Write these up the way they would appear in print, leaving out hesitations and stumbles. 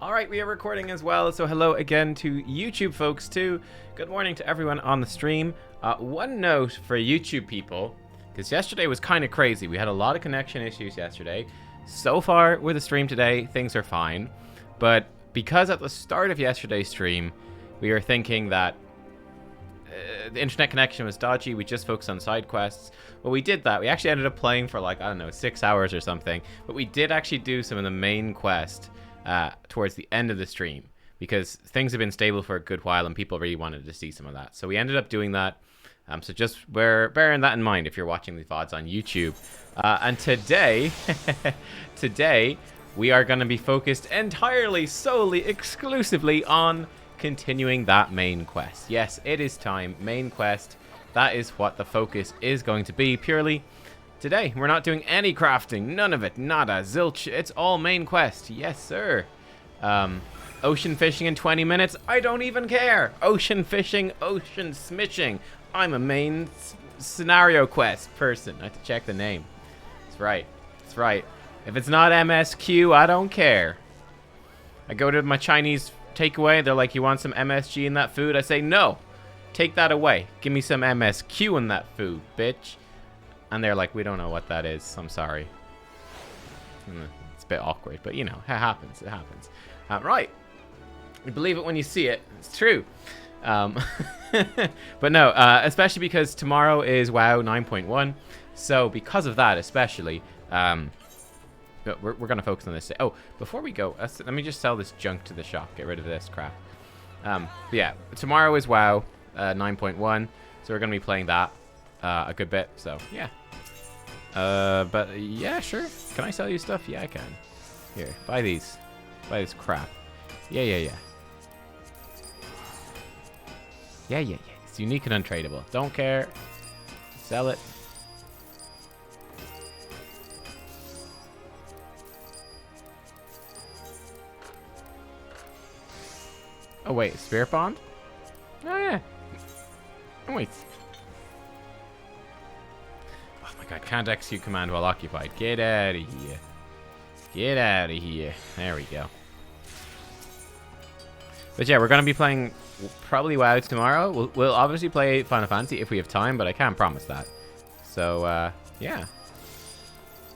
Alright, we are recording as well, so hello again to YouTube folks too. Good morning to everyone on the stream. One note for YouTube people, because yesterday was kind of crazy. We had a lot of connection issues yesterday. So far with the stream today, things are fine. But because at the start of yesterday's stream, we were thinking that the internet connection was dodgy, we just focused on side quests. Well, we did that. We actually ended up playing for like, I don't know, 6 hours or something. But we did actually do some of the main quest towards the end of the stream, because things have been stable for a good while and people really wanted to see some of that. So we ended up doing that. So just bearing that in mind if you're watching these VODs on YouTube. And today, today, we are going to be focused entirely, solely, exclusively on continuing that main quest. Yes, it is time. Main quest. That is what the focus is going to be purely. Today, we're not doing any crafting. None of it. Nada. Zilch. It's all main quest. Yes, sir. Ocean fishing in 20 minutes. I don't even care. Ocean fishing. Ocean smishing. I'm a main scenario quest person. I have to check the name. That's right. That's right. If it's not MSQ, I don't care. I go to my Chinese takeaway. They're like, you want some MSG in that food? I say, no. Take that away. Give me some MSQ in that food, bitch. And they're like, we don't know what that is. I'm sorry. It's a bit awkward, but you know, it happens. It happens. Right. You believe it when you see it. It's true. But no, especially because tomorrow is WoW 9.1. So because of that, especially, we're going to focus on this. Oh, before we go, let me just sell this junk to the shop. Get rid of this crap. But yeah, tomorrow is WoW 9.1. So we're going to be playing that a good bit. So yeah. But yeah, sure. Can I sell you stuff? Yeah, I can. Here, buy these. Buy this crap. Yeah. Yeah. It's unique and untradeable. Don't care. Sell it. Oh wait, Spirit Bond? Oh yeah. Oh wait. Oh my god, can't execute command while occupied. Get out of here. Get out of here. There we go. But yeah, we're going to be playing probably WoW tomorrow. We'll obviously play Final Fantasy if we have time, but I can't promise that. So, yeah.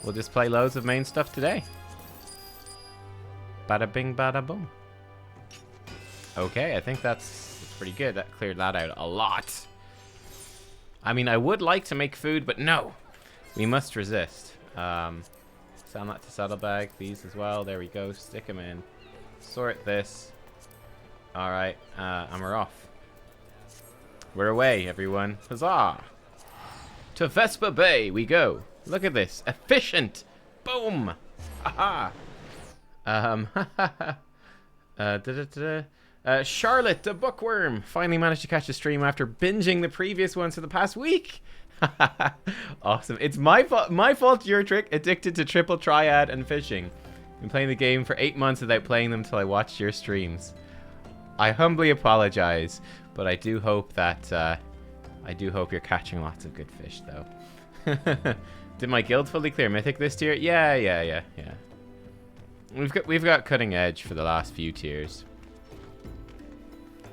We'll just play loads of main stuff today. Bada bing, bada boom. Okay, I think that's pretty good. That cleared that out a lot. I mean, I would like to make food, but no. We must resist. Sell that to Saddlebag. These as well. There we go. Stick them in. Sort this. Alright, and we're off. We're away, everyone. Huzzah! To Vespa Bay we go. Look at this. Efficient! Boom! Haha! Charlotte, the bookworm, finally managed to catch a stream after binging the previous ones for the past week. Awesome. It's my fault you're addicted to triple triad and fishing. Been playing the game for 8 months without playing them until I watched your streams. I humbly apologize, but I do hope that you're catching lots of good fish, though. Did my guild fully clear Mythic this tier? Yeah. We've got cutting edge for the last few tiers.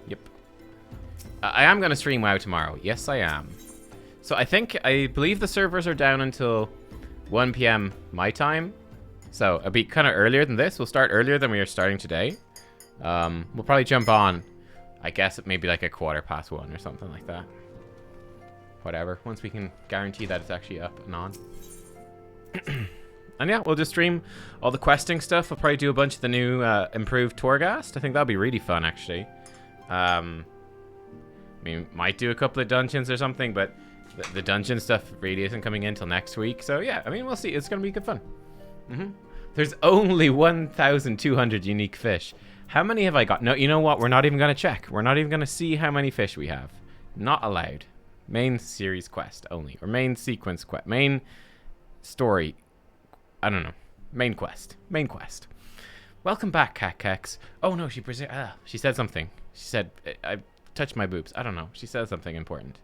Yep. I am gonna stream WoW tomorrow. Yes, I am. So I believe the servers are down until 1 p.m. my time. So it'll be kind of earlier than this. We'll start earlier than we are starting today. We'll probably jump on, I guess, at maybe like 1:15 or something like that. Whatever. Once we can guarantee that it's actually up and on. And yeah, we'll just stream all the questing stuff. We'll probably do a bunch of the new improved Torghast. I think that'll be really fun, actually. I mean, might do a couple of dungeons or something, but the dungeon stuff really isn't coming in till next week. So yeah, I mean, we'll see. It's going to be good fun. There's only 1,200 unique fish. How many have I got? No, you know what? We're not even going to check. We're not even going to see how many fish we have. Not allowed. Main series quest only. Or main sequence quest. Main story. I don't know. Main quest. Main quest. Welcome back, Nubkeks. Oh no, she said something. She said, I touched my boobs. I don't know. She said something important.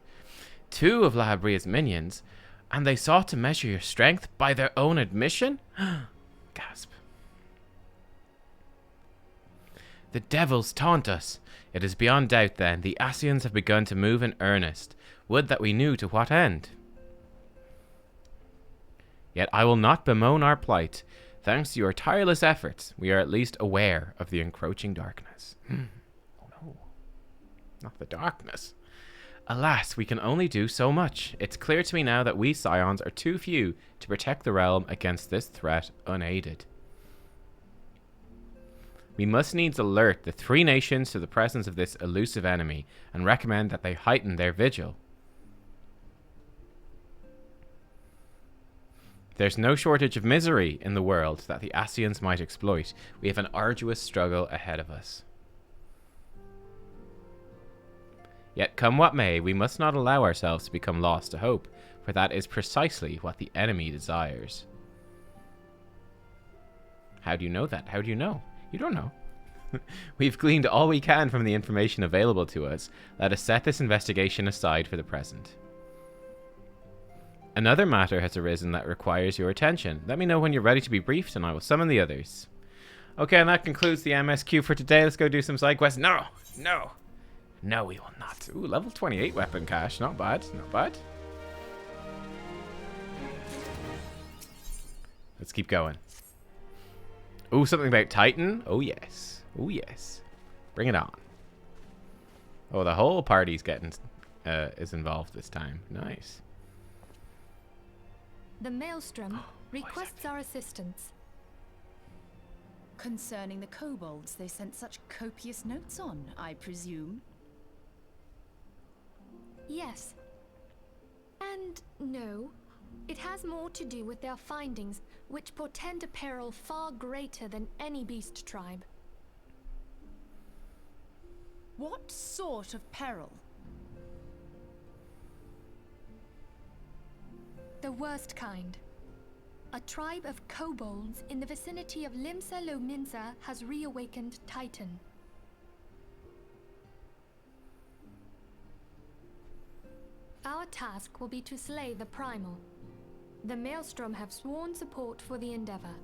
2 of Lahabria's minions, and they sought to measure your strength by their own admission? Gasp. The devils taunt us. It is beyond doubt, then, the Ascians have begun to move in earnest. Would that we knew to what end. Yet I will not bemoan our plight. Thanks to your tireless efforts, we are at least aware of the encroaching darkness. Oh no. Not the darkness. Alas, we can only do so much. It's clear to me now that we Scions are too few to protect the realm against this threat unaided. We must needs alert the three nations to the presence of this elusive enemy and recommend that they heighten their vigil. There's no shortage of misery in the world that the Ascians might exploit. We have an arduous struggle ahead of us. Yet come what may, we must not allow ourselves to become lost to hope, for that is precisely what the enemy desires. How do you know that? How do you know? You don't know. We've gleaned all we can from the information available to us. Let us set this investigation aside for the present. Another matter has arisen that requires your attention. Let me know when you're ready to be briefed, and I will summon the others. Okay, and that concludes the MSQ for today. Let's go do some side quests. No, no, no, we will not. Ooh, level 28 weapon cache. Not bad, not bad. Let's keep going. Ooh, something about Titan. Oh yes, oh yes. Bring it on. Oh, the whole party's getting is involved this time. Nice. The Maelstrom requests our assistance. Concerning the kobolds they sent such copious notes on, I presume? Yes. And no. It has more to do with their findings, which portend a peril far greater than any beast tribe. What sort of peril? The worst kind. A tribe of kobolds in the vicinity of Limsa Lominsa has reawakened Titan. Our task will be to slay the Primal. The Maelstrom have sworn support for the endeavor.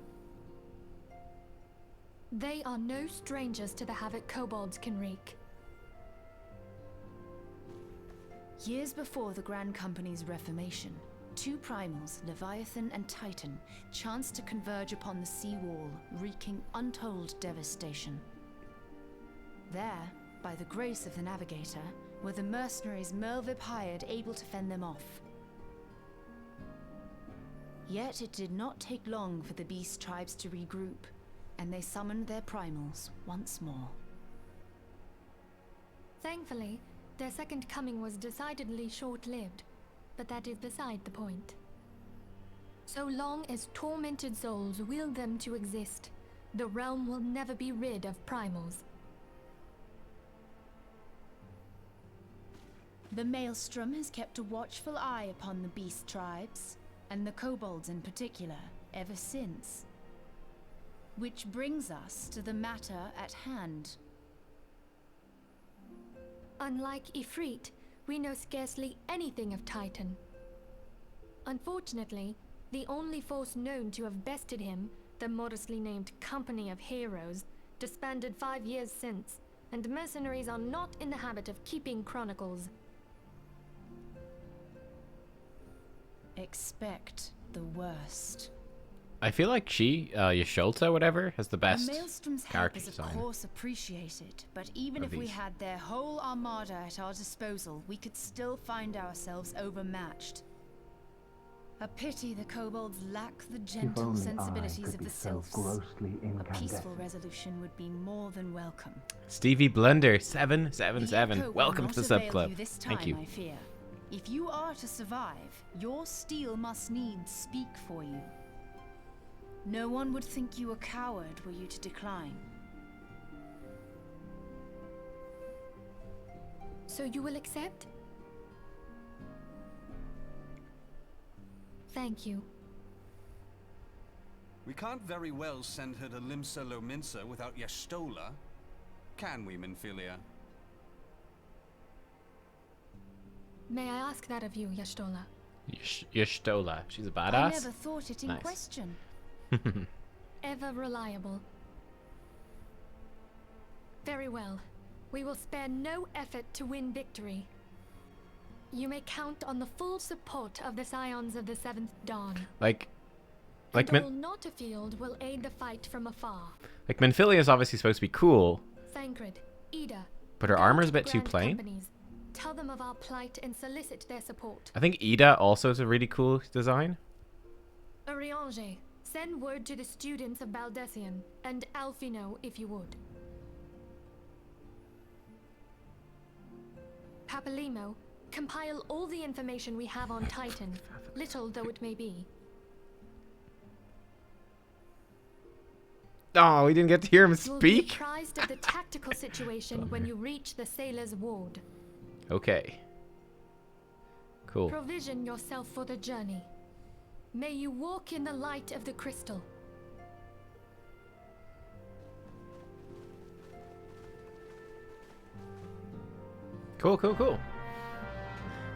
They are no strangers to the havoc kobolds can wreak. Years before the Grand Company's reformation, two primals, Leviathan and Titan, chanced to converge upon the sea wall, wreaking untold devastation. There, by the grace of the Navigator, were the mercenaries Merlvip hired able to fend them off. Yet it did not take long for the beast tribes to regroup, and they summoned their primals once more. Thankfully, their second coming was decidedly short-lived, but that is beside the point. So long as tormented souls will them to exist, the realm will never be rid of primals. The Maelstrom has kept a watchful eye upon the beast tribes, and the kobolds in particular, ever since. Which brings us to the matter at hand. Unlike Ifrit, we know scarcely anything of Titan. Unfortunately, the only force known to have bested him, the modestly named Company of Heroes, disbanded 5 years since, and mercenaries are not in the habit of keeping chronicles. Expect the worst. I feel like she, Yasholta, whatever, has the best The Maelstrom's help character is of design. course appreciated, but even if we had their whole armada at our disposal, we could still find ourselves overmatched. A pity the kobolds lack the gentle sensibilities of the sylphs. A peaceful resolution would be more than welcome. Stevie Blunder 777. The Welcome to the sub club. This time, Thank you. I fear. If you are to survive, your steel must needs speak for you. No one would think you a coward were you to decline. So you will accept? Thank you. We can't very well send her to Limsa Lominsa without Y'shtola, can we, Minfilia? May I ask that of you, Y'shtola? Y'shtola. She's a badass. I never thought it in Nice. question. Ever reliable. Very well. We will spare no effort to win victory. You may count on the full support of the Scions of the Seventh Dawn. Like all not a field will aid the fight from afar. Like, Minfilia is obviously supposed to be cool. Thancred, Ida. But her armor's a bit too plain. Companies. Tell them of our plight and solicit their support. I think Ida also is a really cool design. Urianger, send word to the students of Baldessian, and Alfino if you would. Papalimo, compile all the information we have on Titan, little though it may be. Oh, we didn't get to hear him You'll be speak. apprised of the tactical situation when you reach the sailor's ward. Okay. Cool. Provision yourself for the journey. May you walk in the light of the crystal. Cool, cool, cool.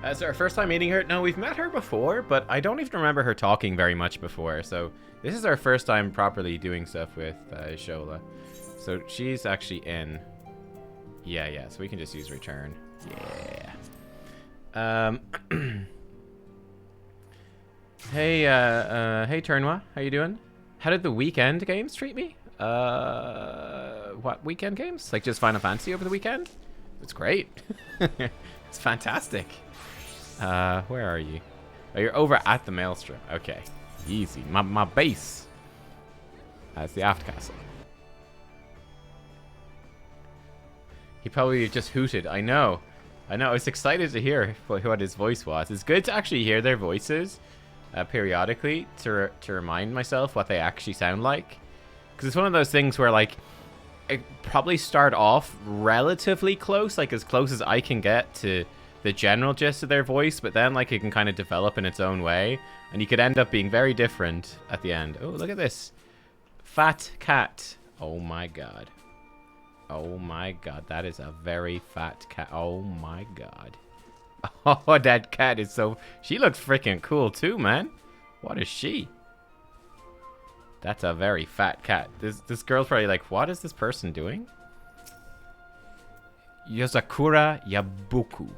It's our first time meeting her. No, we've met her before, but I don't even remember her talking very much before. So this is our first time properly doing stuff with Shola. So she's actually in. Yeah. So we can just use return. Yeah. Hey, hey Turnwa, how you doing? How did the weekend games treat me? What weekend games? Like just Final Fantasy over the weekend? It's great. It's fantastic. Where are you? Oh, you're over at the Maelstrom. Okay, easy. My base. That's the aft castle. He probably just hooted. I know. I was excited to hear what his voice was. It's good to actually hear their voices periodically to remind myself what they actually sound like. Because it's one of those things where, like, it probably start off relatively close, like as close as I can get to the general gist of their voice, but then, like, it can kind of develop in its own way, and you could end up being very different at the end. Oh, look at this. Fat cat. Oh my god. Oh my god, that is a very fat cat. Oh my god. Oh, that cat is so... She looks freaking cool too, man. What is she? That's a very fat cat. This girl's probably like, what is this person doing? Yozakura Yabuku.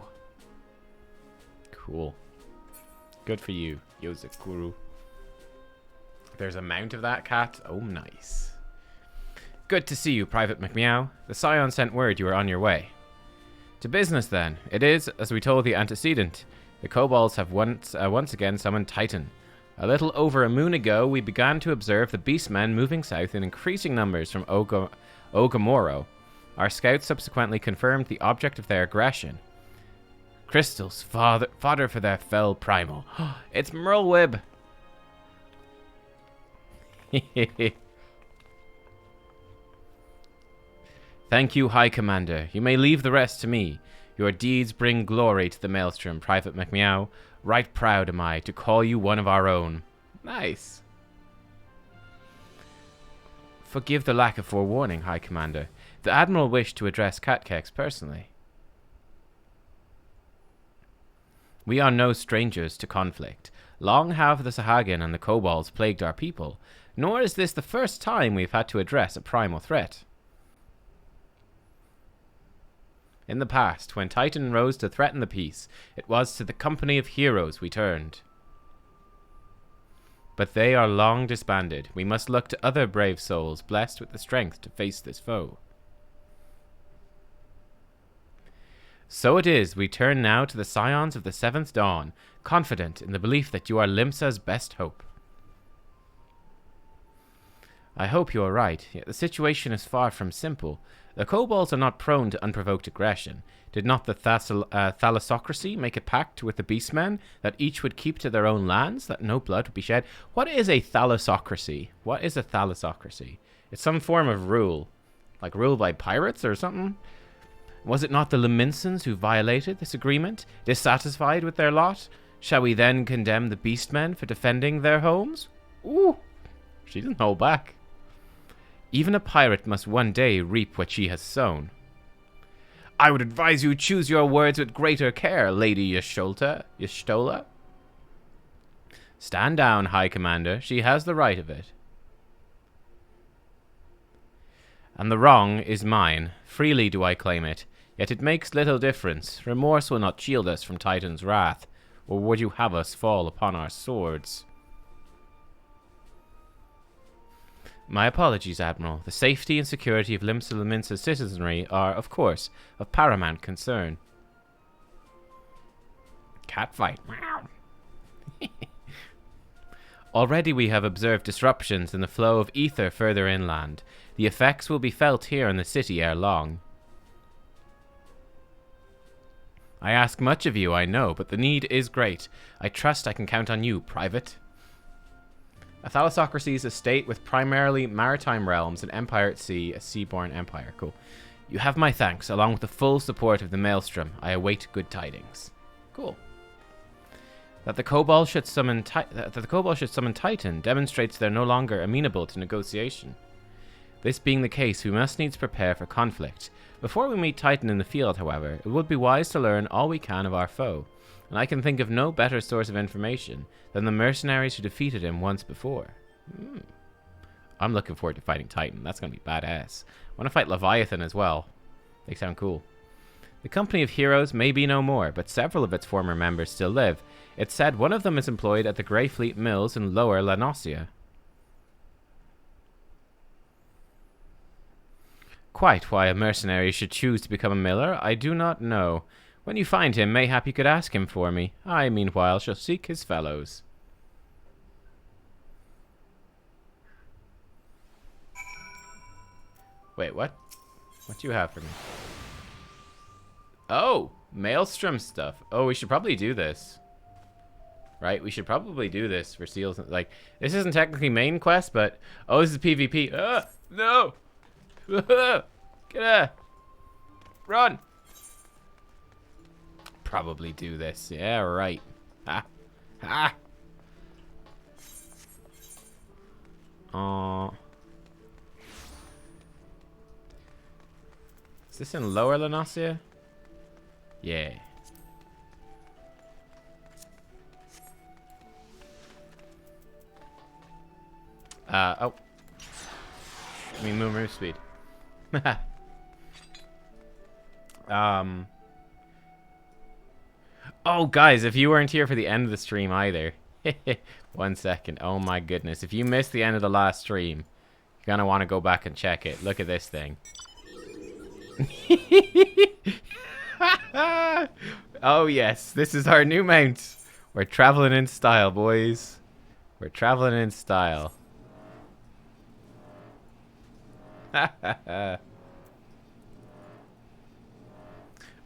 Cool. Good for you, Yozakuru. There's a mount of that cat. Oh, nice. Good to see you, Private McMeow. The Scion sent word you were on your way. To business, then. It is, as we told the antecedent. The kobolds have once again summoned Titan. A little over a moon ago, we began to observe the beastmen moving south in increasing numbers from Ogamoro. Our scouts subsequently confirmed the object of their aggression. Crystals, fodder for their fell primal. It's Merlwib! Thank you, High Commander. You may leave the rest to me. Your deeds bring glory to the Maelstrom, Private McMeow. Right proud am I to call you one of our own. Nice. Forgive the lack of forewarning, High Commander. The Admiral wished to address Nubkeks personally. We are no strangers to conflict. Long have the Sahagin and the kobolds plagued our people, nor is this the first time we've had to address a primal threat. In the past, when Titan rose to threaten the peace, it was to the company of heroes we turned. But they are long disbanded. We must look to other brave souls blessed with the strength to face this foe. So it is, we turn now to the Scions of the Seventh Dawn, confident in the belief that you are Limsa's best hope. I hope you are right, yet the situation is far from simple. The kobolds are not prone to unprovoked aggression. Did not the thalassocracy make a pact with the beastmen that each would keep to their own lands, that no blood would be shed? What is a thalassocracy? What is a thalassocracy? It's some form of rule. Like rule by pirates or something? Was it not the Leminsons who violated this agreement, dissatisfied with their lot? Shall we then condemn the beastmen for defending their homes? Ooh, she didn't hold back. Even a pirate must one day reap what she has sown. I would advise you choose your words with greater care, Lady Y'shtola. Stand down, High Commander. She has the right of it. And the wrong is mine. Freely do I claim it. Yet it makes little difference. Remorse will not shield us from Titan's wrath. Or would you have us fall upon our swords? My apologies, Admiral. The safety and security of Limsa citizenry are, of course, of paramount concern. Catfight. Already we have observed disruptions in the flow of ether further inland. The effects will be felt here in the city ere long. I ask much of you, I know, but the need is great. I trust I can count on you, Private. A thalassocracy is a state with primarily maritime realms, an empire at sea, a seaborne empire. Cool. You have my thanks, along with the full support of the Maelstrom. I await good tidings. Cool. That the Kobold should summon Titan demonstrates they're no longer amenable to negotiation. This being the case, we must needs prepare for conflict. Before we meet Titan in the field, however, it would be wise to learn all we can of our foe, and I can think of no better source of information than the mercenaries who defeated him once before. I'm looking forward to fighting Titan. That's going to be badass. I want to fight Leviathan as well. They sound cool. The company of heroes may be no more, but several of its former members still live. It's said one of them is employed at the Greyfleet Mills in Lower Lanosia. Quite why a mercenary should choose to become a miller, I do not know. When you find him, mayhap you could ask him for me. I, meanwhile, shall seek his fellows. Wait, what? What do you have for me? Oh, Maelstrom stuff. Oh, we should probably do this. Right? We should probably do this for seals. Like, this isn't technically main quest, but... Oh, this is PvP. No! Get out! Run! Probably do this. Yeah, right. Ha! Ha! Is this in Lower Lanosia? Yeah. Oh. I mean, move speed. Oh, guys, if you weren't here for the end of the stream either. 1 second. Oh, my goodness. If you missed the end of the last stream, you're going to want to go back and check it. Look at this thing. Oh, yes. This is our new mount. We're traveling in style, boys. We're traveling in style.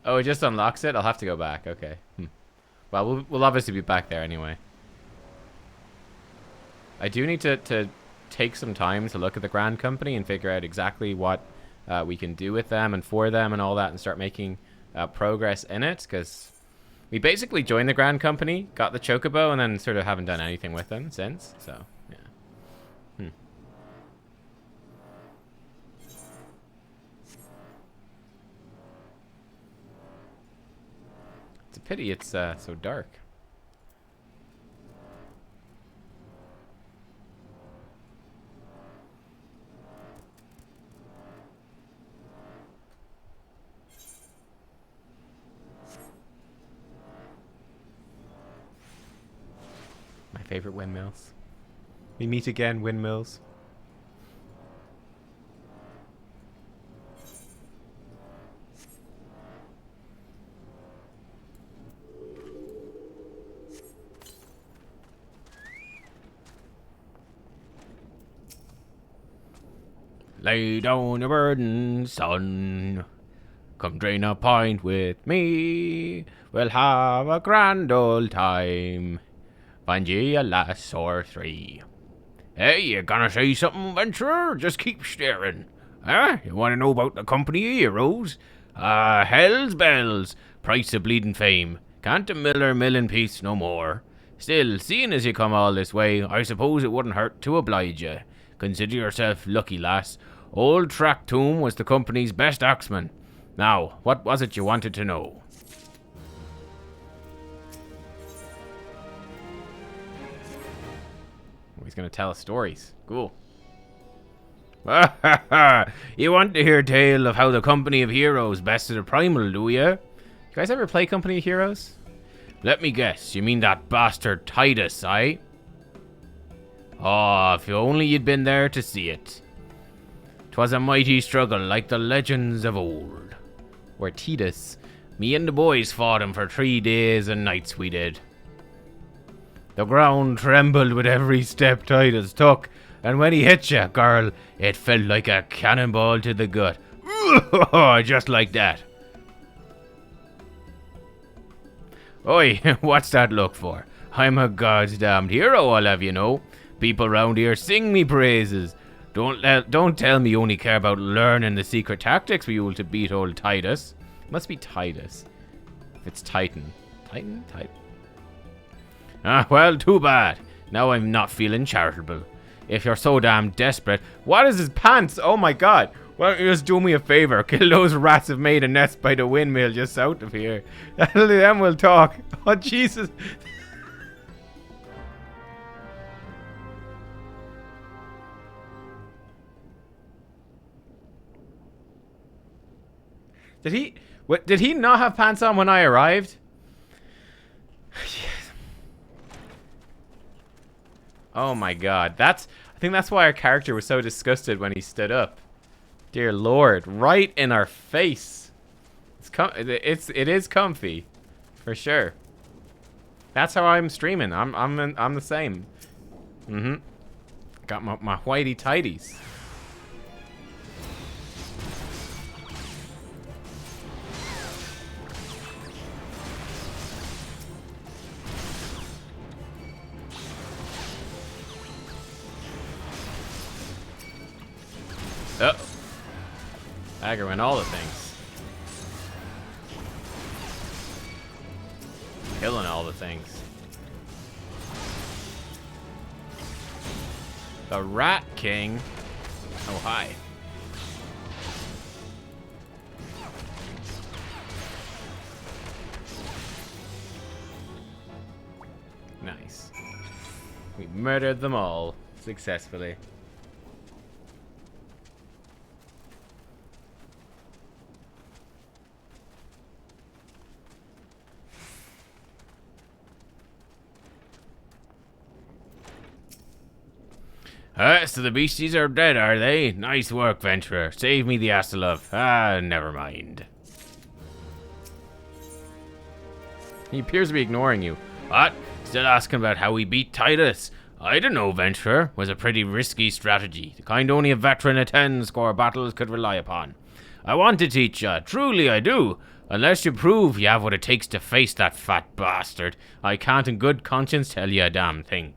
Oh, it just unlocks it? I'll have to go back. Okay. Well, we'll obviously be back there anyway. I do need to take some time to look at the Grand Company and figure out exactly what we can do with them and for them and all that, and start making progress in it, because we basically joined the Grand Company, got the Chocobo, and then sort of haven't done anything with them since. So, yeah. It's a pity it's so dark. My favorite windmills. We meet again, windmills. Lay down your burden, son. Come drain a pint with me. We'll have a grand old time. Find ye a lass or three. Hey, you gonna say something, Venturer? Just keep staring. Huh? You wanna know about the company of heroes? Hell's bells. Price of bleeding fame. Can't a miller mill in peace no more. Still, seeing as you come all this way, I suppose it wouldn't hurt to oblige you. Consider yourself lucky, lass. Old Tractoom was the company's best axeman. Now, what was it you wanted to know? He's gonna tell us stories. Cool. You want to hear a tale of how the Company of Heroes bested a primal, do ya? You guys ever play Company of Heroes? Let me guess, you mean that bastard Titus, eh? Oh, if only you'd been there to see it. 'Twas a mighty struggle like the legends of old. Where Titus, me and the boys fought him for 3 days and nights we did. The ground trembled with every step Titus took, and when he hit you, girl, it felt like a cannonball to the gut. Just like that. Oi, what's that look for? I'm a goddamned hero, I'll have you know. People round here sing me praises. Don't tell me you only care about learning the secret tactics for you to beat old Titus. Must be Titus. If it's Titan. Titan? Ah, well, too bad. Now I'm not feeling charitable. If you're so damn desperate... What is his pants? Oh my god. Why don't you just do me a favor? Kill those rats who've made a nest by the windmill just south of here. Then we'll talk. Oh, Jesus. Did he not have pants on when I arrived? Oh my god. I think that's why our character was so disgusted when he stood up. Dear Lord, right in our face. It is comfy, for sure. That's how I'm streaming. I'm the same. Got my whitey tighties. Oh. Aggroing all the things. Killing all the things. The Rat King. Oh, hi. Nice. We murdered them all successfully. So the beasties are dead, are they? Nice work, Venturer. Save me the Astalov. Ah, never mind. He appears to be ignoring you. What? Still asking about how we beat Titus? I don't know, Venturer. Was a pretty risky strategy. The kind only a veteran of 10-score battles could rely upon. I want to teach ya. Truly I do. Unless you prove you have what it takes to face that fat bastard, I can't in good conscience tell you a damn thing.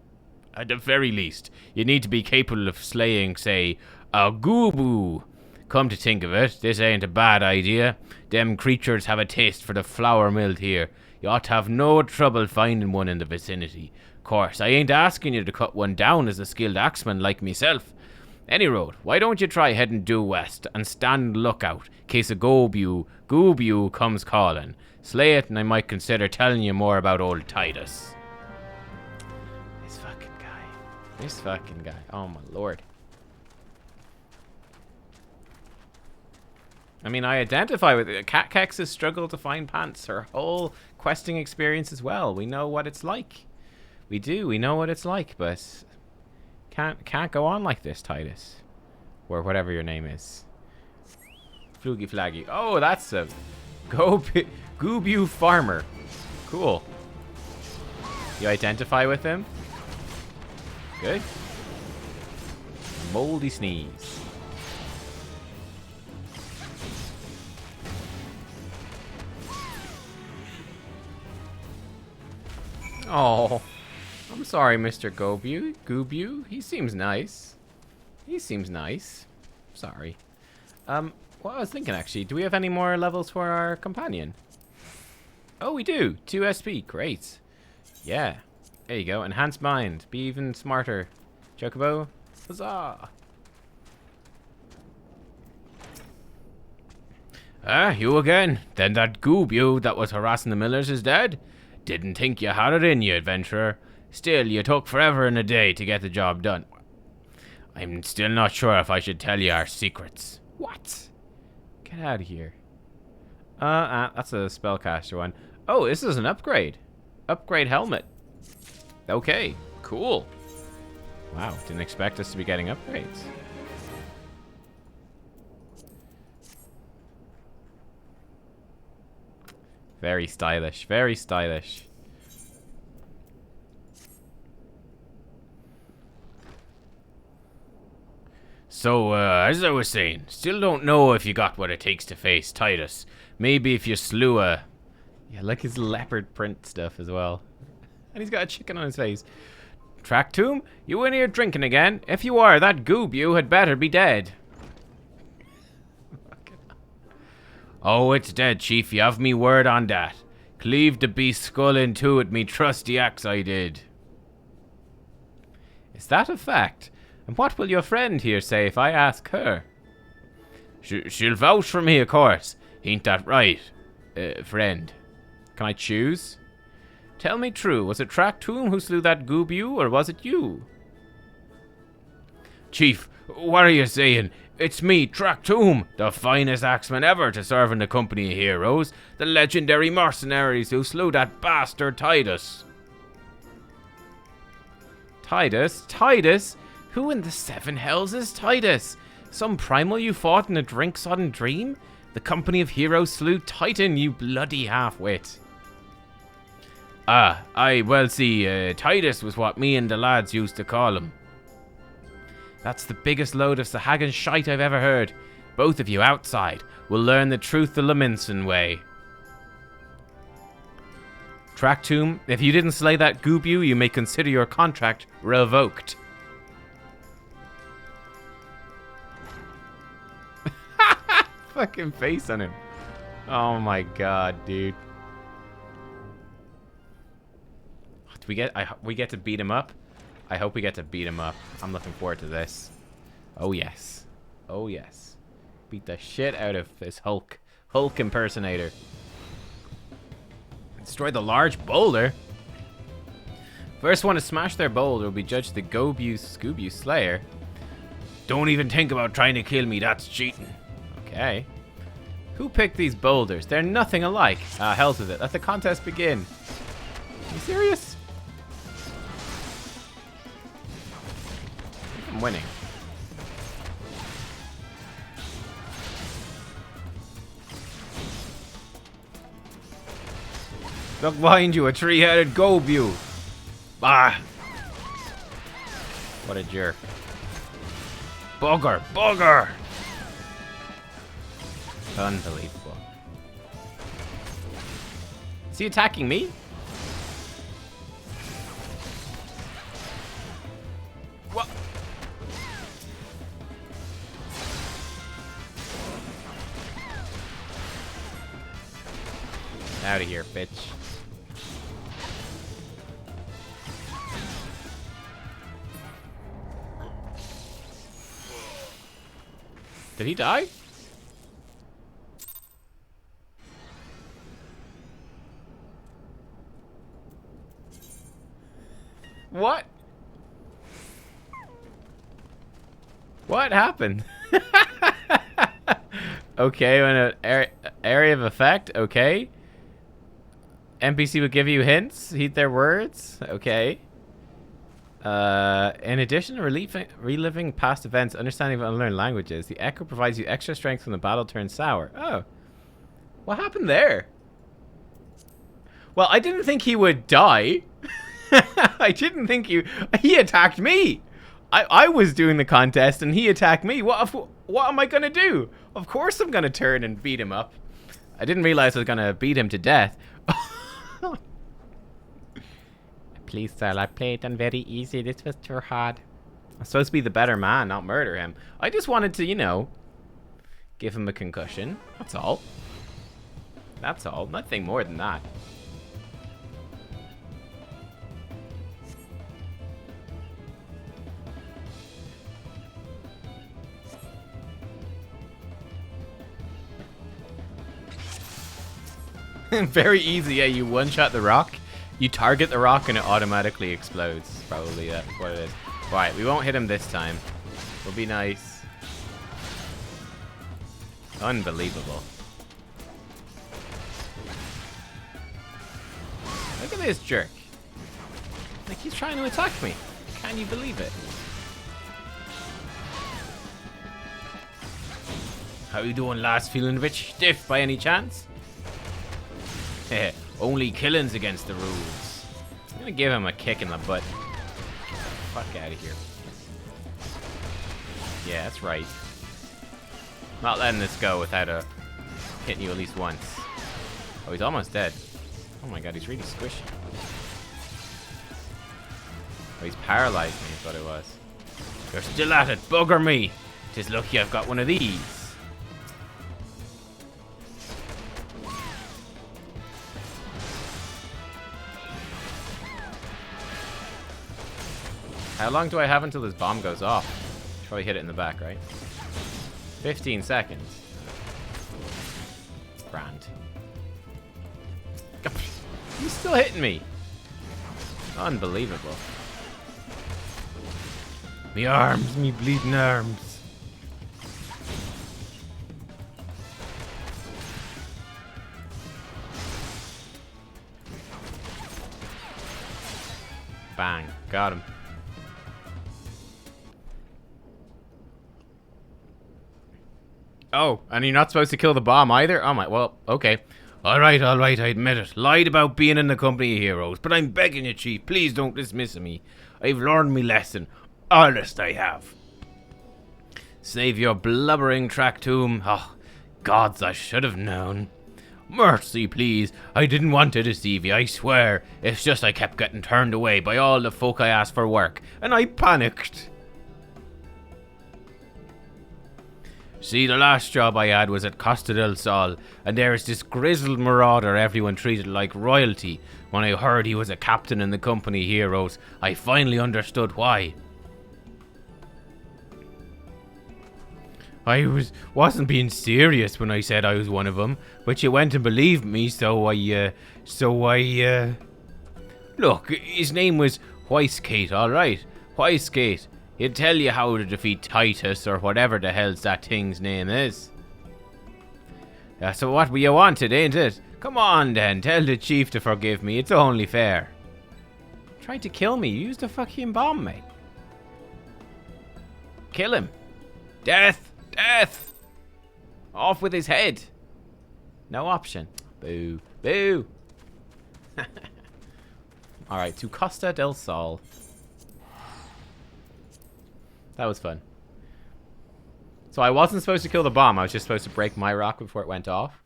At the very least, you need to be capable of slaying, say, a gooboo. Come to think of it, this ain't a bad idea. Them creatures have a taste for the flour milled here. You ought to have no trouble finding one in the vicinity. Course, I ain't asking you to cut one down as a skilled axeman like myself. Any road, why don't you try heading due west and stand lookout, case a gooboo comes calling. Slay it and I might consider telling you more about old Titus. This fucking guy. Oh my lord. I mean, I identify with it. Nubkeks has struggled to find pants. Her whole questing experience as well. We know what it's like. We do. We know what it's like, but can't go on like this, Titus. Or whatever your name is. Floogie Flaggy. Oh, that's a Gooboo farmer. Cool. You identify with him? Good. Moldy sneeze. Oh, I'm sorry, Mr. Gooboo. He seems nice. Sorry. Well, I was thinking actually, do we have any more levels for our companion? Oh, we do. 2 SP. Great. Yeah. There you go. Enhanced mind. Be even smarter. Chocobo. Huzzah. Ah, you again. Then that Gooboo that was harassing the millers is dead? Didn't think you had it in you, adventurer. Still, you took forever and a day to get the job done. I'm still not sure if I should tell you our secrets. What? Get out of here. That's a spellcaster one. Oh, this is an upgrade. Upgrade helmet. Okay, cool. Wow, didn't expect us to be getting upgrades. Very stylish, very stylish. So, as I was saying, still don't know if you got what it takes to face Titus. Maybe if you slew a... Yeah, like his leopard print stuff as well. And he's got a chicken on his face. Tractomb, you in here drinking again? If you are, that goob you had better be dead. Oh, it's dead, Chief. You have me word on that. Cleave the beast's skull in two with me trusty axe I did. Is that a fact? And what will your friend here say if I ask her? She'll vouch for me, of course. Ain't that right, friend? Can I choose? Tell me true, was it Tractomb who slew that goob you, or was it you? Chief, what are you saying? It's me, Tractomb, the finest axeman ever to serve in the company of heroes, the legendary mercenaries who slew that bastard Titus. Titus? Titus? Who in the seven hells is Titus? Some primal you fought in a drink-sodden dream? The company of heroes slew Titan, you bloody half-wit. Well, see, Titus was what me and the lads used to call him. That's the biggest load of Sahagan shite I've ever heard. Both of you outside will learn the truth the Laminson way. Tractomb, if you didn't slay that goobu, you may consider your contract revoked. Fucking face on him. Oh my god, dude. Do we get to beat him up? I hope we get to beat him up. I'm looking forward to this. Oh yes. Oh yes. Beat the shit out of this Hulk impersonator. Destroy the large boulder. First one to smash their boulder will be judged the Gobu Scoobu Slayer. Don't even think about trying to kill me, that's cheating. Okay. Who picked these boulders? They're nothing alike. Hell's with it. Let the contest begin. Are you serious? I'm winning. Look behind you, a three-headed Gobu. Ah! What a jerk. Bugger! Bugger! Unbelievable. Is he attacking me? What? Out of here, bitch. Did he die? What? What happened? Okay, when an area of effect, okay. NPC would give you hints, heed their words, okay. In addition to reliving past events, understanding of unlearned languages, the echo provides you extra strength when the battle turns sour. Oh. What happened there? Well, I didn't think he would die. I didn't think he attacked me. I was doing the contest and he attacked me. What am I gonna do? Of course I'm gonna turn and beat him up. I didn't realize I was gonna beat him to death. Please, sir, I played them very easy. This was too hard. I'm supposed to be the better man, not murder him. I just wanted to, you know, give him a concussion. That's all. That's all. Nothing more than that. Very easy, yeah, you one-shot the rock, you target the rock and it automatically explodes. Probably that's what it is. Alright, we won't hit him this time. Would be nice. Unbelievable. Look at this jerk. Like, he's trying to attack me. Can you believe it? How you doing, lads? Feeling a bit stiff by any chance? Only killing's against the rules. I'm gonna give him a kick in the butt. Fuck out of here. Yeah, that's right. Not letting this go without hitting you at least once. Oh, he's almost dead. Oh my god, he's really squishy. Oh, he's paralyzed me, is what it was. You're still at it, bugger me! 'Tis lucky I've got one of these. How long do I have until this bomb goes off? Should probably hit it in the back, right? 15 seconds. Grand. He's still hitting me. Unbelievable. Me arms, me bleeding arms. Bang. Got him. Oh, and you're not supposed to kill the bomb either? Oh my, well, okay. Alright, I admit it. Lied about being in the company of heroes, but I'm begging you, Chief, please don't dismiss me. I've learned me lesson. Honest, I have. Save your blubbering track tomb. Oh, gods, I should have known. Mercy, please. I didn't want to deceive you, I swear. It's just I kept getting turned away by all the folk I asked for work, and I panicked. See, the last job I had was at Costa del Sol, and there's this grizzled marauder everyone treated like royalty. When I heard he was a captain in the company heroes, I finally understood why. I wasn't being serious when I said I was one of them, but you went and believed me, so I Look, his name was Whiteskate, alright. Whiteskate. He'd tell you how to defeat Titus, or whatever the hell's that thing's name is. So what you wanted, ain't it? Come on then, tell the chief to forgive me, it's only fair. Tried to kill me, you used a fucking bomb, mate. Kill him. Death! Death! Off with his head. No option. Boo. Boo! Alright, to Costa del Sol. That was fun. So I wasn't supposed to kill the bomb. I was just supposed to break my rock before it went off.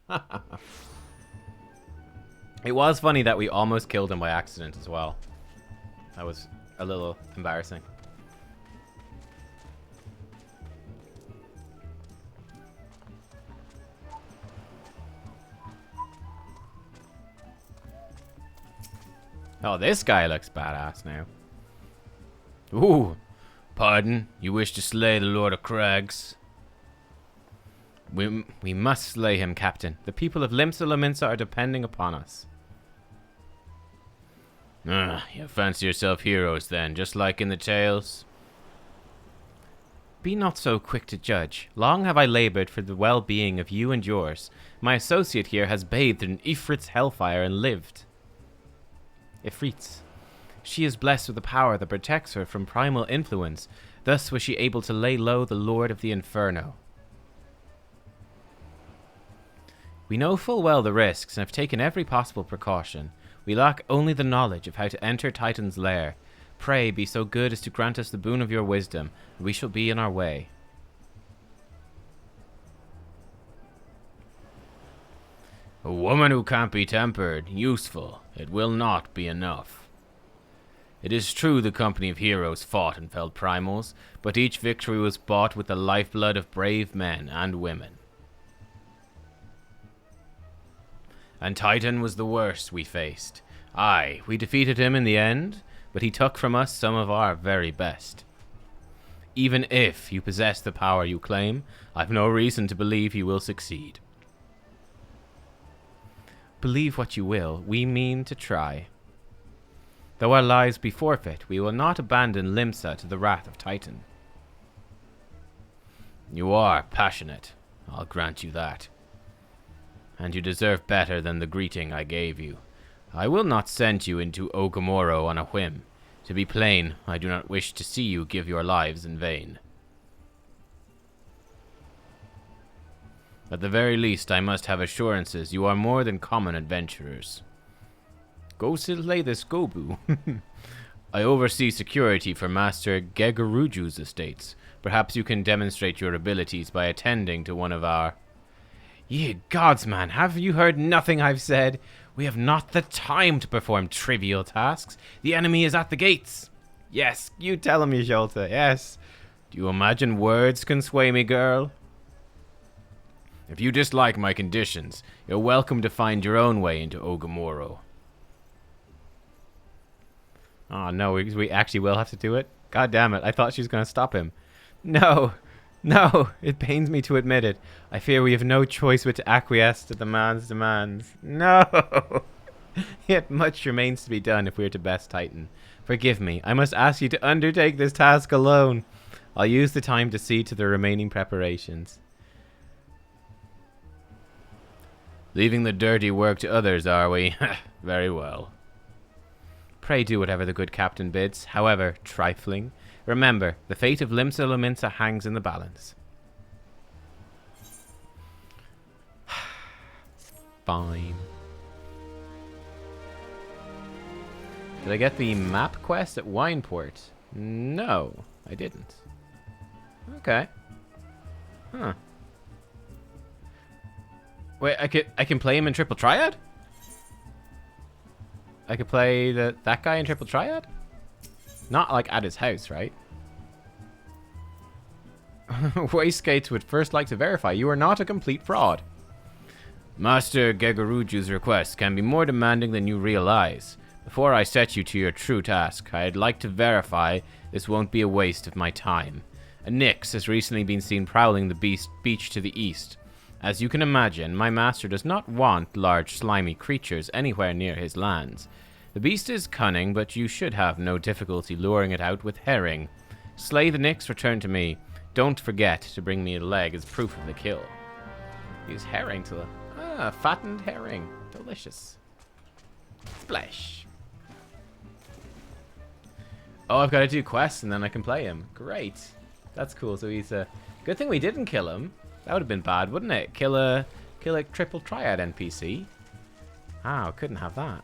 It was funny that we almost killed him by accident as well. That was a little embarrassing. Oh, this guy looks badass now. Ooh. Pardon, you wish to slay the Lord of Crags? We must slay him, Captain. The people of Limsa are depending upon us. You fancy yourself heroes then, just like in the tales? Be not so quick to judge. Long have I labored for the well-being of you and yours. My associate here has bathed in Ifrit's hellfire and lived. Ifrit's. She is blessed with a power that protects her from primal influence. Thus was she able to lay low the Lord of the Inferno. We know full well the risks and have taken every possible precaution. We lack only the knowledge of how to enter Titan's lair. Pray be so good as to grant us the boon of your wisdom, and we shall be in our way. A woman who can't be tempered, useful. It will not be enough. It is true the company of heroes fought and felled primals, but each victory was bought with the lifeblood of brave men and women. And Titan was the worst we faced. Aye, we defeated him in the end, but he took from us some of our very best. Even if you possess the power you claim, I've no reason to believe you will succeed. Believe what you will, we mean to try. Though our lives be forfeit, we will not abandon Limsa to the wrath of Titan. You are passionate, I'll grant you that. And you deserve better than the greeting I gave you. I will not send you into Ogamoro on a whim. To be plain, I do not wish to see you give your lives in vain. At the very least, I must have assurances you are more than common adventurers. Go slay this Gobu. I oversee security for Master Gegaruju's estates. Perhaps you can demonstrate your abilities by attending to one of our... Ye gods, man, have you heard nothing I've said? We have not the time to perform trivial tasks. The enemy is at the gates. Yes, you tell him, Yasholta, yes. Do you imagine words can sway me, girl? If you dislike my conditions, you're welcome to find your own way into Ogamoro. Oh no, we actually will have to do it? God damn it, I thought she was going to stop him. No, no, it pains me to admit it. I fear we have no choice but to acquiesce to the man's demands. No! Yet much remains to be done if we are to best Titan. Forgive me, I must ask you to undertake this task alone. I'll use the time to see to the remaining preparations. Leaving the dirty work to others, are we? Very well. Pray do whatever the good captain bids, however trifling. Remember, the fate of Limsa Lominsa hangs in the balance. Fine. Did I get the map quest at Wineport? No, I didn't. Okay. Huh. Wait, I can play him in Triple Triad? I could play that guy in Triple Triad? Not like at his house, right? Wastegates would first like to verify you are not a complete fraud. Master Gegaruju's request can be more demanding than you realize. Before I set you to your true task, I'd like to verify this won't be a waste of my time. A Nyx has recently been seen prowling the beach to the east. As you can imagine, my master does not want large slimy creatures anywhere near his lands. The beast is cunning, but you should have no difficulty luring it out with herring. Slay the Nyx, return to me. Don't forget to bring me a leg as proof of the kill. Use herring to... fattened herring. Delicious. Flesh. Oh, I've got to do quests and then I can play him. Great. That's cool. So he's a... Good thing we didn't kill him. That would have been bad, wouldn't it? Kill a Triple Triad NPC. Ah, couldn't have that.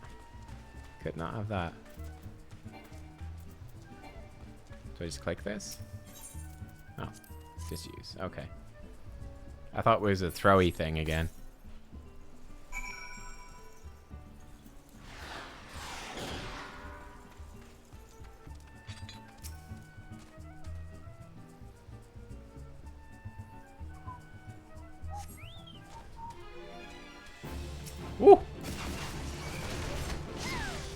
Could not have that. Do I just click this? Oh, just use. Okay. I thought it was a throwy thing again. Woo!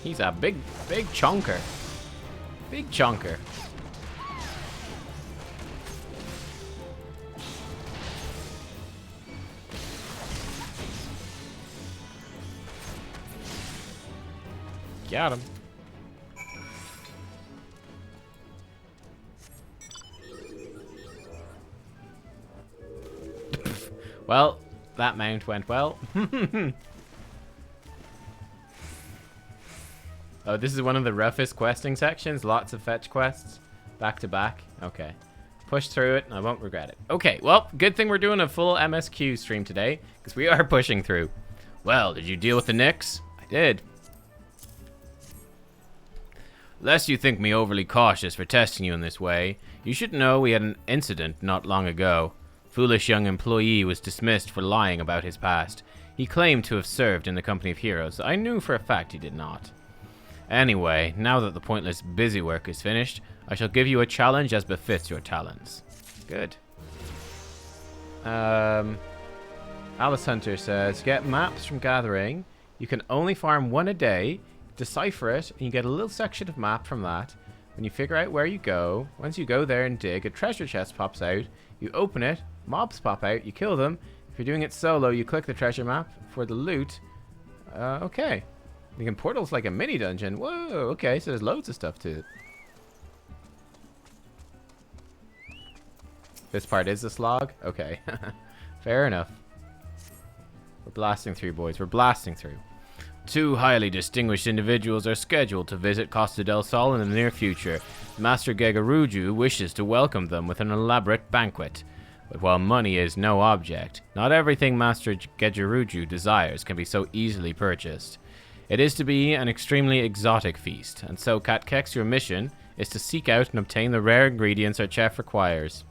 He's a big chunker. Big chunker. Got him. Well, that mount went well. Oh, this is one of the roughest questing sections. Lots of fetch quests. Back to back. Okay. Push through it, and I won't regret it. Okay, well, good thing we're doing a full MSQ stream today, because we are pushing through. Well, did you deal with the Nyx? I did. Lest you think me overly cautious for testing you in this way, you should know we had an incident not long ago. Foolish young employee was dismissed for lying about his past. He claimed to have served in the company of heroes. I knew for a fact he did not. Anyway, now that the pointless busy work is finished, I shall give you a challenge as befits your talents. Good. Alice Hunter says, get maps from gathering. You can only farm one a day. Decipher it, and you get a little section of map from that. When you figure out where you go, once you go there and dig, a treasure chest pops out. You open it, mobs pop out, you kill them. If you're doing it solo, you click the treasure map for the loot. Okay. You can portal's like a mini dungeon. Whoa, okay, so there's loads of stuff to it. This part is a slog? Okay. Fair enough. We're blasting through, boys. We're blasting through. 2 highly distinguished individuals are scheduled to visit Costa del Sol in the near future. Master Gegaruju wishes to welcome them with an elaborate banquet. But while money is no object, not everything Master Gegaruju desires can be so easily purchased. It is to be an extremely exotic feast, and so Nubkeks, your mission is to seek out and obtain the rare ingredients our chef requires.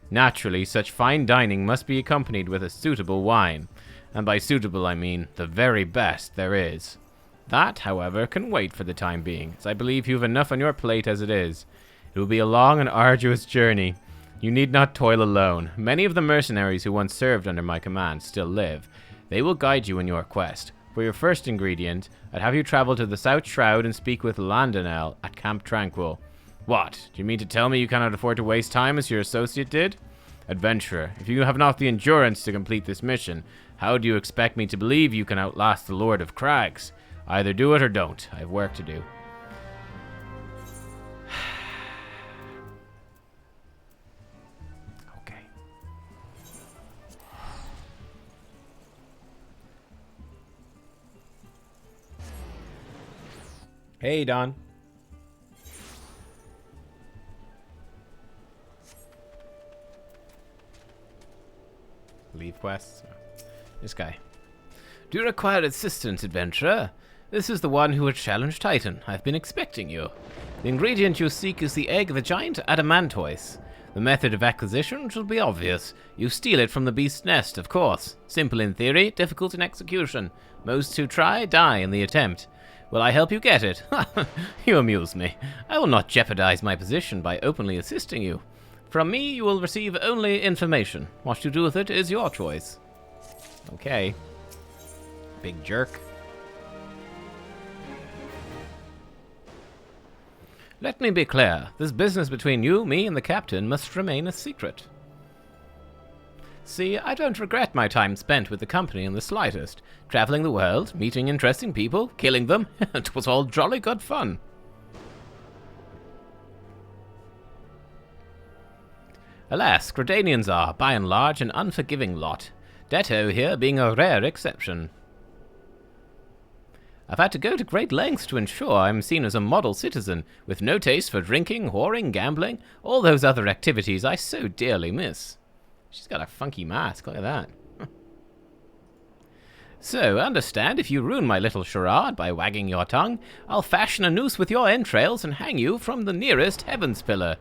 Naturally, such fine dining must be accompanied with a suitable wine. And by suitable, I mean the very best there is. That, however, can wait for the time being, as I believe you have enough on your plate as it is. It will be a long and arduous journey. You need not toil alone. Many of the mercenaries who once served under my command still live. They will guide you in your quest. For your first ingredient, I'd have you travel to the South Shroud and speak with Landonel at Camp Tranquil. What? Do you mean to tell me you cannot afford to waste time as your associate did? Adventurer, if you have not the endurance to complete this mission, how do you expect me to believe you can outlast the Lord of Crags? Either do it or don't. I have work to do. Okay. Hey, Don. Leave quests. This guy. Do you require assistance, adventurer? This is the one who would challenge Titan. I've been expecting you. The ingredient you seek is the egg of the giant Adamantoise. The method of acquisition should be obvious. You steal it from the beast's nest, of course. Simple in theory, difficult in execution. Most who try die in the attempt. Will I help you get it? You amuse me. I will not jeopardize my position by openly assisting you. From me, you will receive only information. What you do with it is your choice. Okay. Big jerk. Let me be clear. This business between you, me, and the captain must remain a secret. See, I don't regret my time spent with the company in the slightest. Traveling the world, meeting interesting people, killing them. It was all jolly good fun. Alas, Gradanians are, by and large, an unforgiving lot. Detto here being a rare exception. I've had to go to great lengths to ensure I'm seen as a model citizen, with no taste for drinking, whoring, gambling, all those other activities I so dearly miss. She's got a funky mask, look at that. So, understand, if you ruin my little charade by wagging your tongue, I'll fashion a noose with your entrails and hang you from the nearest heavens pillar.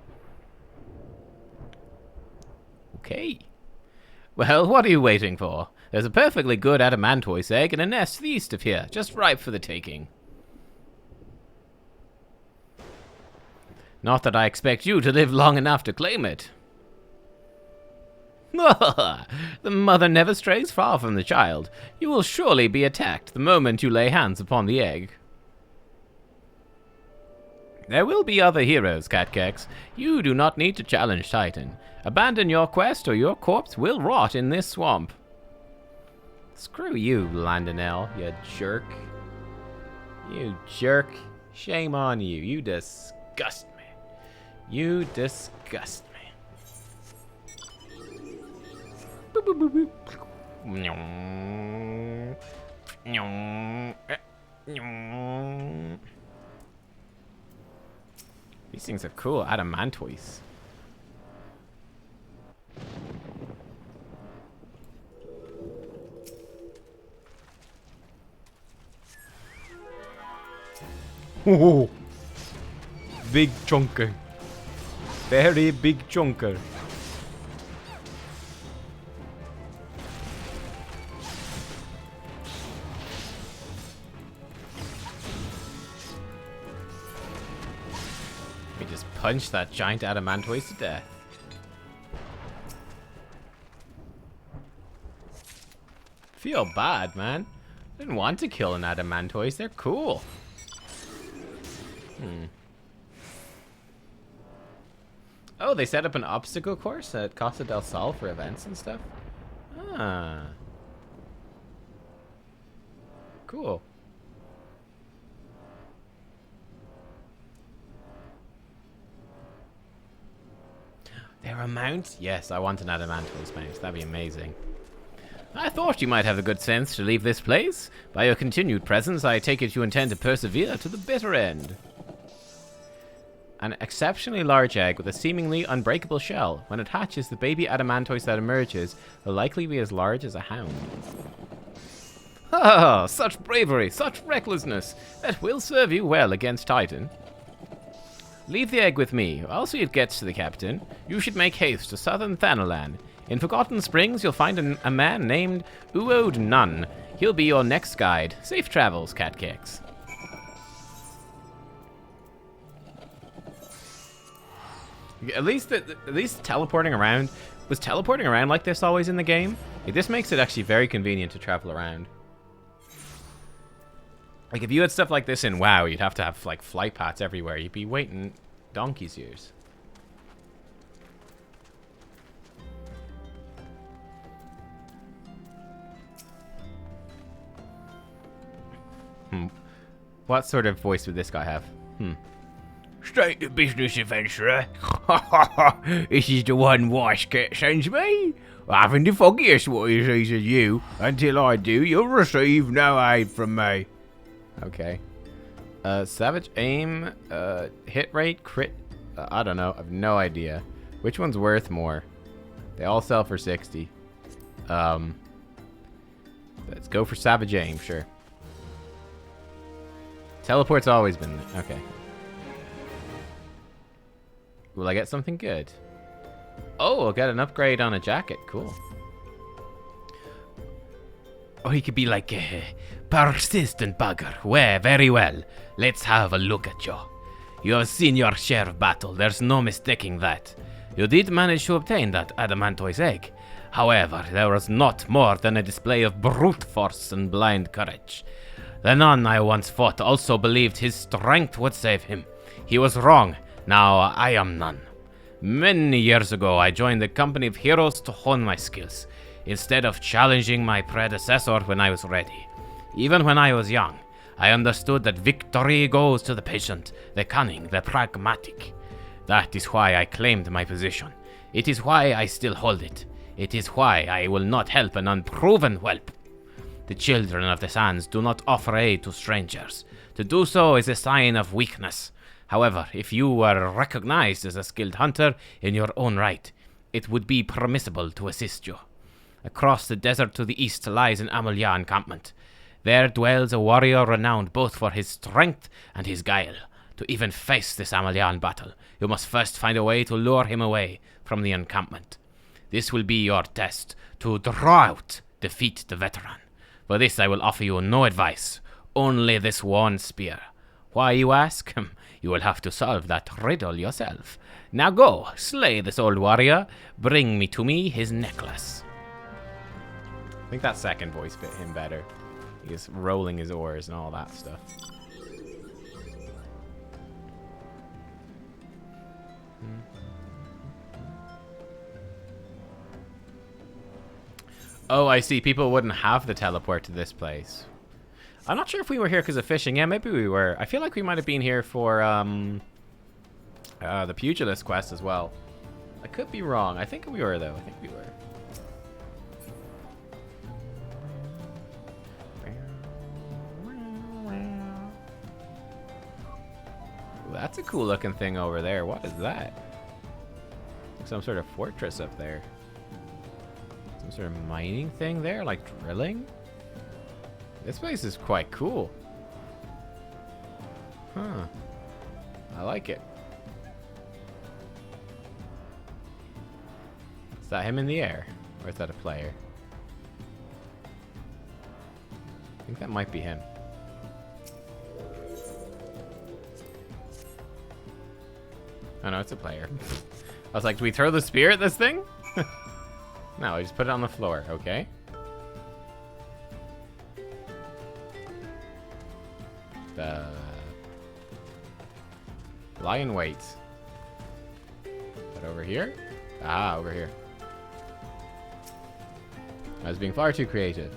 Okay. Well, what are you waiting for? There's a perfectly good Adamantoise egg in a nest to the east of here, just ripe for the taking. Not that I expect you to live long enough to claim it. The mother never strays far from the child. You will surely be attacked the moment you lay hands upon the egg. There will be other heroes, Nubkeks. You do not need to challenge Titan. Abandon your quest or your corpse will rot in this swamp. Screw you, Landonel, you jerk. You jerk. Shame on you. You disgust me. You disgust me. Boop, boop, boop, boop. These things are cool. Adamantoise. Ooh. Big chunker. Very big chunker. We just punched that giant Adamantoise to death. Feel bad, man. Didn't want to kill an Adamantoise. They're cool. Oh, they set up an obstacle course at Costa del Sol for events and stuff? Ah. Cool. They're a mount? Yes, I want an Adamantoise mount. That'd be amazing. I thought you might have the good sense to leave this place. By your continued presence, I take it you intend to persevere to the bitter end. An exceptionally large egg with a seemingly unbreakable shell. When it hatches, the baby Adamantoise that emerges will likely be as large as a hound. Ah, such bravery, such recklessness. That will serve you well against Titan. Leave the egg with me. I'll see it gets to the captain. You should make haste to southern Thanalan. In Forgotten Springs, you'll find a man named Uod Nun. He'll be your next guide. Safe travels, Nubkeks. At least teleporting around. Was teleporting around like this always in the game? Like, this makes it actually very convenient to travel around. Like, if you had stuff like this in WoW, you'd have to have, like, flight paths everywhere. You'd be waiting donkey's years. What sort of voice would this guy have? Straight to business, adventurer. This is the one Wisecat sends me. I haven't the foggiest what he sees of you. Until I do, you'll receive no aid from me. Okay. Savage aim, hit rate, crit. I don't know. I have no idea. Which one's worth more? They all sell for 60. Let's go for savage aim, sure. Teleport's always been... Okay. Will I get something good? Oh, I'll get an upgrade on a jacket. Cool. Oh, he could be like a persistent bugger. Well, very well. Let's have a look at you. You have seen your share of battle. There's no mistaking that. You did manage to obtain that Adamantoise egg. However, there was not more than a display of brute force and blind courage. The nun I once fought also believed his strength would save him. He was wrong. Now I am none. Many years ago, I joined the company of heroes to hone my skills, instead of challenging my predecessor when I was ready. Even when I was young, I understood that victory goes to the patient, the cunning, the pragmatic. That is why I claimed my position. It is why I still hold it. It is why I will not help an unproven whelp. The children of the sands do not offer aid to strangers. To do so is a sign of weakness. However, if you were recognized as a skilled hunter in your own right, it would be permissible to assist you. Across the desert to the east lies an Amulia encampment. There dwells a warrior renowned both for his strength and his guile. To even face this Amulia in battle, you must first find a way to lure him away from the encampment. This will be your test. To draw out, defeat the veteran. For this I will offer you no advice, only this one spear. Why, you ask? You will have to solve that riddle yourself. Now go, slay this old warrior. Bring me to me his necklace. I think that second voice fit him better. He's rolling his oars and all that stuff. Oh, I see. People wouldn't have the teleport to this place. I'm not sure if we were here because of fishing. Yeah, maybe we were. I feel like we might have been here for the Pugilist quest as well. I could be wrong. I think we were, though. I think we were. Ooh, that's a cool looking thing over there. What is that? Some sort of fortress up there. Some sort of mining thing there, like drilling? This place is quite cool. Huh. I like it. Is that him in the air? Or is that a player? I think that might be him. Oh no, it's a player. I was like, do we throw the spear at this thing? No, I just put it on the floor, okay? The lion waits. But over here? Ah, over here. I was being far too creative.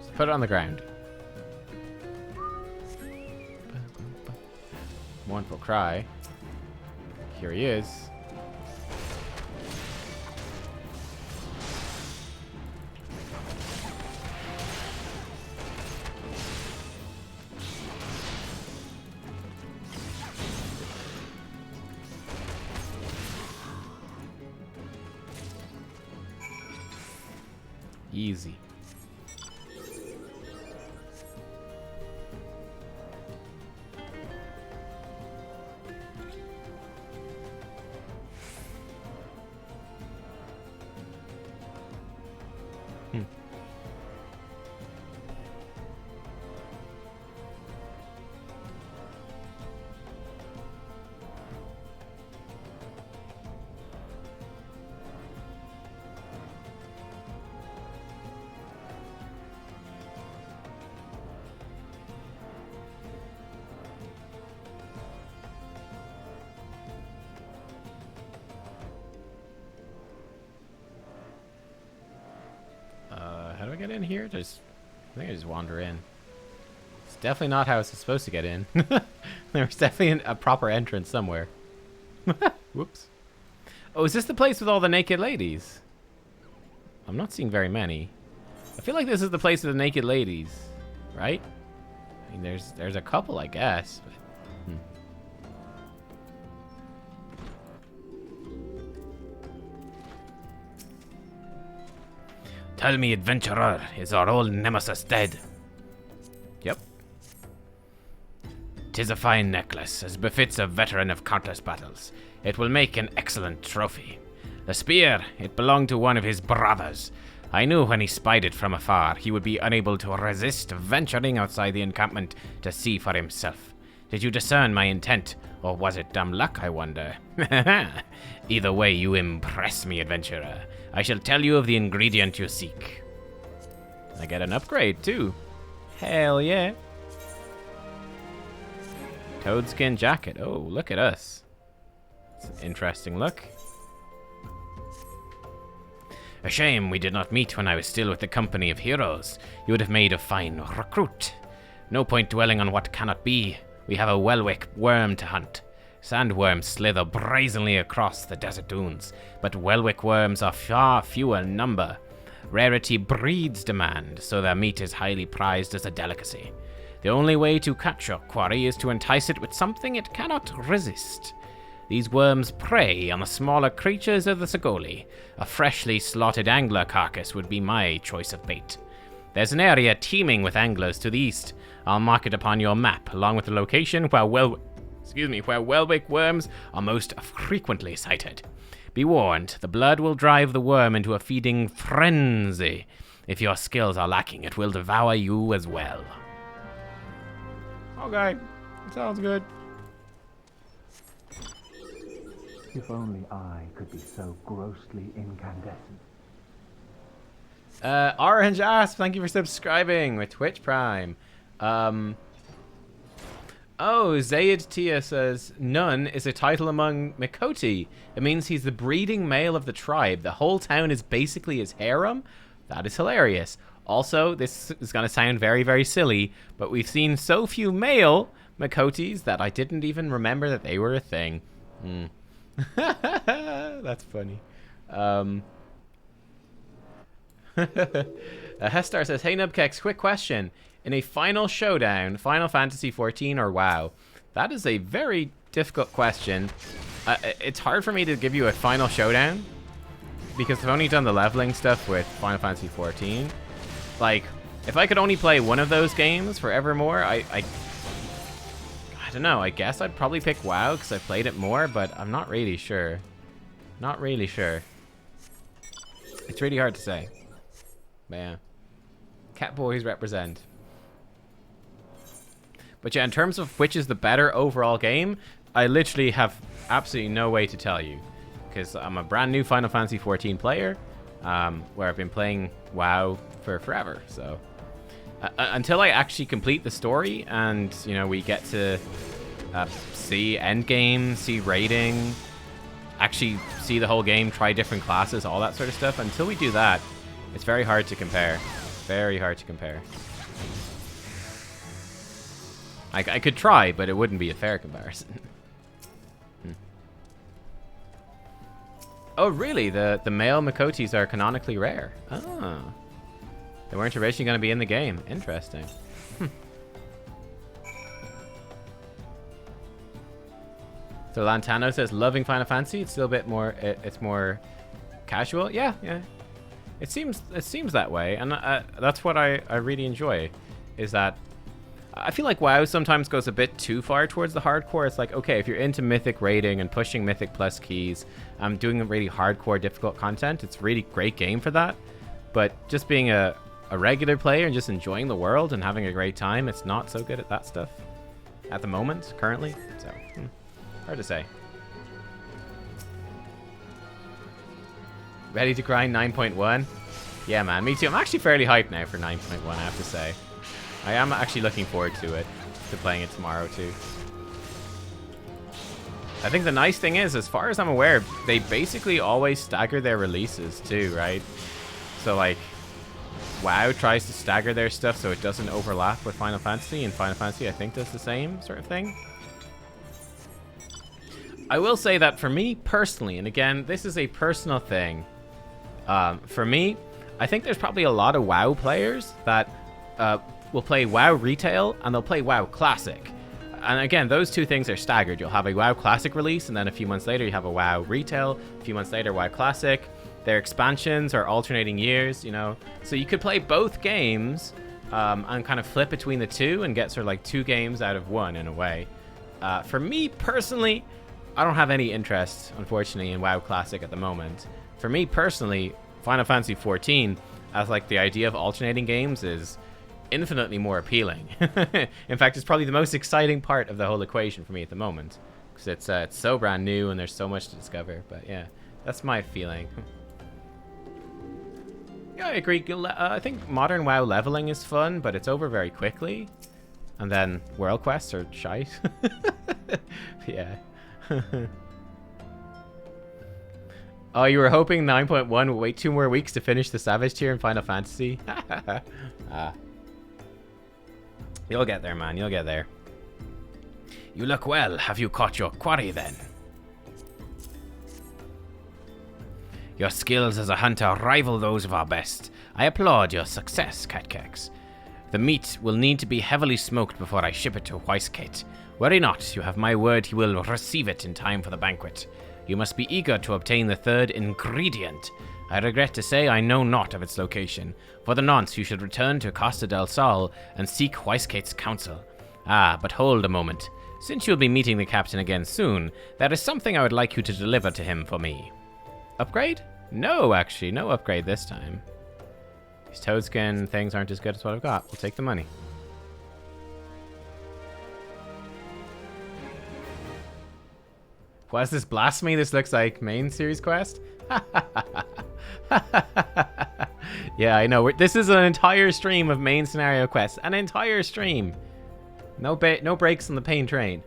Just put it on the ground. Mournful cry. Here he is. Easy. How do I get in here? I think I just wander in. It's definitely not how it's supposed to get in. There's definitely a proper entrance somewhere. Whoops. Oh, is this the place with all the naked ladies? I'm not seeing very many. I feel like this is the place with the naked ladies, right? I mean, there's a couple, I guess. But, Tell me, adventurer, is our old nemesis dead? Yep. 'Tis a fine necklace, as befits a veteran of countless battles. It will make an excellent trophy. The spear, it belonged to one of his brothers. I knew when he spied it from afar, he would be unable to resist venturing outside the encampment to see for himself. Did you discern my intent, or was it dumb luck, I wonder? Either way, you impress me, adventurer. I shall tell you of the ingredient you seek. I get an upgrade, too. Hell yeah. Toadskin jacket. Oh, look at us. It's an interesting look. A shame we did not meet when I was still with the company of heroes. You would have made a fine recruit. No point dwelling on what cannot be. We have a Welwick worm to hunt. Sandworms slither brazenly across the desert dunes, but Welwick worms are far fewer in number. Rarity breeds demand, so their meat is highly prized as a delicacy. The only way to catch your quarry is to entice it with something it cannot resist. These worms prey on the smaller creatures of the Sagoli. A freshly slaughtered angler carcass would be my choice of bait. There's an area teeming with anglers to the east. I'll mark it upon your map, along with the location where Welwick worms are most frequently sighted. Be warned, the blood will drive the worm into a feeding frenzy. If your skills are lacking, it will devour you as well. Okay, sounds good. If only I could be so grossly incandescent. Orange Asp, thank you for subscribing with Twitch Prime. Oh, Zayd Tia says, Nun is a title among Mikoti. It means he's the breeding male of the tribe. The whole town is basically his harem? That is hilarious. Also, this is going to sound very, very silly, but we've seen so few male Mikotis that I didn't even remember that they were a thing. That's funny. Hestar says, hey Nubkeks, quick question. In a final showdown, Final Fantasy XIV or WoW? That is a very difficult question. It's hard for me to give you a final showdown because I've only done the leveling stuff with Final Fantasy XIV. Like, if I could only play one of those games forevermore, I don't know. I guess I'd probably pick WoW because I played it more, but I'm not really sure. Not really sure. It's really hard to say. But yeah. Cat boys represent. But yeah, in terms of which is the better overall game, I literally have absolutely no way to tell you. Because I'm a brand new Final Fantasy XIV player, where I've been playing WoW for forever. So until I actually complete the story and, you know, we get to see endgame, see raiding, actually see the whole game, try different classes, all that sort of stuff. Until we do that, it's very hard to compare. Very hard to compare. I could try, but it wouldn't be a fair comparison. Oh, really? The male Mikotis are canonically rare. Oh. They weren't originally going to be in the game. Interesting. So Lantano says, loving Final Fantasy. It's still a bit more, it's more casual. Yeah, yeah. It seems that way, and that's what I really enjoy, is that I feel like WoW sometimes goes a bit too far towards the hardcore. It's like, okay, if you're into Mythic raiding and pushing Mythic plus keys, doing really hardcore, difficult content, it's a really great game for that. But just being a regular player and just enjoying the world and having a great time, it's not so good at that stuff at the moment, currently. So, hard to say. Ready to grind 9.1? Yeah, man, me too. I'm actually fairly hyped now for 9.1, I have to say. I am actually looking forward to it, to playing it tomorrow too. I think the nice thing is, as far as I'm aware, they basically always stagger their releases too, right? So like, WoW tries to stagger their stuff so it doesn't overlap with Final Fantasy, and Final Fantasy I think does the same sort of thing. I will say that for me personally, and again, this is a personal thing, for me, I think there's probably a lot of WoW players that will play WoW Retail and they'll play WoW Classic. And again, those two things are staggered. You'll have a WoW Classic release, and then a few months later you have a WoW Retail, a few months later WoW Classic. Their expansions are alternating years, you know. So you could play both games and kind of flip between the two and get sort of like 2 games out of 1 in a way. For me personally, I don't have any interest, unfortunately, in WoW Classic at the moment. For me personally, Final Fantasy XIV, as like the idea of alternating games, is infinitely more appealing. In fact, it's probably the most exciting part of the whole equation for me at the moment, because it's so brand new and there's so much to discover. But yeah, that's my feeling. Yeah, I agree. I think modern WoW leveling is fun, but it's over very quickly. And then world quests are shite. Yeah. Oh, you were hoping 9.1 would wait 2 more weeks to finish the Savage tier in Final Fantasy? You'll get there, man. You'll get there. You look well. Have you caught your quarry then? Your skills as a hunter rival those of our best. I applaud your success, Nubkeks. The meat will need to be heavily smoked before I ship it to Whiskate. Worry not, you have my word he will receive it in time for the banquet. You must be eager to obtain the 3rd ingredient. I regret to say I know not of its location. For the nonce, you should return to Costa del Sol and seek Whiskate's counsel. Ah, but hold a moment. Since you'll be meeting the captain again soon, there is something I would like you to deliver to him for me. Upgrade? No, actually. No upgrade this time. These toadskin things aren't as good as what I've got. We'll take the money. What is this? Blasphemy? This looks like main series quest? Yeah, I know. This is an entire stream of main scenario quests. An entire stream. No breaks on the pain train.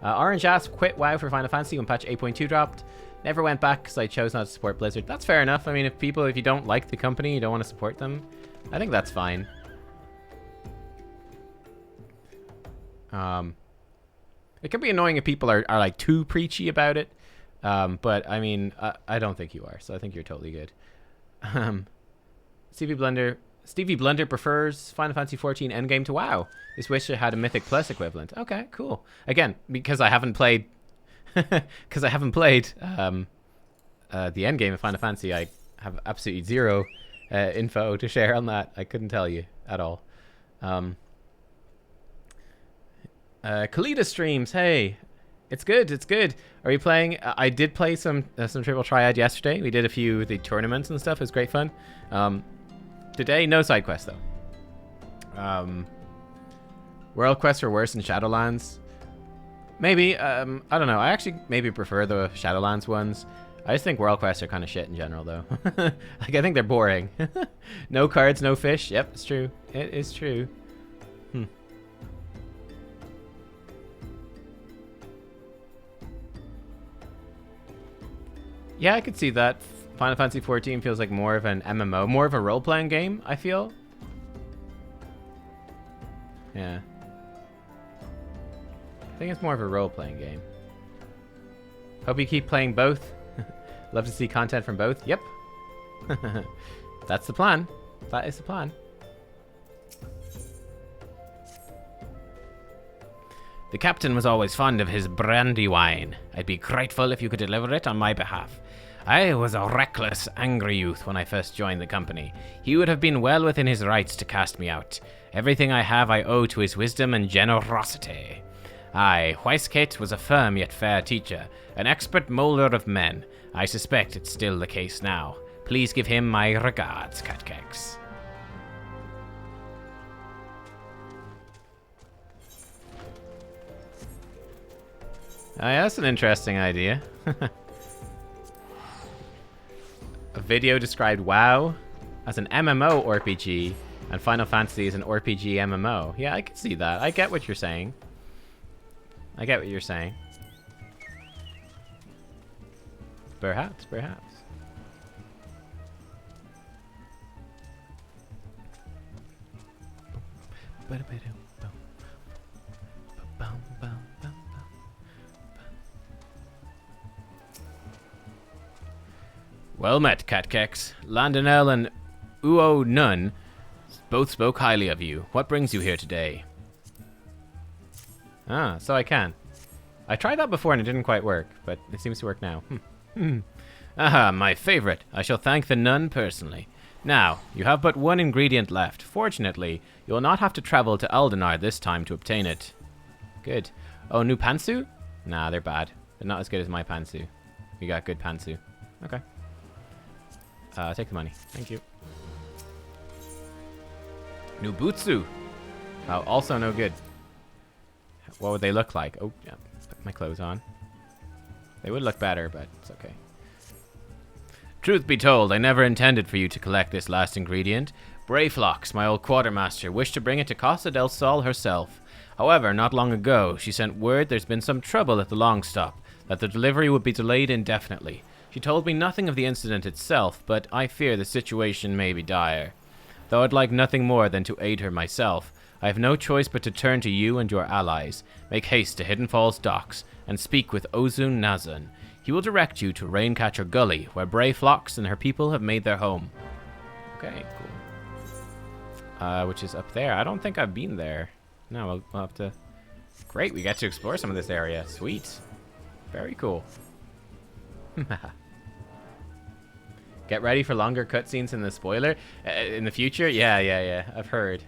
Orange Ass quit WoW for Final Fantasy when patch 8.2 dropped. Never went back because I chose not to support Blizzard. That's fair enough. I mean, if you don't like the company, you don't want to support them, I think that's fine. It can be annoying if people are like too preachy about it. But I mean, I don't think you are, so I think you're totally good. Stevie Blunder prefers Final Fantasy XIV Endgame to WoW. This wish it had a Mythic Plus equivalent. Okay, cool. Again, because I haven't played the Endgame of Final Fantasy, I have absolutely zero info to share on that. I couldn't tell you at all. Kalita streams, hey. It's good, it's good. Are you playing? I did play some Triple Triad yesterday. We did a few of the tournaments and stuff. It was great fun. Today, no side quests though. World quests are worse than Shadowlands. Maybe, I don't know. I actually maybe prefer the Shadowlands ones. I just think world quests are kind of shit in general though. Like, I think they're boring. No cards, no fish. Yep, it's true. It is true. Yeah, I could see that. Final Fantasy XIV feels like more of an MMO, more of a role-playing game, I feel. Yeah. I think it's more of a role-playing game. Hope you keep playing both. Love to see content from both. Yep. That's the plan. That is the plan. The captain was always fond of his brandy wine. I'd be grateful if you could deliver it on my behalf. I was a reckless, angry youth when I first joined the company. He would have been well within his rights to cast me out. Everything I have I owe to his wisdom and generosity. Aye, Weisskate was a firm yet fair teacher, an expert molder of men. I suspect it's still the case now. Please give him my regards, Nubkeks. Oh, yeah, that's an interesting idea. A video described WoW as an MMO RPG and Final Fantasy as an RPG MMO. Yeah, I can see that. I get what you're saying. I get what you're saying. Perhaps, perhaps. Well met, Nubkeks. Landonel and Uo Nun both spoke highly of you. What brings you here today? Ah, so I can. I tried that before and it didn't quite work, but it seems to work now. Aha, my favorite. I shall thank the nun personally. Now, you have but one ingredient left. Fortunately, you will not have to travel to Aldenar this time to obtain it. Good. Oh, new pantsu? Nah, they're bad. They're not as good as my pantsu. We got good pantsu. Okay. Take the money. Thank you. New butsu. Oh, also no good. What would they look like? Oh, yeah. Put my clothes on. They would look better, but it's okay. Truth be told, I never intended for you to collect this last ingredient. Brayflox, my old quartermaster, wished to bring it to Costa del Sol herself. However, not long ago, she sent word there's been some trouble at the long stop, that the delivery would be delayed indefinitely. She told me nothing of the incident itself, but I fear the situation may be dire. Though I'd like nothing more than to aid her myself, I have no choice but to turn to you and your allies. Make haste to Hidden Falls docks and speak with Ozun Nazun. He will direct you to Raincatcher Gully, where Brayflox and her people have made their home. Okay, cool. Which is up there. I don't think I've been there. No, we'll have to... Great, we get to explore some of this area. Sweet. Very cool. Get ready for longer cutscenes in the spoiler. In the future? Yeah. I've heard.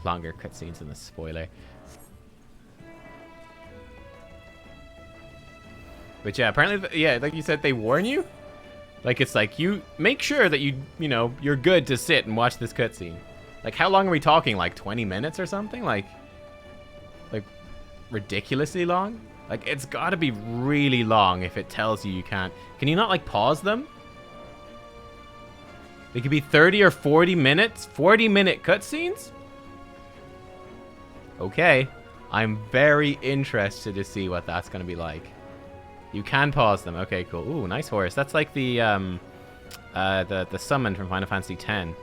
Longer cutscenes in the spoiler. But yeah, apparently, yeah, like you said, they warn you. Like, it's like, you make sure that you know, you're good to sit and watch this cutscene. Like, how long are we talking? Like 20 minutes or something? Like ridiculously long? Like, it's got to be really long if it tells you you can't. Can you not, like, pause them? It could be 30 or 40 minutes? 40-minute cutscenes? Okay. I'm very interested to see what that's going to be like. You can pause them. Okay, cool. Ooh, nice horse. That's like the summon from Final Fantasy X.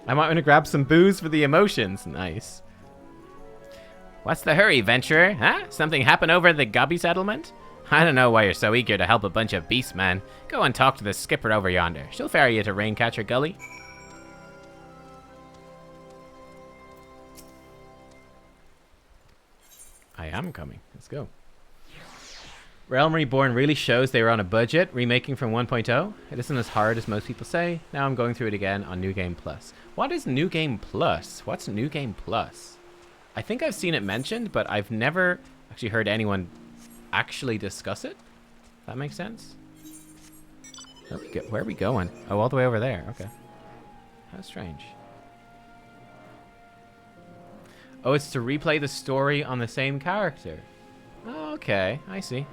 I might want to grab some booze for the emotions. Nice. What's the hurry, venturer? Huh? Something happened over at the Gubby settlement? I don't know why you're so eager to help a bunch of beast men. Go and talk to the skipper over yonder. She'll ferry you to Raincatcher Gully. I am coming. Let's go. Realm Reborn really shows they were on a budget, remaking from 1.0. It isn't as hard as most people say. Now I'm going through it again on New Game Plus. What is New Game Plus? What's New Game Plus? I think I've seen it mentioned, but I've never actually heard anyone actually discuss it. That makes sense? Where are we going? Oh, all the way over there. Okay. How strange. Oh, it's to replay the story on the same character. Oh, okay. I see.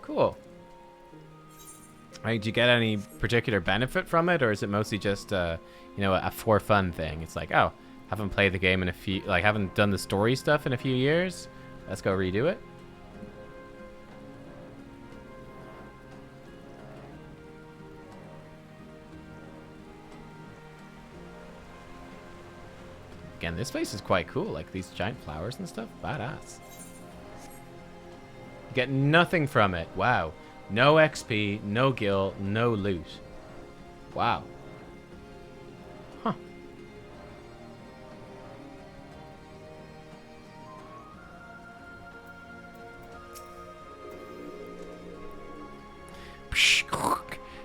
Cool. Did you get any particular benefit from it, or is it mostly just, you know, a for fun thing? It's like, oh, haven't played the game in a few, like, haven't done the story stuff in a few years. Let's go redo it. Again, this place is quite cool. Like, these giant flowers and stuff. Badass. Get nothing from it. Wow. No XP, no gil, no loot. Wow. Huh.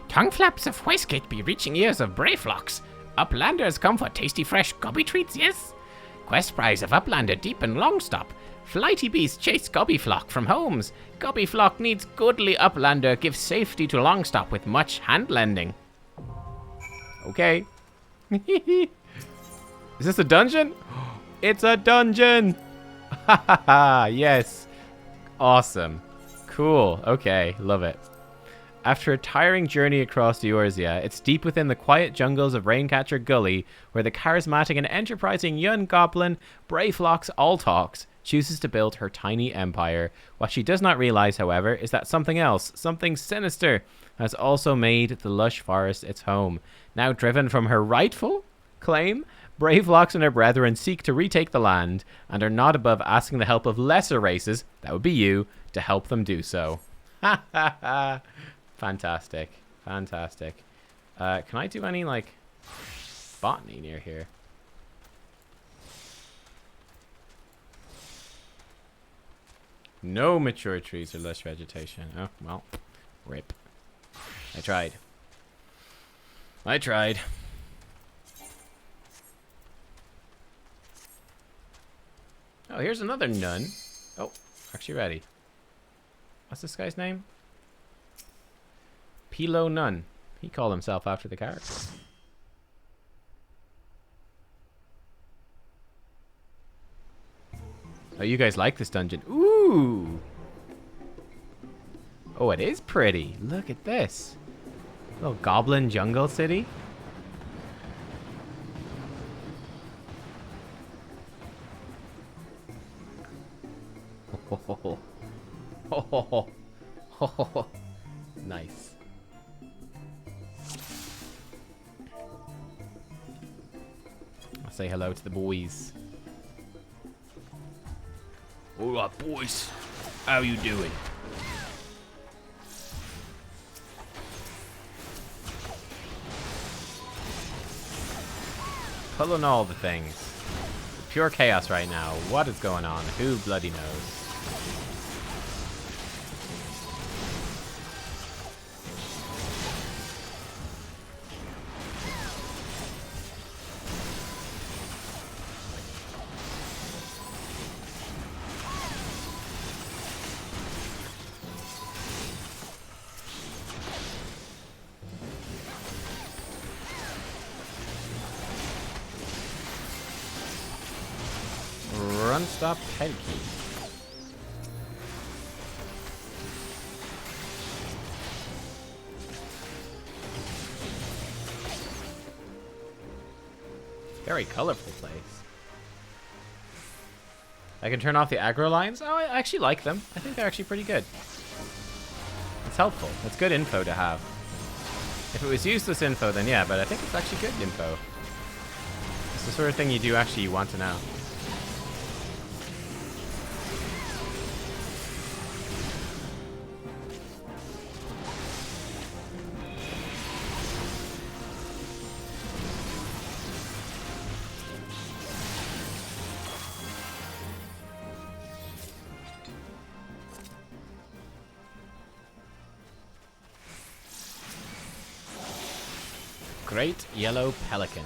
Tongue flaps of waistcoat be reaching ears of Brayflocks. Uplanders come for tasty fresh gobby treats, yes? Quest prize of Uplander deep and long stop. Flighty beast chase Gobbyflock from homes. Gobbyflock needs goodly Uplander, give safety to Longstop with much hand lending. Okay. Is this a dungeon? It's a dungeon! Ha ha ha, yes. Awesome. Cool, okay, love it. After a tiring journey across the Eorzea, it's deep within the quiet jungles of Raincatcher Gully where the charismatic and enterprising young goblin Brayflocks Alltalks chooses to build her tiny empire. What she does not realize, however, is that something else, something sinister, has also made the lush forest its home. Now driven from her rightful claim, Brayflocks and her brethren seek to retake the land and are not above asking the help of lesser races, that would be you, to help them do so. Ha ha ha. Fantastic. Fantastic. Can I do any, like, botany near here? No mature trees or lush vegetation. Oh, well. Rip. I tried. I tried. Oh, here's another nun. Oh, actually ready. What's this guy's name? Pilo Nun. He called himself after the character. Oh, you guys like this dungeon. Ooh! Oh, it is pretty. Look at this. Little goblin jungle city. Oh, oh, oh, nice. I'll say hello to the boys. Alright, boys. How you doing? Pulling all the things. Pure chaos right now. What is going on? Who bloody knows? Run stop head key. Very colorful place. I can turn off the aggro lines. Oh, I actually like them. I think they're actually pretty good. It's helpful. It's good info to have. If it was useless info, then yeah, but I think it's actually good info. It's the sort of thing you do actually want to know. Great yellow pelican.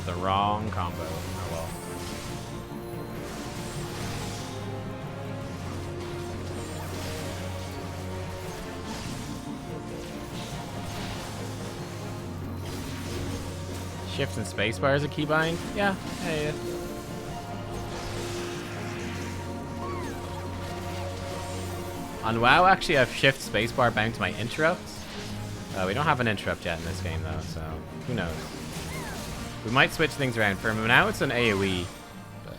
The wrong combo. Oh well. Shift and spacebar is a keybind? Yeah. Yeah. On WoW, actually, I've shift spacebar bound to my interrupts. We don't have an interrupt yet in this game, though, so who knows? We might switch things around. For now, it's an AoE, but I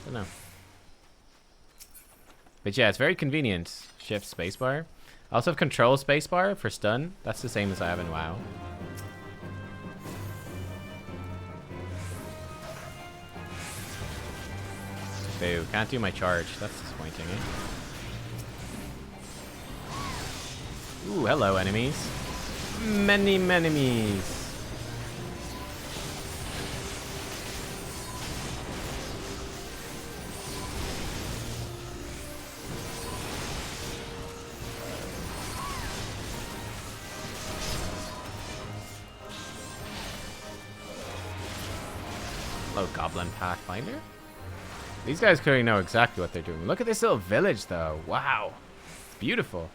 don't know. But yeah, it's very convenient. Shift spacebar. I also have control spacebar for stun. That's the same as I have in WoW. Boo, can't do my charge. That's disappointing, eh? Ooh, hello, enemies. Many enemies. Hello, Goblin Pathfinder. These guys clearly know exactly what they're doing. Look at this little village, though. Wow. It's beautiful.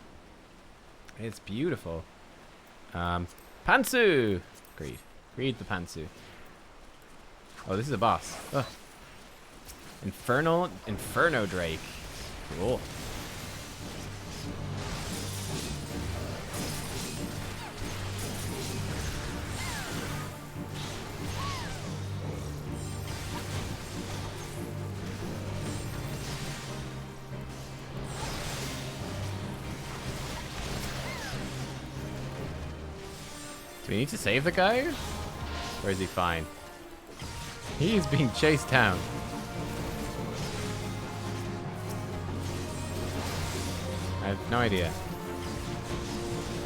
It's beautiful. Pantsu! Greed. Greed the Pantsu. Oh, this is a boss. Ugh. Inferno Drake. Cool. Do we need to save the guy? Or is he fine? He's being chased down. I have no idea.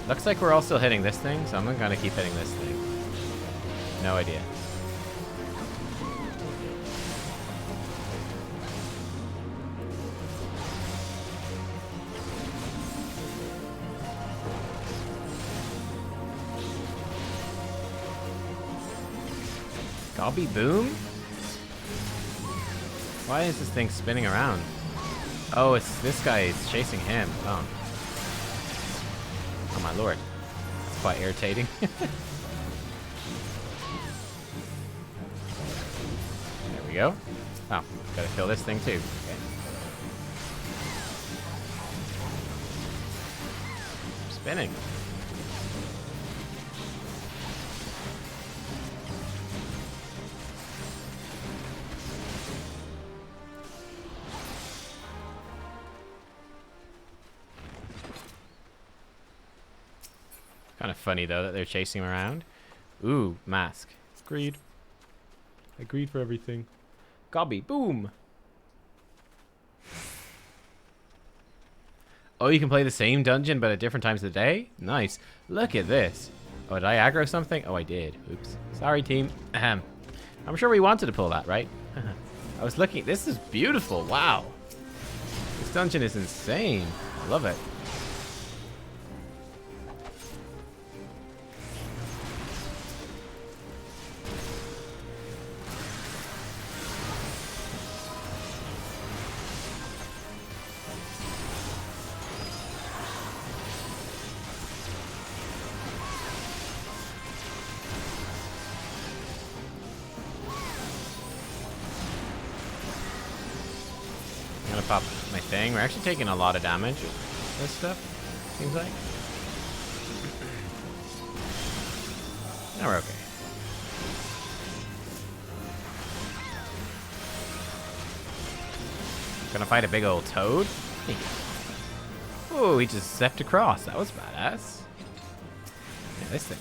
Looks like we're all still hitting this thing, so I'm gonna keep hitting this thing. No idea. Gobby Boom? Why is this thing spinning around? Oh, it's this guy is chasing him. Oh. Oh my lord. It's quite irritating. There we go. Oh, gotta kill this thing too. Okay. Spinning. Kind of funny though that they're chasing him around. Ooh, mask. Greed. I greed for everything. Gobby, boom. Oh, you can play the same dungeon but at different times of the day? Nice. Look at this. Oh, did I aggro something? Oh, I did. Oops. Sorry, team. Ahem. I'm sure we wanted to pull that, right? I was looking. This is beautiful. Wow. This dungeon is insane. I love it. I'm gonna pop my thing. We're actually taking a lot of damage with this stuff, seems like. Now we're okay. Gonna fight a big old toad? Oh, he just stepped across. That was badass. Yeah, this thing.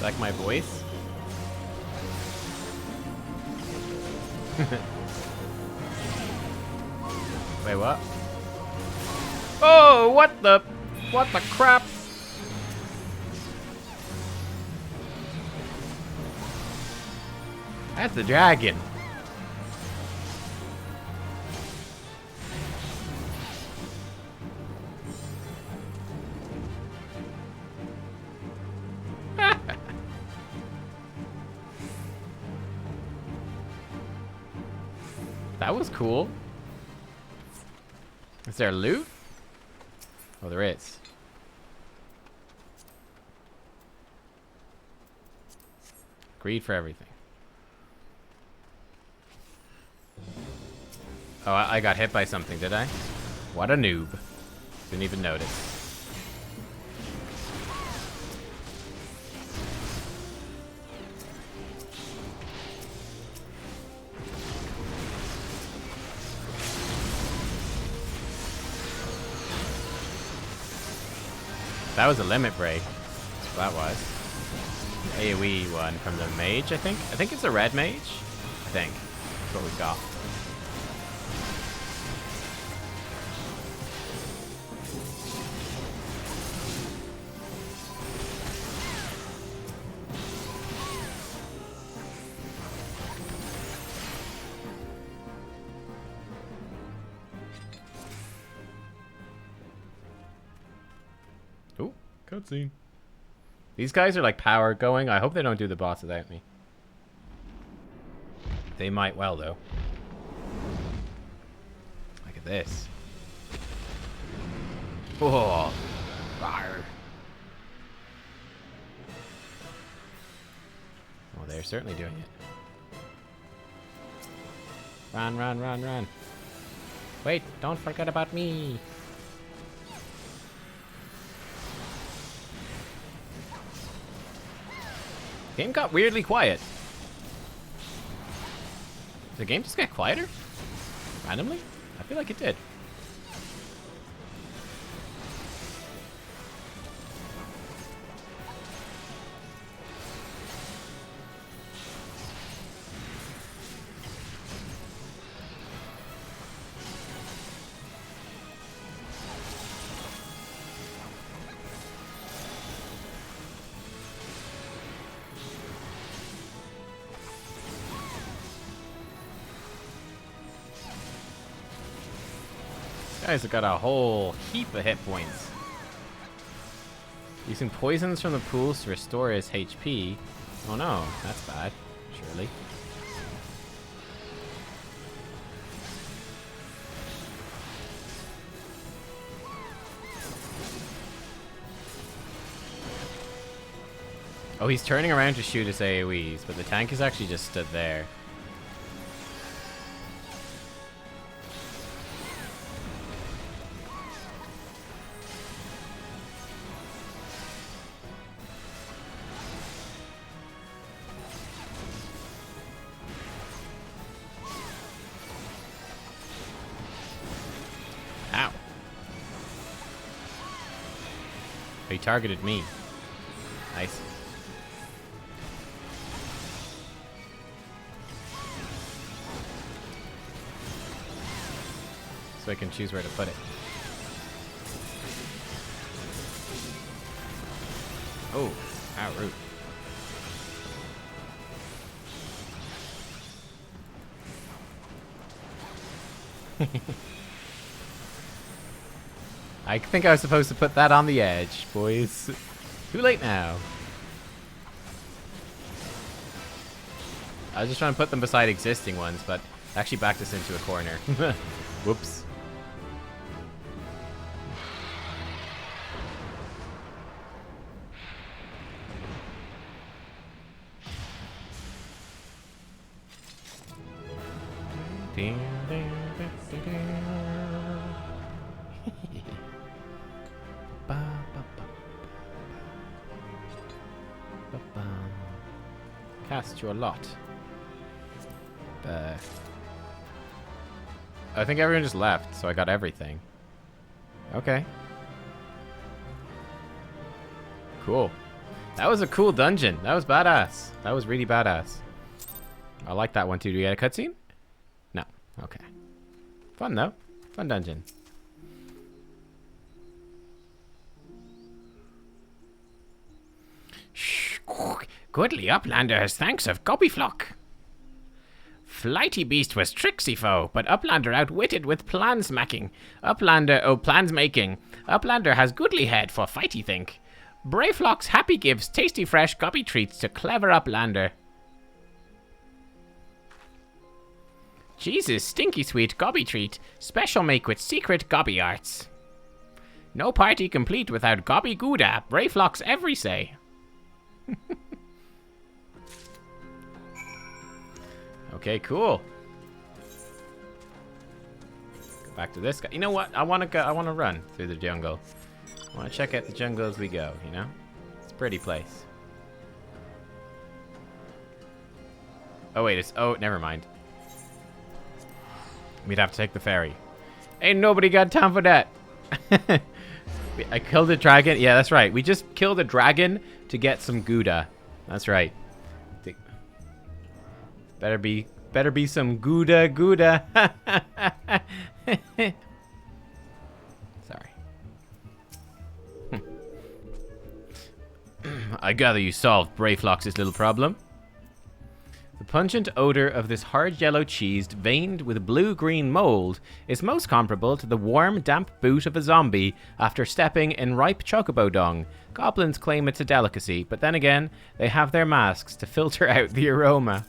Like my voice? Wait, what? Oh, what the crap? That's the dragon. That was cool. Is there loot? Oh, there is. Greed for everything. Oh, I got hit by something, did I? What a noob. Didn't even notice. That was a limit break. That's what that was. AoE one from the mage, I think. I think it's a red mage. I think. That's what we got. Ooh, cutscene. These guys are like power going. I hope they don't do the boss without me. They might well, though. Look at this. Oh. Rawr. Oh, they're certainly doing it. Run, run, run, run. Wait, don't forget about me. Game got weirdly quiet. Did the game just get quieter? Randomly? I feel like it did. Guys have got a whole heap of hit points. Using poisons from the pools to restore his HP. Oh no, that's bad, surely. Oh, he's turning around to shoot his AoEs, but the tank is actually just stood there. He targeted me. Nice. So I can choose where to put it. Oh, ow, root. I think I was supposed to put that on the edge, boys. Too late now. I was just trying to put them beside existing ones, but actually backed us into a corner. Whoops. Cast your lot. I think everyone just left, so I got everything. Okay. Cool. That was a cool dungeon. That was badass. That was really badass. I like that one too. Do you get a cutscene? No. Okay. Fun though. Fun dungeon. Shh. Goodly Uplander has thanks of Gobbyflock. Flighty beast was tricksy foe, but Uplander outwitted with plans making. Plans making. Uplander has goodly head for fighty think. Brayflock's happy gives tasty fresh gobby treats to clever Uplander. Jesus, stinky sweet gobby treat. Special make with secret gobby arts. No party complete without gobby gouda. Brayflocks every say. Okay, cool. Go back to this guy. You know what? I want to run through the jungle. I want to check out the jungle as we go, you know? It's a pretty place. Oh, wait. Oh, never mind. We'd have to take the ferry. Ain't nobody got time for that. I killed a dragon. Yeah, that's right. We just killed a dragon to get some Gouda. That's right. Better be some Gouda. Sorry. I gather you solved Brayflox's little problem. The pungent odor of this hard yellow cheese veined with blue-green mold is most comparable to the warm, damp boot of a zombie after stepping in ripe chocobo dung. Goblins claim it's a delicacy, but then again, they have their masks to filter out the aroma.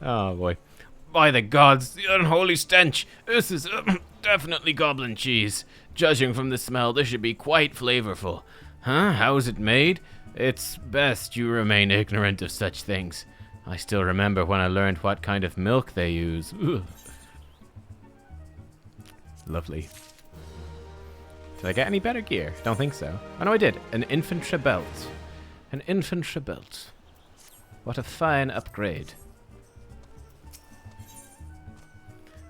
Oh boy. By the gods, the unholy stench! This is definitely goblin cheese. Judging from the smell, this should be quite flavorful. Huh? How is it made? It's best you remain ignorant of such things. I still remember when I learned what kind of milk they use. Ugh. Lovely. Did I get any better gear? Don't think so. Oh no, I did. An infantry belt. An infantry belt. What a fine upgrade.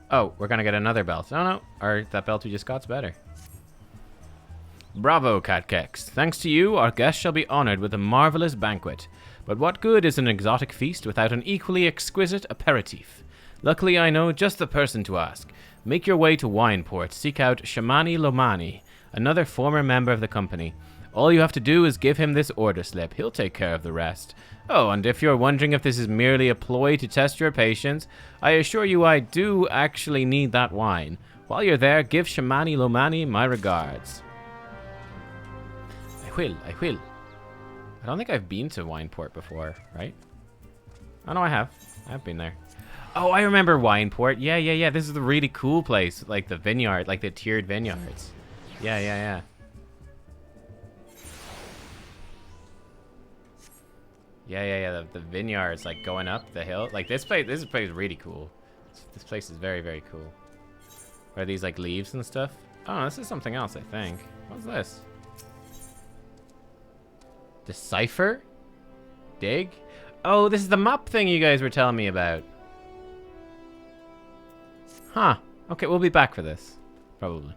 Oh, we're gonna get another belt. Oh no, that belt we just got's better. Bravo, Nubkeks. Thanks to you, our guest shall be honored with a marvelous banquet. But what good is an exotic feast without an equally exquisite aperitif? Luckily, I know just the person to ask. Make your way to Wineport. Seek out Shamani Lomani, another former member of the company. All you have to do is give him this order slip. He'll take care of the rest. Oh, and if you're wondering if this is merely a ploy to test your patience, I assure you I do actually need that wine. While you're there, give Shamani Lomani my regards. I will. I don't think I've been to Wineport before, right? Oh, no, I have. I've been there. Oh, I remember Wineport. Yeah. This is the really cool place. Like the vineyard, like the tiered vineyards. Yeah. The vineyards, like going up the hill. Like this place is really cool. This place is very, very cool. Are these like leaves and stuff? Oh, this is something else, I think. What's this? Decipher? Dig? Oh, this is the map thing you guys were telling me about. Huh. Okay, we'll be back for this. Probably.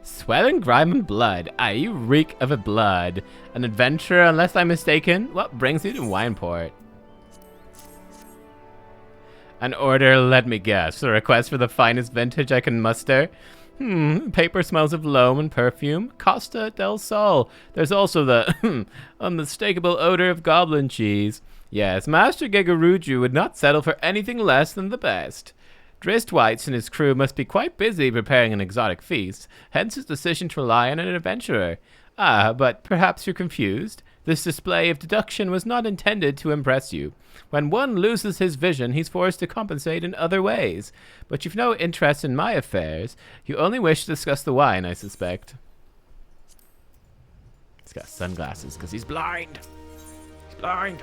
Sweat and grime and blood. Aye, you reek of a blood. An adventurer, unless I'm mistaken? What brings you to Wineport? An order, let me guess. A request for the finest vintage I can muster? Paper smells of loam and perfume. Costa del Sol. There's also the unmistakable odor of goblin cheese. Yes, Master Gegaruju would not settle for anything less than the best. Dristwites and his crew must be quite busy preparing an exotic feast, hence his decision to rely on an adventurer. Ah, but perhaps you're confused. This display of deduction was not intended to impress you. When one loses his vision, he's forced to compensate in other ways. But you've no interest in my affairs. You only wish to discuss the wine, I suspect. He's got sunglasses because he's blind. He's blind.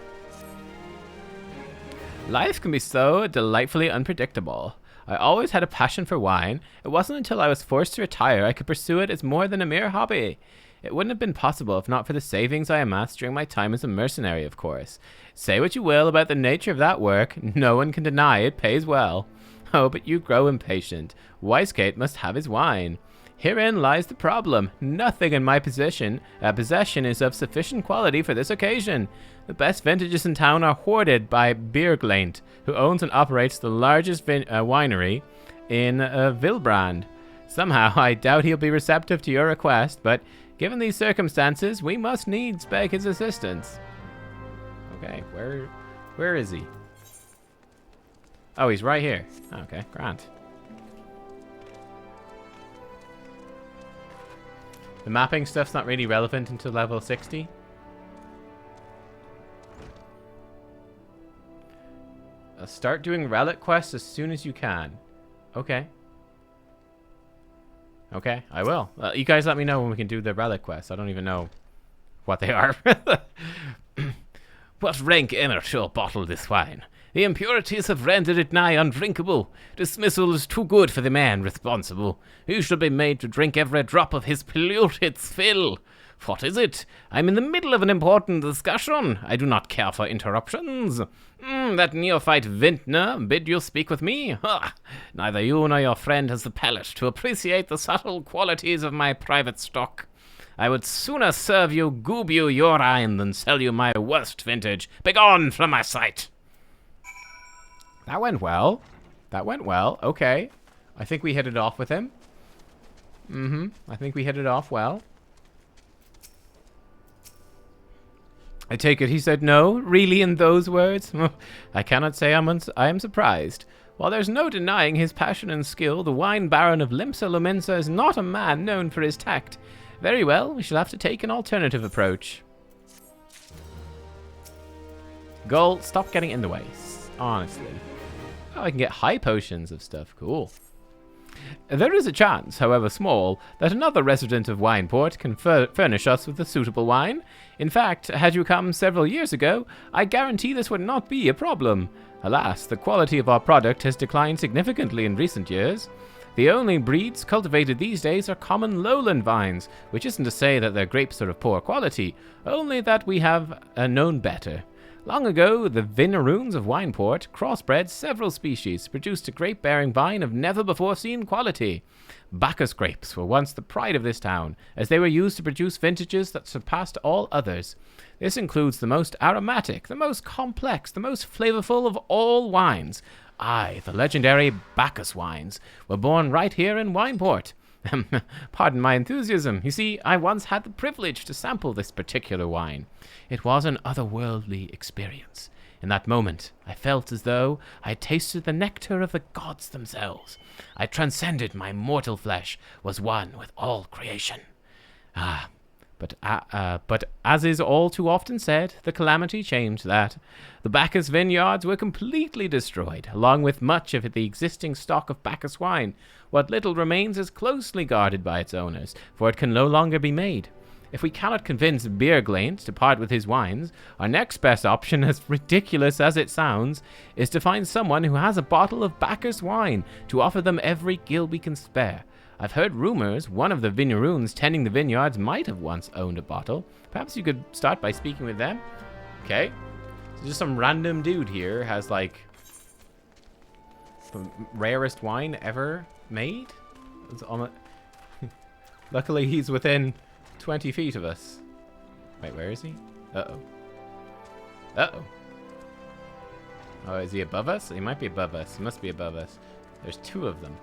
Life can be so delightfully unpredictable. I always had a passion for wine. It wasn't until I was forced to retire I could pursue it as more than a mere hobby. It wouldn't have been possible if not for the savings I amassed during my time as a mercenary, of course. Say what you will about the nature of that work, no one can deny it pays well. Oh, but you grow impatient. Weisskate must have his wine. Herein lies the problem. Nothing in my possession is of sufficient quality for this occasion. The best vintages in town are hoarded by Bierglaint, who owns and operates the largest winery in Vilbrand. Somehow, I doubt he'll be receptive to your request, but given these circumstances, we must needs beg his assistance. Okay, where is he? Oh, he's right here. Okay, grand. The mapping stuff's not really relevant until level 60. Start doing relic quests as soon as you can. Okay. Okay, I will. You guys let me know when we can do the relic quests. I don't even know what they are. What rank Emmer shall bottle this wine? The impurities have rendered it nigh undrinkable. Dismissal is too good for the man responsible. Who shall be made to drink every drop of his polluted fill? What is it? I'm in the middle of an important discussion. I do not care for interruptions. That neophyte vintner bid you speak with me? Ha! Neither you nor your friend has the palate to appreciate the subtle qualities of my private stock. I would sooner serve you Gubu urine than sell you my worst vintage. Begone from my sight! That went well. That went well. Okay. I think we hit it off with him. I think we hit it off well. I take it he said no? Really, in those words? I cannot say I am surprised. While there's no denying his passion and skill, the wine baron of Limsa Lominsa is not a man known for his tact. Very well, we shall have to take an alternative approach. Goal, stop getting in the way. Honestly. Oh, I can get high potions of stuff. Cool. There is a chance, however small, that another resident of Wineport can furnish us with a suitable wine. In fact, had you come several years ago, I guarantee this would not be a problem. Alas, the quality of our product has declined significantly in recent years. The only breeds cultivated these days are common lowland vines, which isn't to say that their grapes are of poor quality, only that we have known better. Long ago, the Vinaroons of Wineport crossbred several species, produced a grape-bearing vine of never-before-seen quality. Bacchus grapes were once the pride of this town, as they were used to produce vintages that surpassed all others. This includes the most aromatic, the most complex, the most flavorful of all wines. Aye, the legendary Bacchus wines were born right here in Wineport. Pardon my enthusiasm. You see, I once had the privilege to sample this particular wine. It was an otherworldly experience. In that moment, I felt as though I had tasted the nectar of the gods themselves. I transcended my mortal flesh, was one with all creation. But as is all too often said, the calamity changed that. The Bacchus vineyards were completely destroyed, along with much of the existing stock of Bacchus wine. What little remains is closely guarded by its owners, for it can no longer be made. If we cannot convince Beerglaint to part with his wines, our next best option, as ridiculous as it sounds, is to find someone who has a bottle of Bacchus wine to offer them every gill we can spare. I've heard rumors one of the Vinaroons tending the vineyards might have once owned a bottle. Perhaps you could start by speaking with them. Okay. So just some random dude here has, like, the rarest wine ever made. It's almost... Luckily, he's within 20 feet of us. Wait, where is he? Uh-oh. Uh-oh. Oh, is he above us? He might be above us. He must be above us. There's two of them.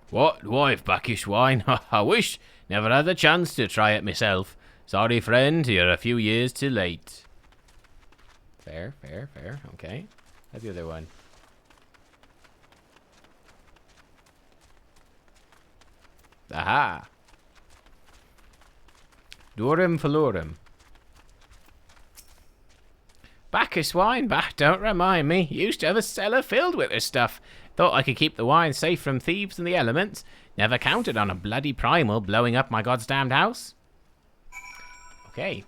What? Wife Bacchus wine? I wish. Never had the chance to try it myself. Sorry, friend, you're a few years too late. Fair, fair, fair. Okay. That's the other one. Aha! Durum Falorum. Bacchus wine? Bah, don't remind me. Used to have a cellar filled with this stuff. Thought I could keep the wine safe from thieves and the elements. Never counted on a bloody primal blowing up my goddamned house. Okay.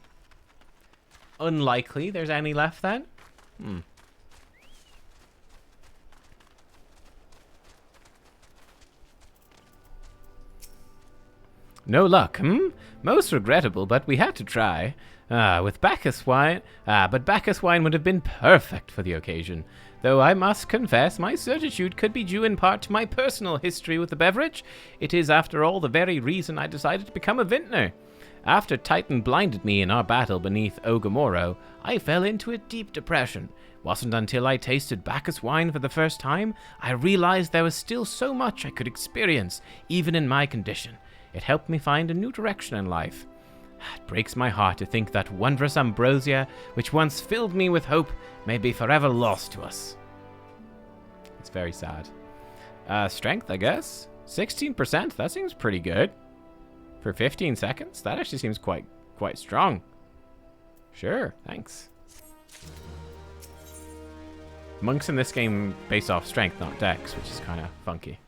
Unlikely there's any left then. No luck, Most regrettable, but we had to try. With Bacchus wine... but Bacchus wine would have been perfect for the occasion. Though I must confess, my certitude could be due in part to my personal history with the beverage. It is, after all, the very reason I decided to become a vintner. After Titan blinded me in our battle beneath Ogomoro, I fell into a deep depression. Wasn't until I tasted Bacchus wine for the first time, I realized there was still so much I could experience, even in my condition. It helped me find a new direction in life. It breaks my heart to think that wondrous ambrosia, which once filled me with hope, may be forever lost to us. It's very sad. Strength, I guess? 16%? That seems pretty good. For 15 seconds? That actually seems quite strong. Sure, thanks. Monks in this game base off strength, not dex, which is kind of funky.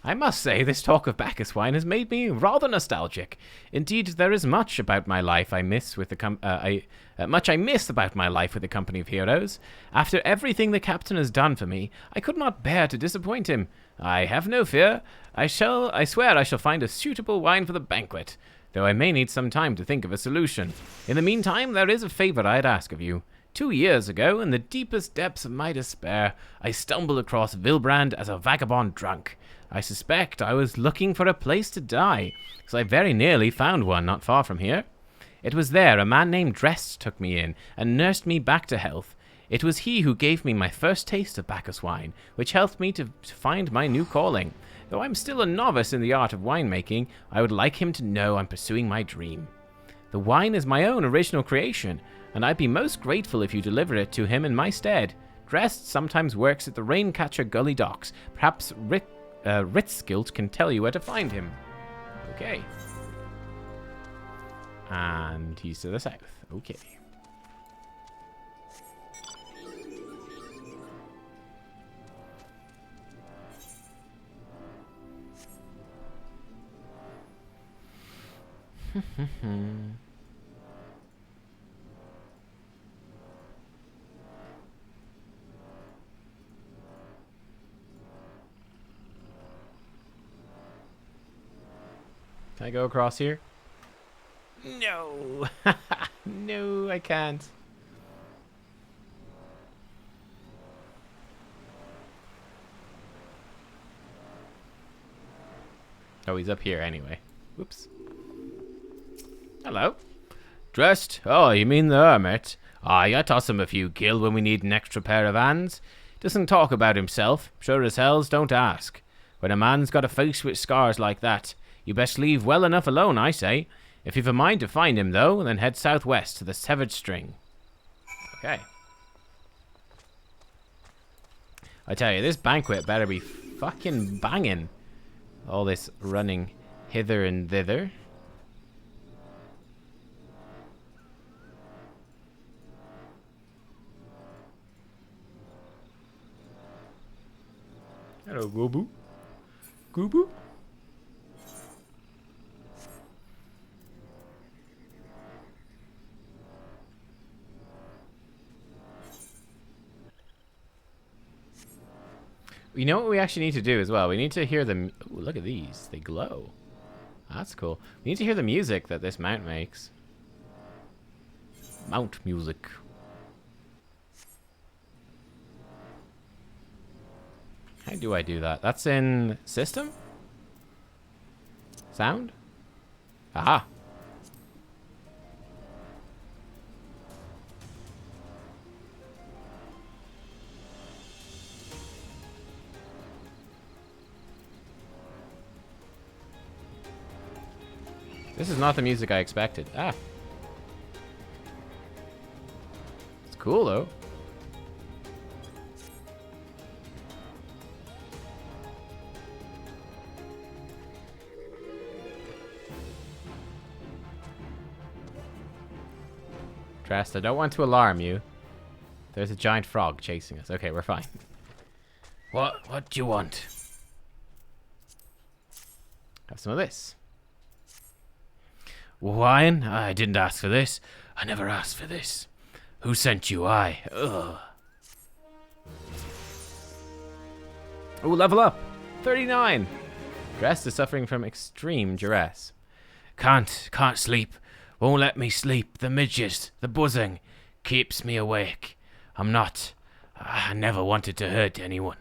I must say, this talk of Bacchus wine has made me rather nostalgic. Indeed, there is much about my life I miss with the much I miss about my life with the company of heroes. After everything the captain has done for me, I could not bear to disappoint him. I have no fear. I swear I shall find a suitable wine for the banquet, though I may need some time to think of a solution. In the meantime, there is a favor I'd ask of you. 2 years ago, in the deepest depths of my despair, I stumbled across Vilbrand as a vagabond drunk. I suspect I was looking for a place to die, because I very nearly found one not far from here. It was there a man named Drest took me in and nursed me back to health. It was he who gave me my first taste of Bacchus wine, which helped me to find my new calling. Though I'm still a novice in the art of winemaking, I would like him to know I'm pursuing my dream. The wine is my own original creation, and I'd be most grateful if you deliver it to him in my stead. Drest sometimes works at the Raincatcher Gully docks. Perhaps Ritzskilt can tell you where to find him. Okay. And he's to the south. Okay. Can I go across here? No. No, I can't. Oh, he's up here anyway. Whoops. Hello. Dressed? Oh, you mean the hermit? Aye, I toss him a few gil when we need an extra pair of hands. Doesn't talk about himself. Sure as hells don't ask. When a man's got a face with scars like that, you best leave well enough alone, I say. If you've a mind to find him, though, then head southwest to the Severed String. Okay. I tell you, this banquet better be fucking banging. All this running hither and thither. Hello, Goobu. Goobu? You know what we actually need to do as well? We need to hear them. Ooh, look at these. They glow. That's cool. We need to hear the music that this mount makes. Mount music. How do I do that? That's in system? Sound? Aha. This is not the music I expected. Ah. It's cool, though. Dressed, I don't want to alarm you. There's a giant frog chasing us. Okay, we're fine. What do you want? Have some of this. Wine? I didn't ask for this. I never asked for this. Who sent you? I. Ugh. Oh, level up. 39. Dressed is suffering from extreme duress. Can't sleep. Won't let me sleep. The midges, the buzzing, keeps me awake. I never wanted to hurt anyone.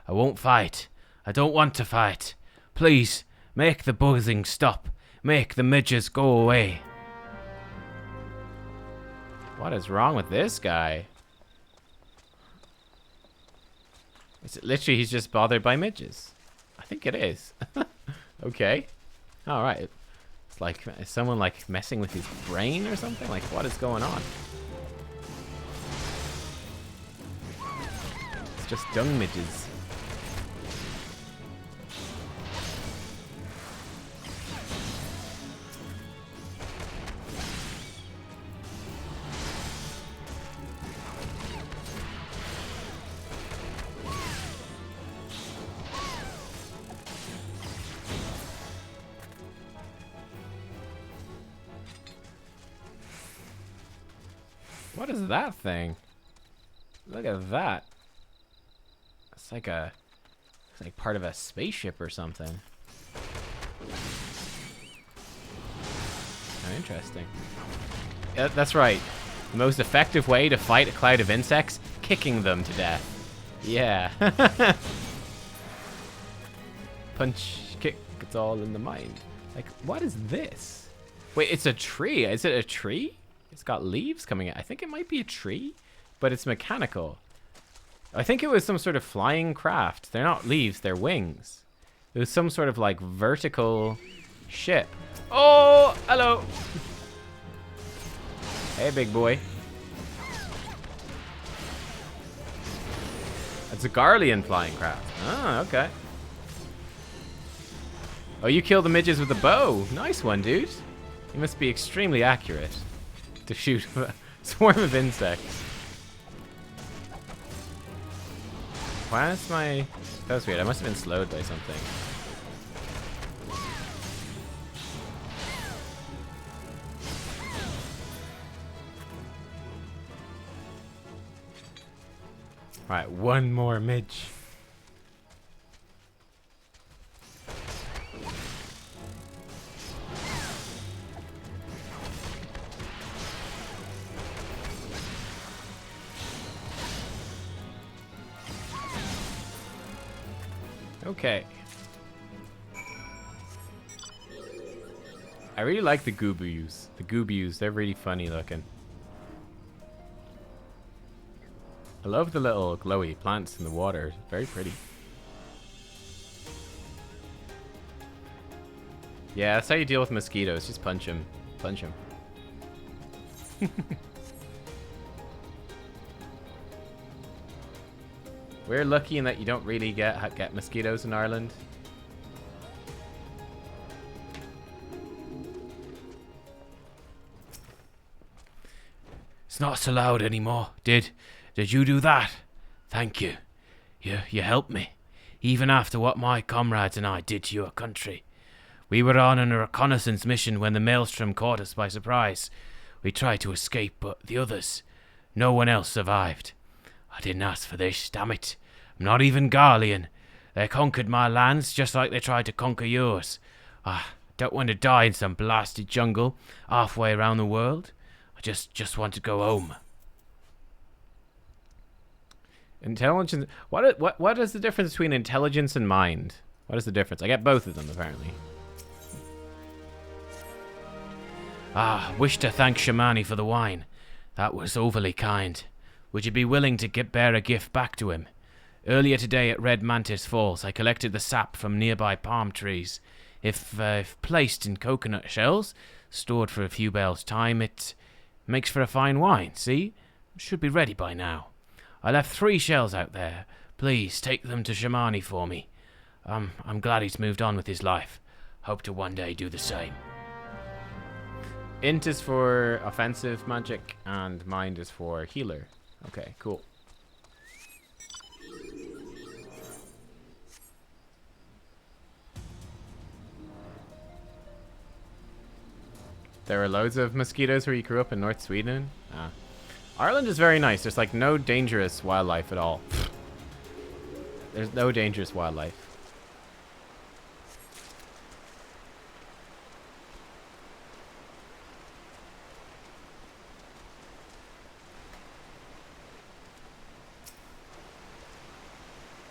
I won't fight. I don't want to fight. Please, make the buzzing stop. Make the midges go away. What is wrong with this guy? Is it literally he's just bothered by midges? I think it is. Okay. Alright. It's like, is someone like messing with his brain or something? Like, what is going on? It's just dung midges. What is that thing? Look at that. It's like part of a spaceship or something. Oh, interesting. Yeah, that's right. The most effective way to fight a cloud of insects? Kicking them to death. Yeah. Punch, kick, it's all in the mind. Like, what is this? Wait, it's a tree. Is it a tree? It's got leaves coming out. I think it might be a tree, but it's mechanical. I think it was some sort of flying craft. They're not leaves, they're wings. It was some sort of like vertical ship. Oh, hello. Hey, big boy. It's a Garlean flying craft. Ah, okay. Oh, you kill the midges with a bow. Nice one, dude. You must be extremely accurate to shoot a swarm of insects. Why is my... That was weird. I must have been slowed by something. Alright, one more midge. Okay. I really like the goobus. The goobus, they're really funny looking. I love the little glowy plants in the water. Very pretty. Yeah, that's how you deal with mosquitoes. Just punch them. Punch them. We're lucky in that you don't really get mosquitoes in Ireland. It's not so loud anymore. Did you do that? Thank you. You helped me. Even after what my comrades and I did to your country. We were on a reconnaissance mission when the Maelstrom caught us by surprise. We tried to escape, but the others, no one else survived. I didn't ask for this, damn it. I'm not even Garlean. They conquered my lands just like they tried to conquer yours. I don't want to die in some blasted jungle halfway around the world. I just want to go home. Intelligence. What is the difference between intelligence and mind? What is the difference? I get both of them apparently. Wish to thank Shamani for the wine. That was overly kind. Would you be willing to bear a gift back to him? Earlier today at Red Mantis Falls, I collected the sap from nearby palm trees. If placed in coconut shells, stored for a few bells' time, it makes for a fine wine, see? Should be ready by now. I left 3 shells out there. Please take them to Shamani for me. I'm glad he's moved on with his life. Hope to one day do the same. Int is for offensive magic, and mind is for healer. Okay, cool. There are loads of mosquitoes where you grew up in North Sweden? Ah. Ireland is very nice. There's like no dangerous wildlife at all. There's no dangerous wildlife.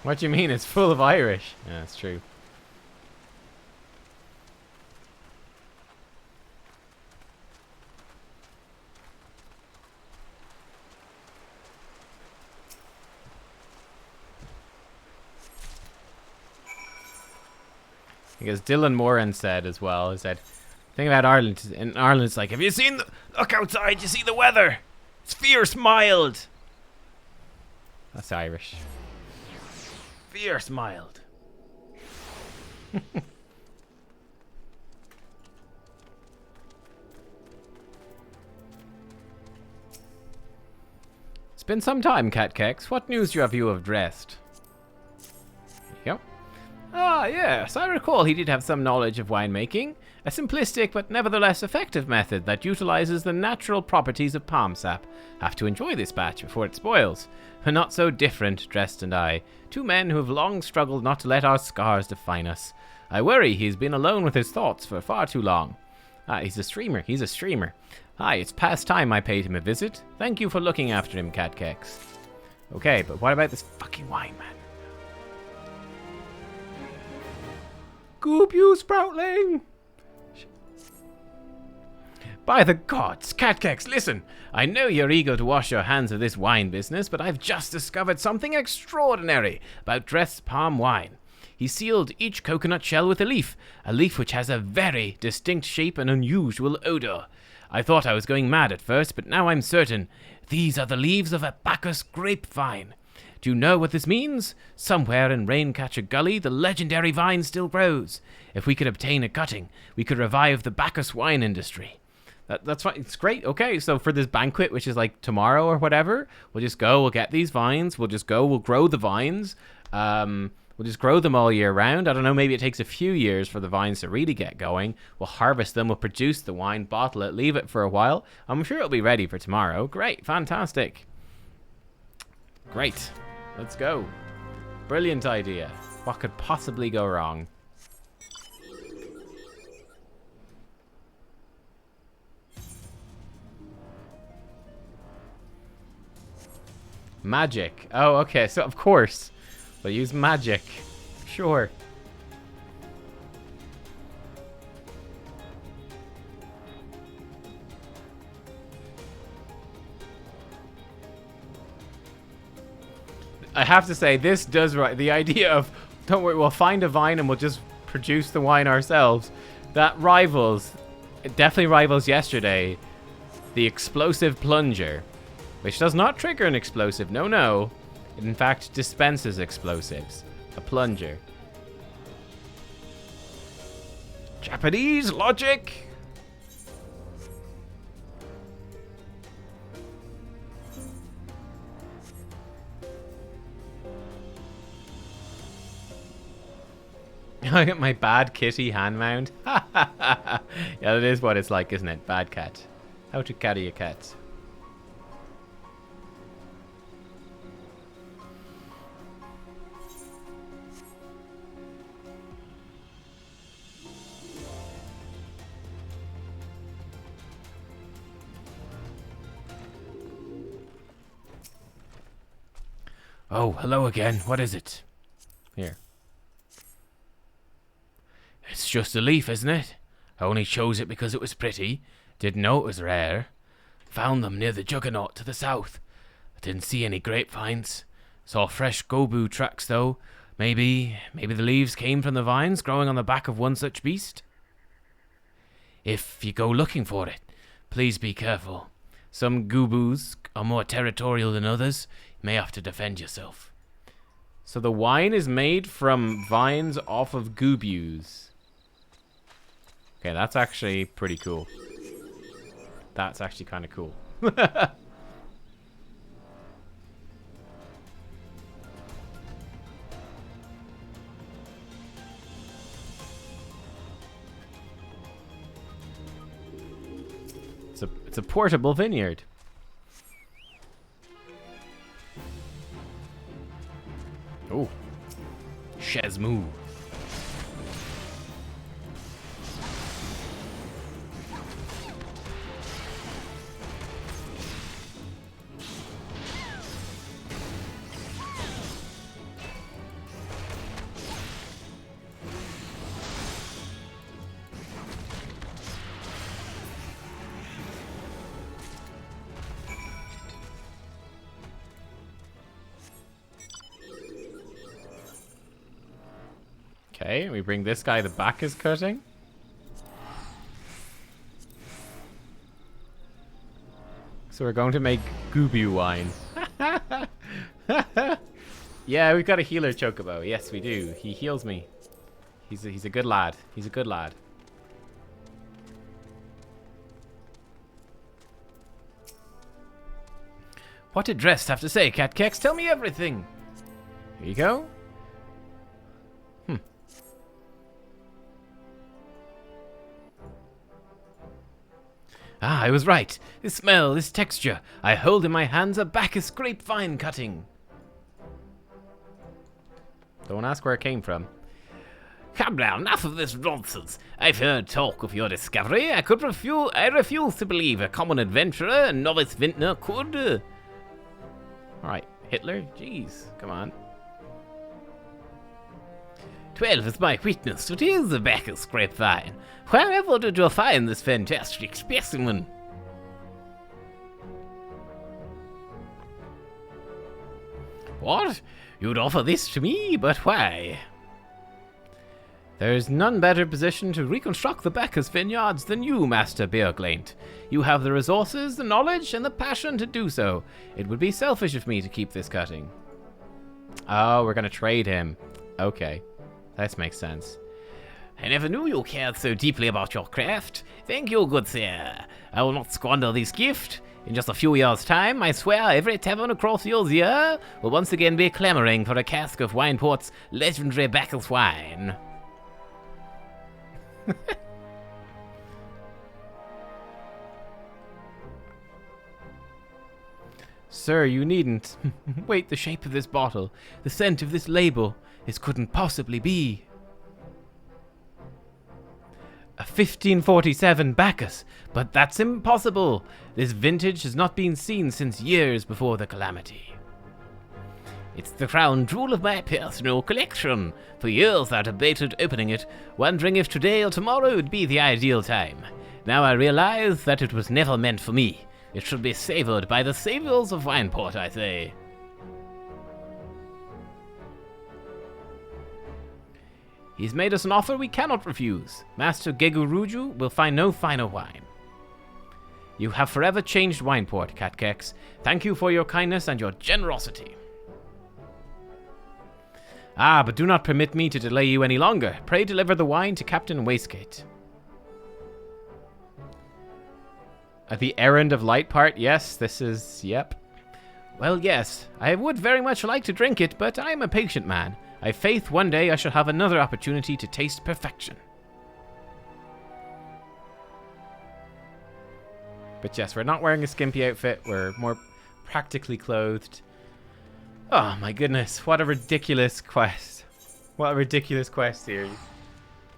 What do you mean? It's full of Irish. Yeah, that's true. Because Dylan Moran said as well, he said, thing about Ireland, in Ireland it's like, have you seen the... Look outside, you see the weather? It's fierce mild. That's Irish. Fierce mild. It's been some time, Nubkeks. What news have you of Drest? Yep. Ah, yes, I recall he did have some knowledge of winemaking. A simplistic but nevertheless effective method that utilizes the natural properties of palm sap. Have to enjoy this batch before it spoils. Not so different, Drest and I. Two men who have long struggled not to let our scars define us. I worry he's been alone with his thoughts for far too long. Ah, he's a streamer. He's a streamer. Hi, it's past time I paid him a visit. Thank you for looking after him, Nubkeks. Okay, but what about this fucking wine, man? Goop you, Sproutling! By the gods, Nubkeks, listen! I know you're eager to wash your hands of this wine business, but I've just discovered something extraordinary about Drest's palm wine. He sealed each coconut shell with a leaf which has a very distinct shape and unusual odor. I thought I was going mad at first, but now I'm certain. These are the leaves of a Bacchus grapevine. Do you know what this means? Somewhere in Raincatcher Gully, the legendary vine still grows. If we could obtain a cutting, we could revive the Bacchus wine industry. That's fine. It's great. Okay, so for this banquet, which is like tomorrow or whatever, we'll just go, we'll get these vines, we'll grow the vines. We'll just grow them all year round. I don't know, maybe it takes a few years for the vines to really get going. We'll harvest them, we'll produce the wine, bottle it, leave it for a while. I'm sure it'll be ready for tomorrow. Great, fantastic. Great, let's go. Brilliant idea. What could possibly go wrong? Magic. Oh, okay, so of course. We'll use magic. Sure. I have to say, this does right. The idea of, don't worry, we'll find a vine and we'll just produce the wine ourselves. That rivals, it definitely rivals yesterday, the explosive plunger, which does not trigger an explosive. No, no. It in fact dispenses explosives. A plunger. Japanese logic! I got my bad kitty hand mount. Yeah, that is what it's like, isn't it? Bad cat. How to carry a cat. Oh, hello again. What is it? Here. It's just a leaf, isn't it? I only chose it because it was pretty. Didn't know it was rare. Found them near the Juggernaut to the south. I didn't see any grapevines. Saw fresh gobu tracks, though. Maybe the leaves came from the vines growing on the back of one such beast? If you go looking for it, please be careful. Some gobus are more territorial than others. You may have to defend yourself. So the wine is made from vines off of gobus. Okay, that's actually pretty cool. That's actually kind of cool. It's a portable vineyard. Oh, Shazmoo. Okay, we bring this guy the Bacchus cutting. So we're going to make Goobu wine. Yeah, we've got a healer chocobo. Yes, we do. He heals me. He's a good lad. He's a good lad. What did Drest have to say, Nubkeks? Tell me everything. Here you go. Ah, I was right. This smell, this texture. I hold in my hands a Bacchus grapevine cutting. Don't ask where it came from. Come now, enough of this nonsense. I've heard talk of your discovery. I refuse to believe a common adventurer, a novice vintner could. Alright, Hitler? Jeez, come on. 12 is my witness. It is the Bacchus grapevine. Wherever did you find this fantastic specimen? What? You'd offer this to me, but why? There's none better positioned to reconstruct the Bacchus vineyards than you, Master Björglaint. You have the resources, the knowledge, and the passion to do so. It would be selfish of me to keep this cutting. Oh, we're gonna trade him. Okay. That makes sense. I never knew you cared so deeply about your craft. Thank you, good sir. I will not squander this gift. In just a few years' time, I swear every tavern across Eorzea will once again be clamoring for a cask of Wineport's legendary Bacchus wine. Sir, you needn't. Wait, the shape of this bottle, the scent of this label. This couldn't possibly be. A 1547 Bacchus, but that's impossible. This vintage has not been seen since years before the calamity. It's the crown jewel of my personal collection. For years I debated opening it, wondering if today or tomorrow would be the ideal time. Now I realize that it was never meant for me. It should be savored by the saviors of Wineport, I say. He's made us an offer we cannot refuse. Master Geguruju will find no finer wine. You have forever changed Wineport, Nubkeks. Thank you for your kindness and your generosity. Ah, but do not permit me to delay you any longer. Pray deliver the wine to Captain Wastegate. At the errand of light part, yes, this is, yep. Well, yes, I would very much like to drink it, but I am a patient man. I have faith one day I shall have another opportunity to taste perfection. But yes, we're not wearing a skimpy outfit. We're more practically clothed. Oh my goodness, what a ridiculous quest. What a ridiculous quest series.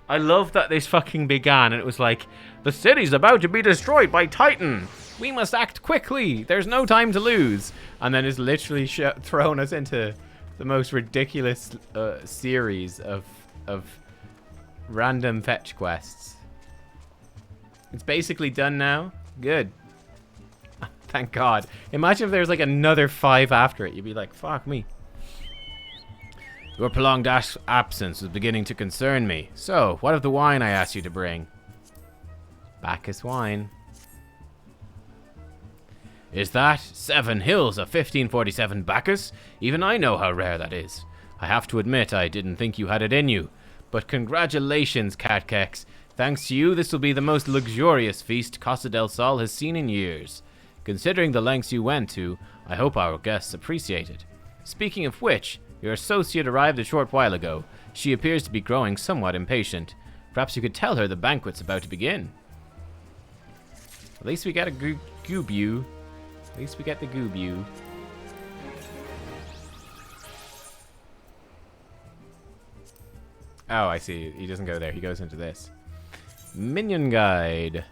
I love that this fucking began and it was like, the city's about to be destroyed by Titan. We must act quickly. There's no time to lose. And then it's literally thrown us into the most ridiculous series of random fetch quests. It's basically done now. Good. Thank God. Imagine if there's like another 5 after it. You'd be like, fuck me. Your prolonged absence was beginning to concern me. So, what of the wine I asked you to bring? Bacchus wine. Is that 7 hills of 1547 Bacchus? Even I know how rare that is. I have to admit I didn't think you had it in you. But congratulations, Nubkeks. Thanks to you, this will be the most luxurious feast Costa del Sol has seen in years. Considering the lengths you went to, I hope our guests appreciate it. Speaking of which, your associate arrived a short while ago. She appears to be growing somewhat impatient. Perhaps you could tell her the banquet's about to begin. At least we got a goobu. At least we get the goobu. Oh, I see. He doesn't go there. He goes into this. Minion guide.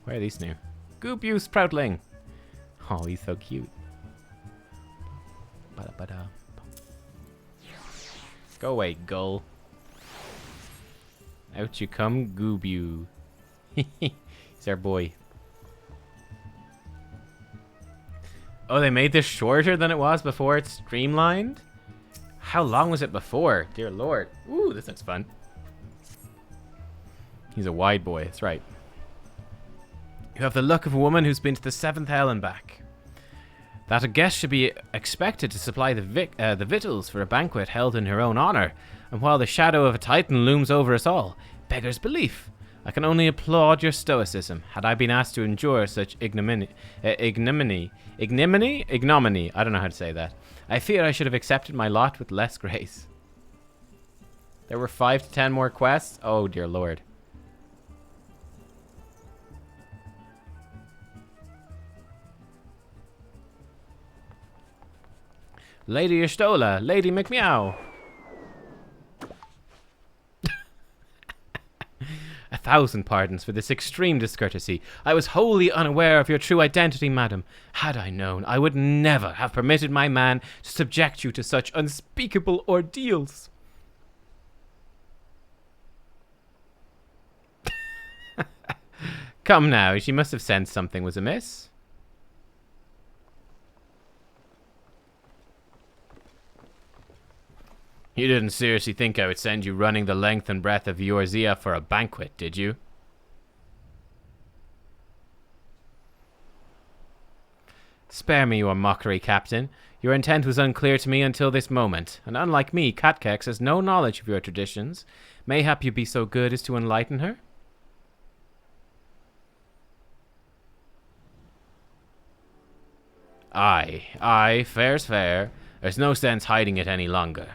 Where are these new? Goobu Sproutling. Oh, he's so cute. Ba-da-ba-da. Go away, gull. Out you come, Goobu. He's our boy. Oh, they made this shorter than it was before it's streamlined? How long was it before? Dear Lord. Ooh, this looks fun. He's a wide boy, that's right. You have the look of a woman who's been to the 7th hell and back. That a guest should be expected to supply the victuals for a banquet held in her own honor, and while the shadow of a titan looms over us all, beggars belief. I can only applaud your stoicism. Had I been asked to endure such ignominy, I don't know how to say that. I fear I should have accepted my lot with less grace. There were 5 to 10 more quests? Oh, dear lord. Lady Yashtola, Lady McMeow. 1,000 pardons for this extreme discourtesy. I was wholly unaware of your true identity, madam. Had I known, I would never have permitted my man to subject you to such unspeakable ordeals. Come now, she must have sensed something was amiss. You didn't seriously think I would send you running the length and breadth of Eorzea for a banquet, did you? Spare me your mockery, Captain. Your intent was unclear to me until this moment, and unlike me, Nubkeks has no knowledge of your traditions. Mayhap you be so good as to enlighten her? Aye, fair's fair. There's no sense hiding it any longer.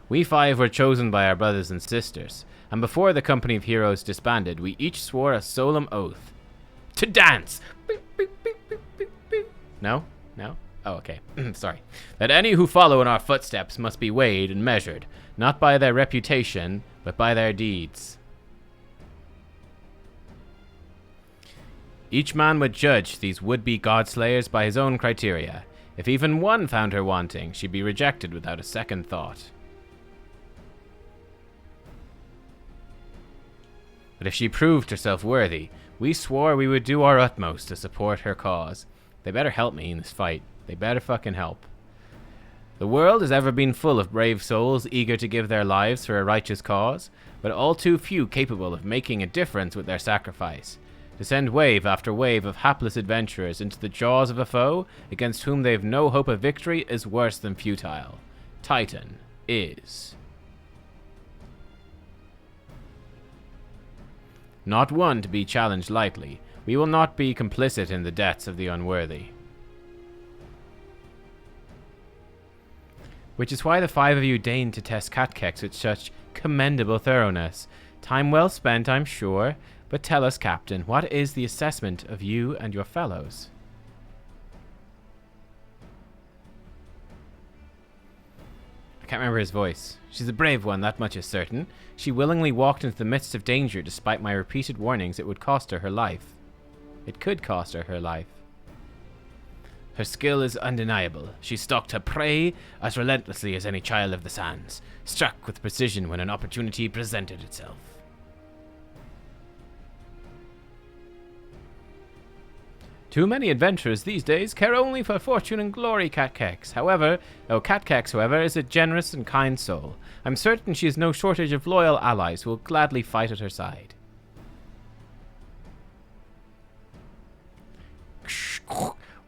We 5 were chosen by our brothers and sisters, and before the company of heroes disbanded, we each swore a solemn oath. To dance! No? No? Oh, okay. Sorry. That any who follow in our footsteps must be weighed and measured, not by their reputation, but by their deeds. Each man would judge these would-be god-slayers by his own criteria. If even one found her wanting, she'd be rejected without a second thought. But if she proved herself worthy, we swore we would do our utmost to support her cause. They better help me in this fight. They better fucking help. The world has ever been full of brave souls eager to give their lives for a righteous cause, but all too few capable of making a difference with their sacrifice. To send wave after wave of hapless adventurers into the jaws of a foe against whom they have no hope of victory is worse than futile. Titan is not one to be challenged lightly. We will not be complicit in the deaths of the unworthy. Which is why the 5 of you deigned to test Nubkeks with such commendable thoroughness. Time well spent, I'm sure. But tell us, Captain, what is the assessment of you and your fellows? I can't remember his voice. She's a brave one, that much is certain. She willingly walked into the midst of danger despite my repeated warnings it would cost her her life. It could cost her her life. Her skill is undeniable. She stalked her prey as relentlessly as any child of the sands, struck with precision when an opportunity presented itself. Too many adventurers these days care only for fortune and glory, Nubkeks. Nubkeks, however, is a generous and kind soul. I'm certain she has no shortage of loyal allies who will gladly fight at her side.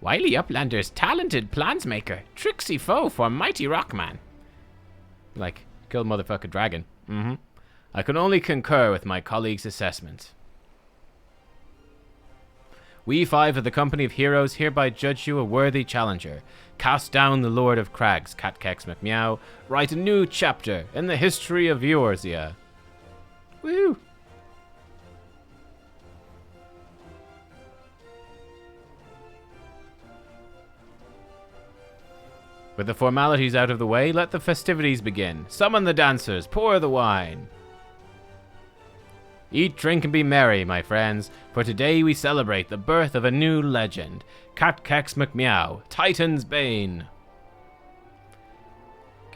Wily Uplander's talented plansmaker, tricksy foe for mighty rockman. Like, kill motherfucker dragon. I can only concur with my colleague's assessment. We 5 of the company of heroes hereby judge you a worthy challenger. Cast down the Lord of Crags, Nubkeks McMeow. Write a new chapter in the history of Eorzea. Woo! With the formalities out of the way, let the festivities begin. Summon the dancers, pour the wine. Eat, drink, and be merry, my friends, for today we celebrate the birth of a new legend, Nubkeks McMeow, Titan's Bane.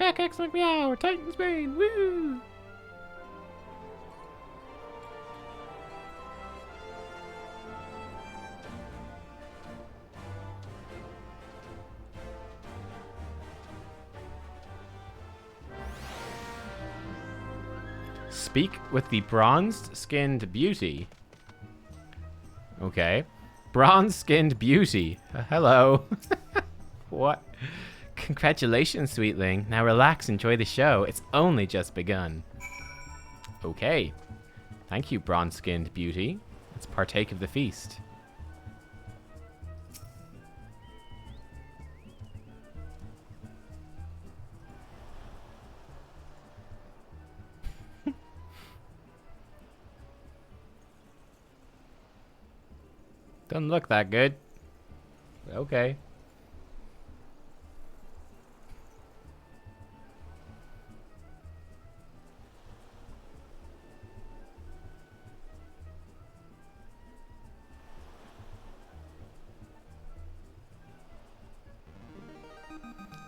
Nubkeks McMeow, Titan's Bane, woo! Speak with the bronzed-skinned beauty. Okay. Bronze-skinned beauty. Hello. What? Congratulations, sweetling. Now relax, enjoy the show. It's only just begun. Okay. Thank you, bronze-skinned beauty. Let's partake of the feast. Doesn't look that good. Okay.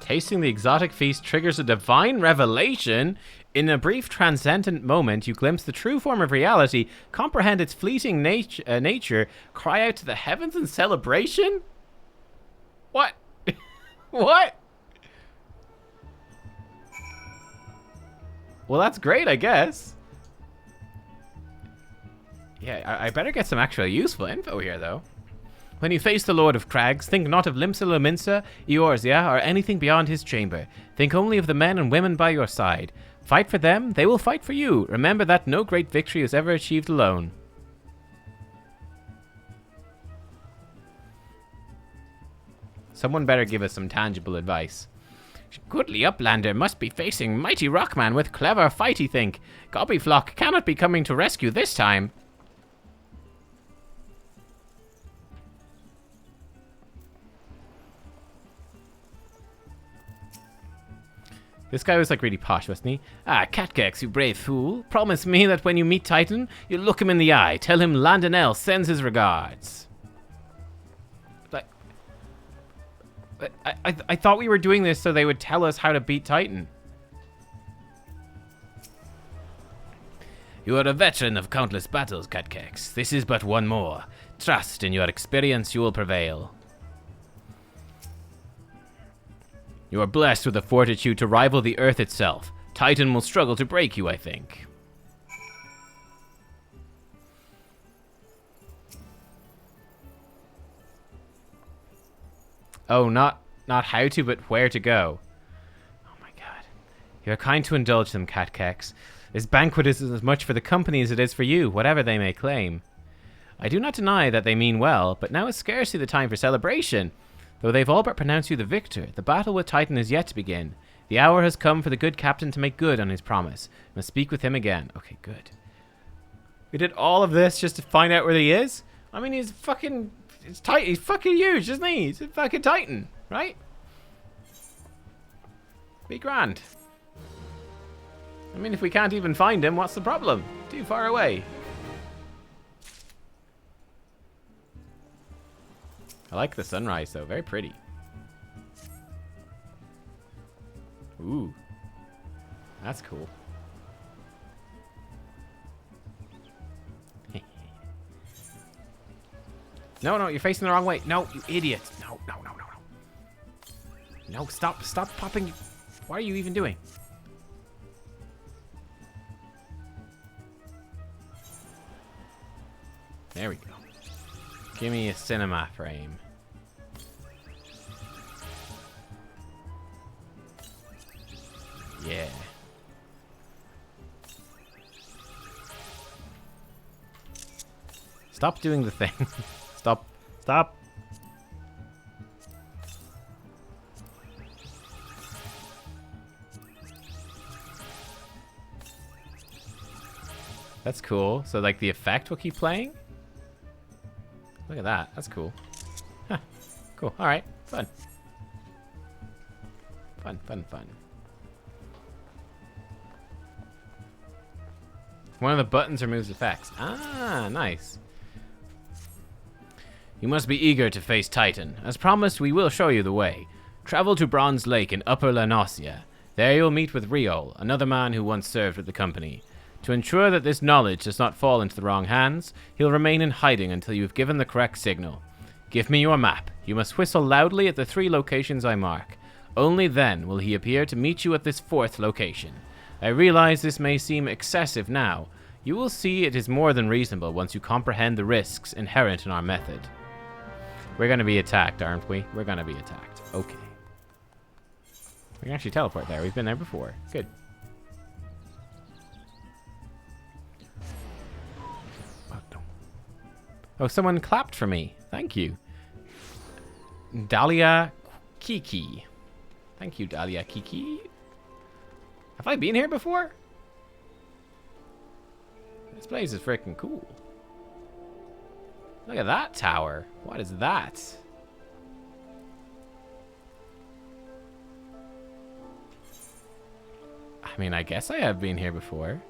Tasting the exotic feast triggers a divine revelation. In a brief transcendent moment, you glimpse the true form of reality, comprehend its fleeting nature, cry out to the heavens in celebration? What? What? Well, that's great, I guess. Yeah, I better get some actual useful info here, though. When you face the Lord of Crags, think not of Limsa Lominsa, Eorzea, or anything beyond his chamber. Think only of the men and women by your side. Fight for them, they will fight for you. Remember that no great victory is ever achieved alone. Someone better give us some tangible advice. Goodly Uplander must be facing mighty Rockman with clever fighty think. Gobbyflock cannot be coming to rescue this time. This guy was like really posh, wasn't he? Ah, Nubkeks, you brave fool. Promise me that when you meet Titan, you'll look him in the eye. Tell him Landonell sends his regards. Like, I thought we were doing this so they would tell us how to beat Titan. You are a veteran of countless battles, Nubkeks. This is but one more. Trust in your experience you will prevail. You are blessed with the fortitude to rival the Earth itself. Titan will struggle to break you, I think. Oh, not how to, but where to go. Oh my god. You are kind to indulge them, Nubkeks. This banquet is as much for the company as it is for you, whatever they may claim. I do not deny that they mean well, but now is scarcely the time for celebration. Though they've all but pronounced you the victor, the battle with Titan is yet to begin. The hour has come for the good captain to make good on his promise. I must speak with him again. Okay, good. We did all of this just to find out where he is? I mean, he's fucking... He's fucking huge, isn't he? He's a fucking Titan, right? Be grand. I mean, if we can't even find him, what's the problem? Too far away. I like the sunrise, though. Very pretty. Ooh. That's cool. No, you're facing the wrong way. No, you idiot. No. No, stop popping. What are you even doing? There we go. Give me a cinema frame. Yeah. Stop doing the thing. Stop. That's cool. So like the effect will keep playing? Look at that. That's cool. Huh. Cool. Alright. Fun. Fun. One of the buttons removes effects. Ah, nice. You must be eager to face Titan. As promised, we will show you the way. Travel to Bronze Lake in Upper Lanosia. There you'll meet with Riol, another man who once served with the company. To ensure that this knowledge does not fall into the wrong hands, he'll remain in hiding until you've given the correct signal. Give me your map. You must whistle loudly at the 3 locations I mark. Only then will he appear to meet you at this 4th location. I realize this may seem excessive now. You will see it is more than reasonable once you comprehend the risks inherent in our method. We're going to be attacked, aren't we? We're going to be attacked. Okay. We can actually teleport there. We've been there before. Good. Oh, someone clapped for me. Thank you. Dahlia Kiki. Thank you, Dahlia Kiki. Have I been here before? This place is freaking cool. Look at that tower. What is that? I mean, I guess I have been here before.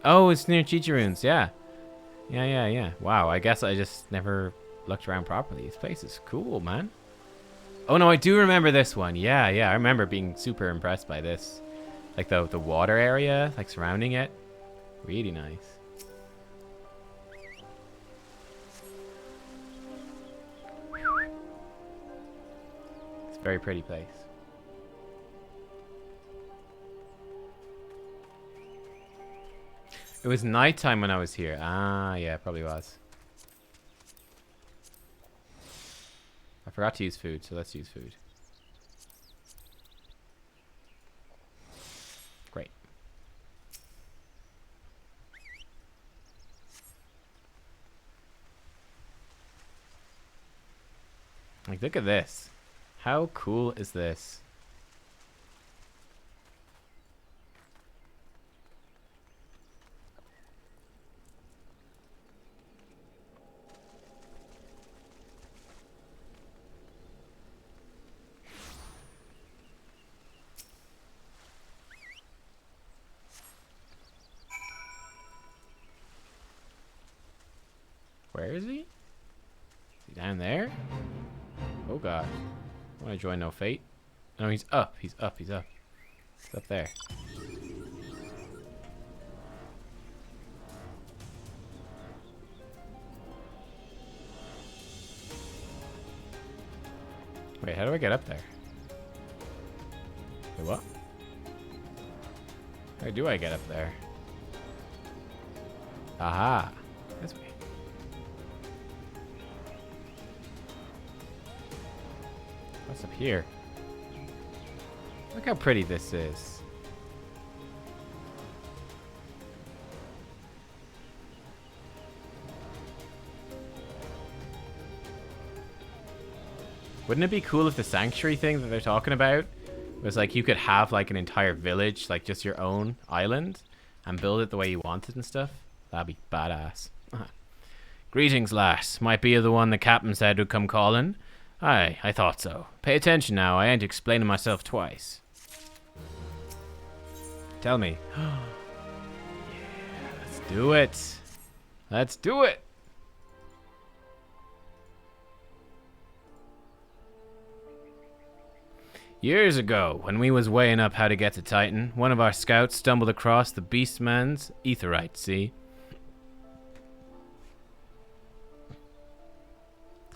Oh, it's near Chicharoons, yeah. Yeah. Wow, I guess I just never looked around properly. This place is cool, man. Oh no, I do remember this one. Yeah, I remember being super impressed by this. Like the water area, like surrounding it. Really nice. It's a very pretty place. It was nighttime when I was here. Ah, yeah, it probably was. I forgot to use food, so let's use food. Great. Like, look at this. How cool is this? Where is he? Is he down there? Oh god. I want to join no fate. No, he's up. He's up. He's up. He's up there. Wait, how do I get up there? Wait, what? How do I get up there? Aha. This way. What's up here? Look how pretty this is. Wouldn't it be cool if the sanctuary thing that they're talking about was like you could have like an entire village, like just your own island, and build it the way you wanted and stuff? That'd be badass. Greetings, lass. Might be the one the captain said would come calling. Aye, I thought so. Pay attention now, I ain't explaining myself twice. Tell me. Yeah, let's do it. Let's do it. Years ago, when we was weighing up how to get to Titan, one of our scouts stumbled across the Beastman's Aetheryte, see?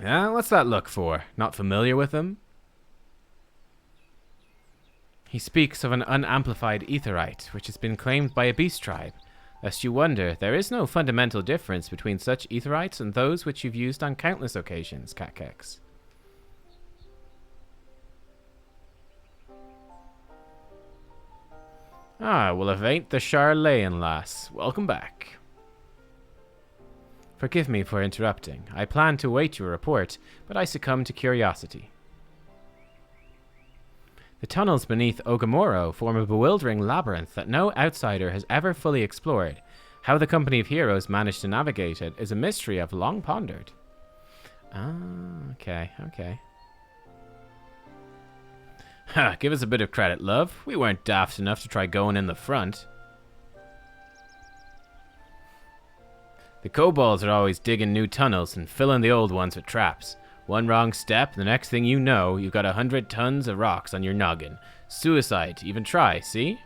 Yeah, what's that look for? Not familiar with him? He speaks of an unamplified Aetheryte, which has been claimed by a beast tribe. Lest you wonder, there is no fundamental difference between such Aetherites and those which you've used on countless occasions, Nubkeks. Ah, well, if ain't the Charlatan lass. Welcome back. Forgive me for interrupting. I planned to await your report, but I succumbed to curiosity. The tunnels beneath Ogamoro form a bewildering labyrinth that no outsider has ever fully explored. How the company of heroes managed to navigate it is a mystery I've long pondered. Ah, okay. Ha, give us a bit of credit, love. We weren't daft enough to try going in the front. The kobolds are always digging new tunnels and filling the old ones with traps. One wrong step, the next thing you know, you've got 100 tons of rocks on your noggin. Suicide to even try, see?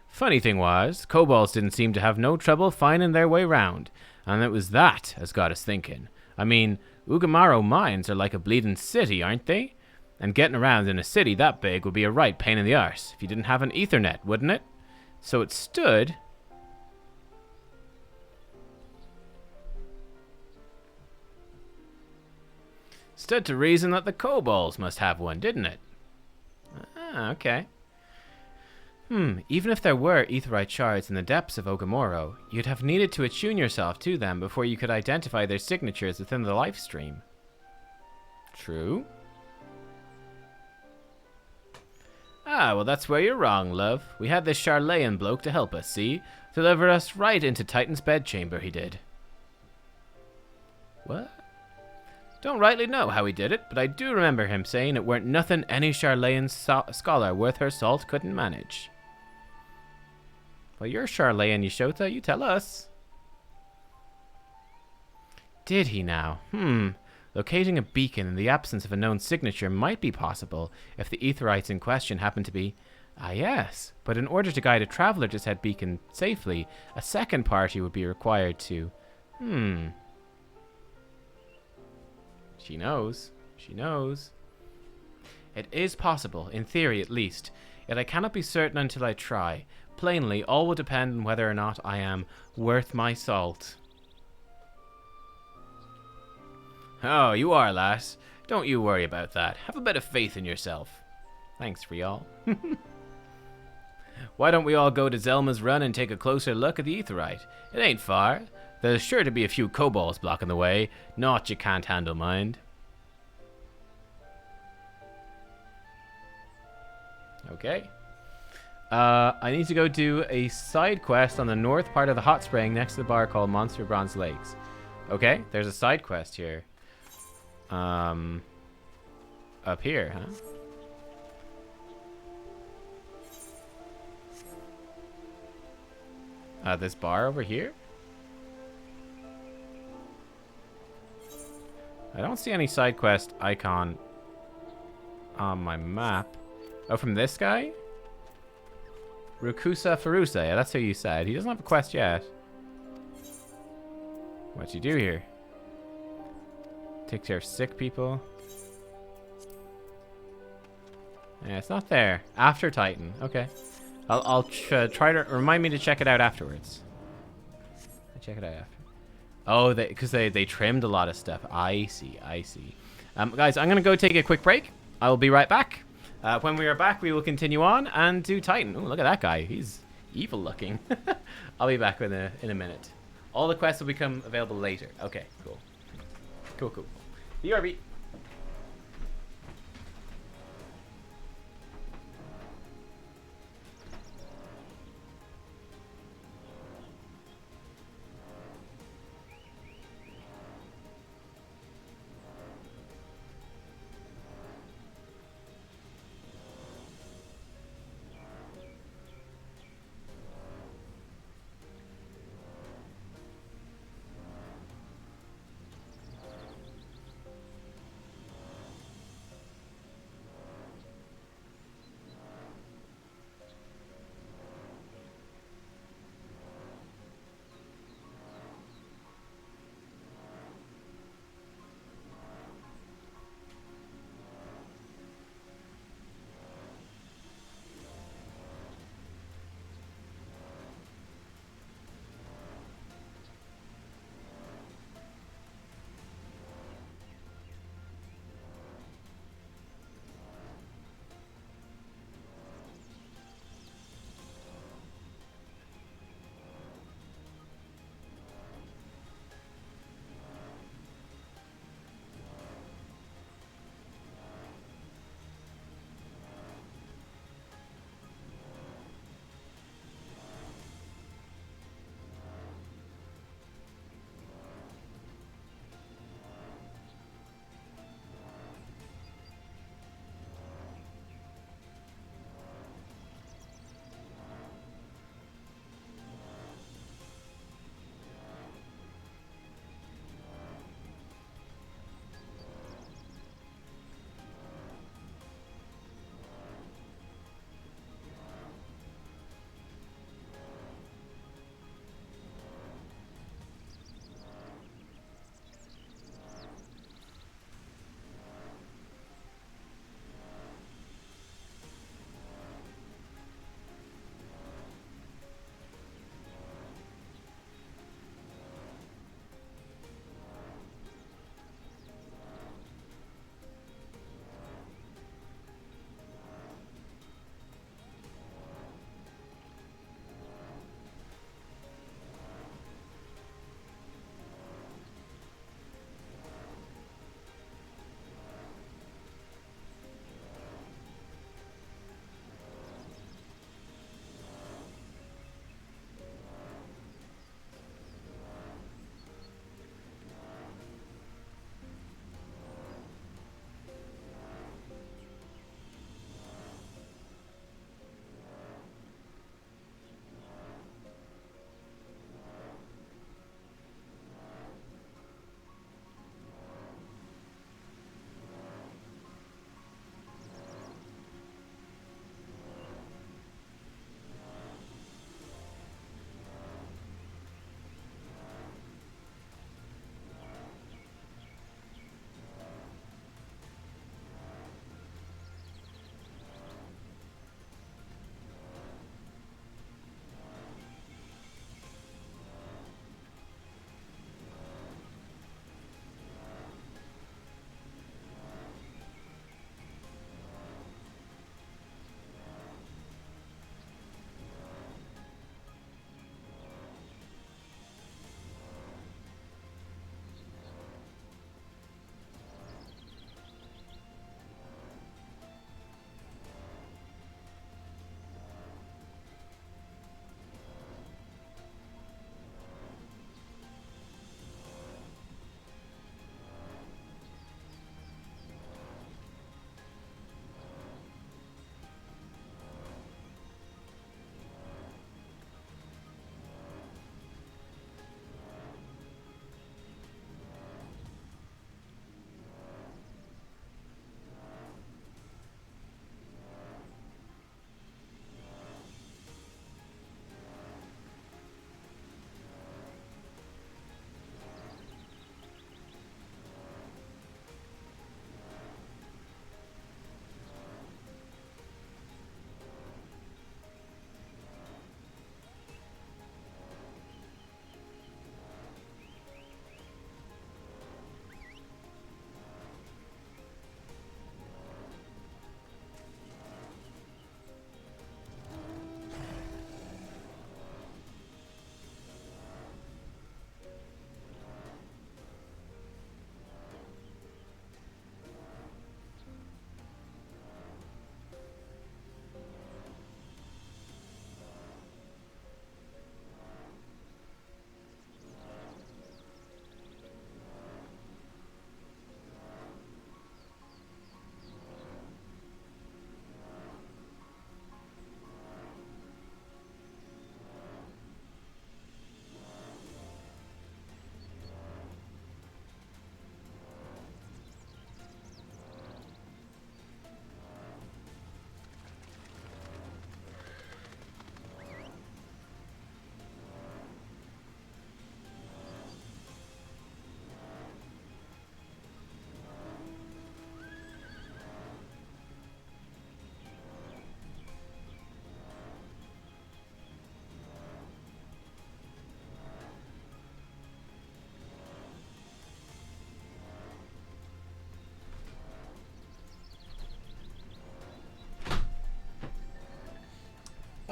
Funny thing was, kobolds didn't seem to have no trouble finding their way round, and it was that as got us thinking. I mean, Ugamaro mines are like a bleeding city, aren't they? And getting around in a city that big would be a right pain in the arse if you didn't have an Ethernet, wouldn't it? So it stood... Stood to reason that the kobolds must have one, didn't it? Ah, okay. Even if there were aetheryte shards in the depths of Ogamoro, you'd have needed to attune yourself to them before you could identify their signatures within the life stream. True. Ah, well that's where you're wrong, love. We had this Charlayan bloke to help us, see? Deliver us right into Titan's bedchamber, he did. What? Don't rightly know how he did it, but I do remember him saying it weren't nothing any Charlayan scholar worth her salt couldn't manage. Well, you're Charlayan, Yashota, you tell us. Did he now? Locating a beacon in the absence of a known signature might be possible if the aetherites in question happen to be... Ah, yes, but in order to guide a traveler to said beacon safely, a second party would be required to... She knows. She knows. It is possible, in theory at least, yet I cannot be certain until I try. Plainly, all will depend on whether or not I am worth my salt. Oh, you are, lass. Don't you worry about that. Have a bit of faith in yourself. Thanks, Rial. Why don't we all go to Zelma's Run and take a closer look at the aetherite? It ain't far. There's sure to be a few kobolds blocking the way. Naught you can't handle, mind. Okay. I need to go do a side quest on the north part of the hot spring next to the bar called Monster Bronze Lakes. Okay, there's a side quest here. Up here, huh? This bar over here? I don't see any side quest icon on my map. Oh, from this guy? Rukusa Farusa. Yeah, that's who you said. He doesn't have a quest yet. What'd you do here? Take care of sick people. Yeah, it's not there. After Titan. Okay. I'll try to... Remind me to check it out afterwards. I'll check it out after. Oh, because they trimmed a lot of stuff. I see, I see. Guys, I'm going to go take a quick break. I will be right back. When we are back, we will continue on and do Titan. Ooh, look at that guy. He's evil looking. I'll be back in a minute. All the quests will become available later. Okay, cool. Cool, cool. BRB.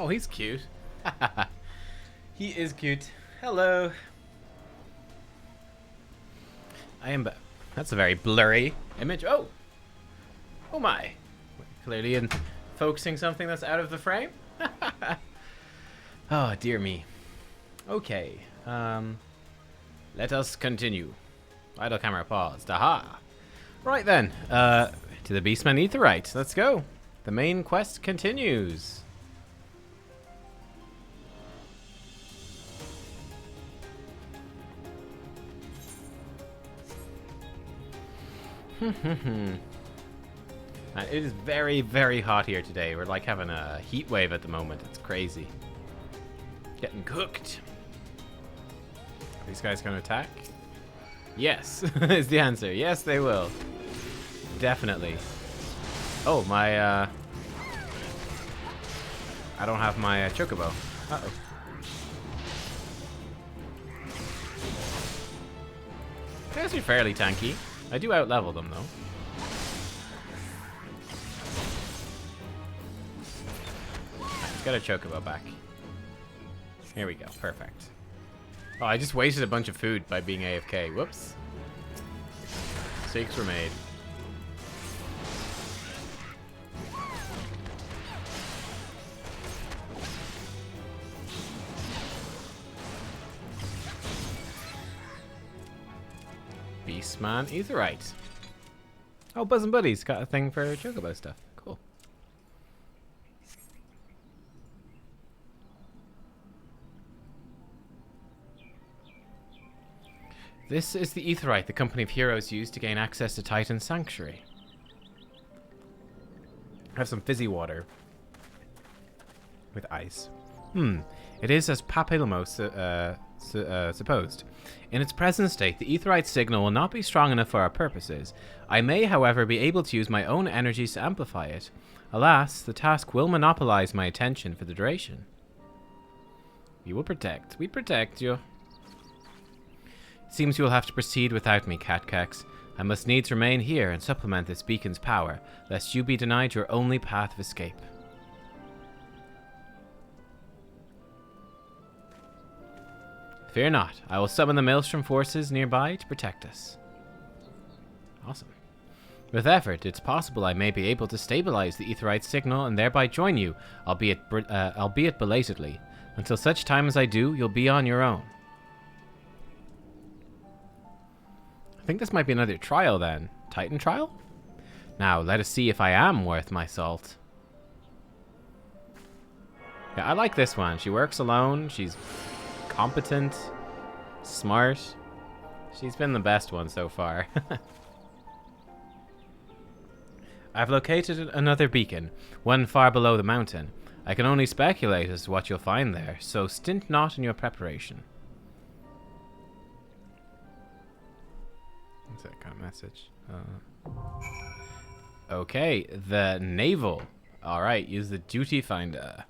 Oh, he's cute. He is cute. Hello. I am. That's a very blurry image. Oh. Oh my. Clearly in focusing something that's out of the frame. Oh dear me. Okay. Let us continue. Idle camera paused. Aha. Right then. To the Beastman Aetheryte. Let's go. The main quest continues. Man, it is very, very hot here today. We're like having a heat wave at the moment. It's crazy. Getting cooked. Are these guys going to attack? Yes, is the answer. Yes, they will. Definitely. Oh, my, I don't have my chocobo. Uh-oh. They're actually fairly tanky. I do out-level them, though. Let's get a chocobo back. Here we go. Perfect. Oh, I just wasted a bunch of food by being AFK. Whoops. Mistakes were made. Beastman Aetheryte. Oh, Buzz and Buddy's got a thing for chocobo stuff. Cool. This is the Aetheryte the company of heroes use to gain access to Titan's sanctuary. I have some fizzy water with ice. It is as Papillamos supposed. In its present state, the Aetheryte signal will not be strong enough for our purposes. I may, however, be able to use my own energies to amplify it. Alas, the task will monopolize my attention for the duration. We will protect. We protect you. It seems you will have to proceed without me, Nubkeks. I must needs remain here and supplement this beacon's power, lest you be denied your only path of escape. Fear not, I will summon the Maelstrom forces nearby to protect us. Awesome. With effort, it's possible I may be able to stabilize the Aetheryte signal and thereby join you, albeit belatedly. Until such time as I do, you'll be on your own. I think this might be another trial then. Titan trial? Now, let us see if I am worth my salt. Yeah, I like this one. She works alone. She's competent, smart. She's been the best one so far. I've located another beacon, one far below the mountain. I can only speculate as to what you'll find there, so stint not in your preparation. What's that kind of message? Okay, the naval. Alright, use the duty finder.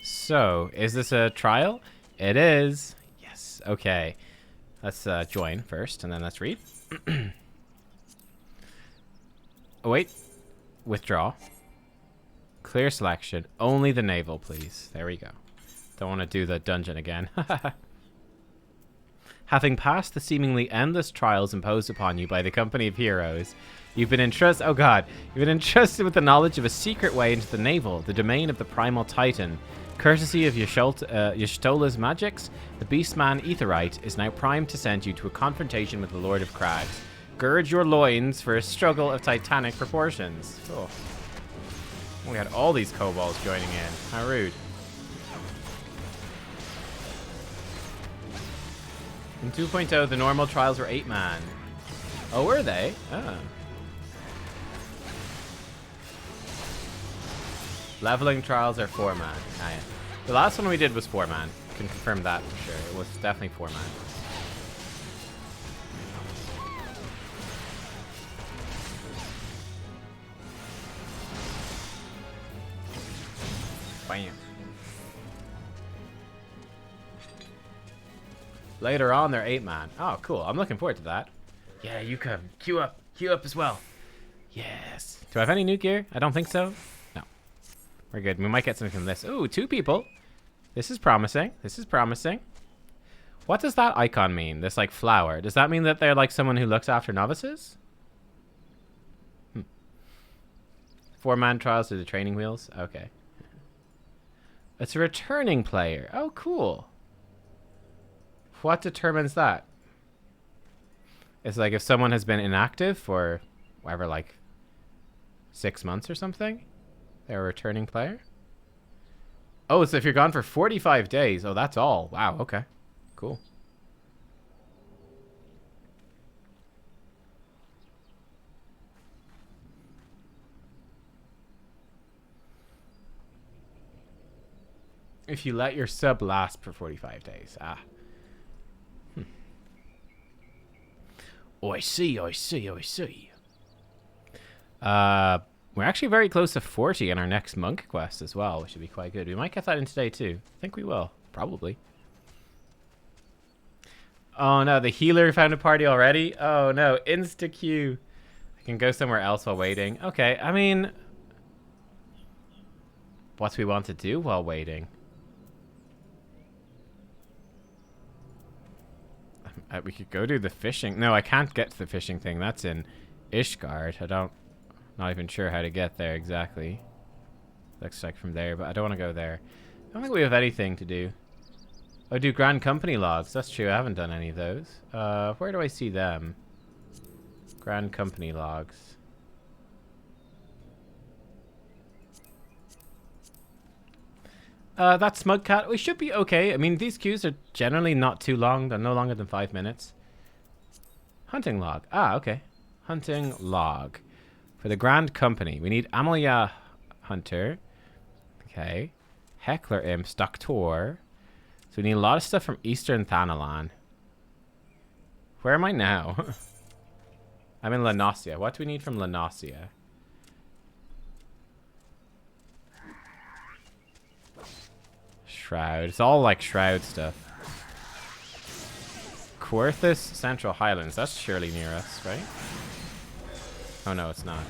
So, is this a trial? It is. Yes. Okay. Let's join first, and then let's read. Oh, wait. Withdraw. Clear selection. Only the naval, please. There we go. Don't want to do the dungeon again. Having passed the seemingly endless trials imposed upon you by the company of heroes, you've been entrusted. Oh God! You've been entrusted with the knowledge of a secret way into the naval, the domain of the primal Titan. Courtesy of Y'shtola's magics, the Beastman Aetheryte is now primed to send you to a confrontation with the Lord of Crags. Gird your loins for a struggle of titanic proportions. Oh. We had all these kobolds joining in. How rude. In 2.0, the normal trials were 8-man. Oh, were they? Oh. Leveling trials are 4-man. Ah, yeah. The last one we did was 4-man. Can confirm that for sure. It was definitely 4-man. Bam. Later on, they're 8-man. Oh, cool. I'm looking forward to that. Yeah, you come. Queue up. Queue up as well. Yes. Do I have any new gear? I don't think so. No. We're good. We might get something from this. Ooh, 2 people. This is promising. This is promising. What does that icon mean? This, like, flower. Does that mean that they're, like, someone who looks after novices? 4-man trials to the training wheels? Okay. It's a returning player. Oh, cool. What determines that? It's like if someone has been inactive for, whatever, like 6 months or something, they're a returning player. Oh, so if you're gone for 45 days, oh, that's all. Wow, okay. Cool. If you let your sub last for 45 days. Ah. Oh, I see, I see, I see. We're actually very close to 40 in our next monk quest as well, which should be quite good. We might get that in today too. I think we will. Probably. Oh no, the healer found a party already? Oh no, insta-queue. I can go somewhere else while waiting. Okay, I mean... what do we want to do while waiting? We could go do the fishing. No, I can't get to the fishing thing. That's in Ishgard. Not even sure how to get there exactly. Looks like from there, but I don't want to go there. I don't think we have anything to do. Oh, do Grand Company logs. That's true. I haven't done any of those. Where do I see them? Grand Company logs. That's Smugcat. We should be okay. I mean, these queues are generally not too long. They're no longer than 5 minutes. Hunting log. Ah, okay. Hunting log. For the Grand Company, we need Amalia Hunter. Okay. Heckler Imps. Doctor. So we need a lot of stuff from Eastern Thanalan. Where am I now? I'm in Lanosia. What do we need from Lanosia? Shroud. It's all like Shroud stuff. Quarthus Central Highlands. That's surely near us, right? Oh no, it's not.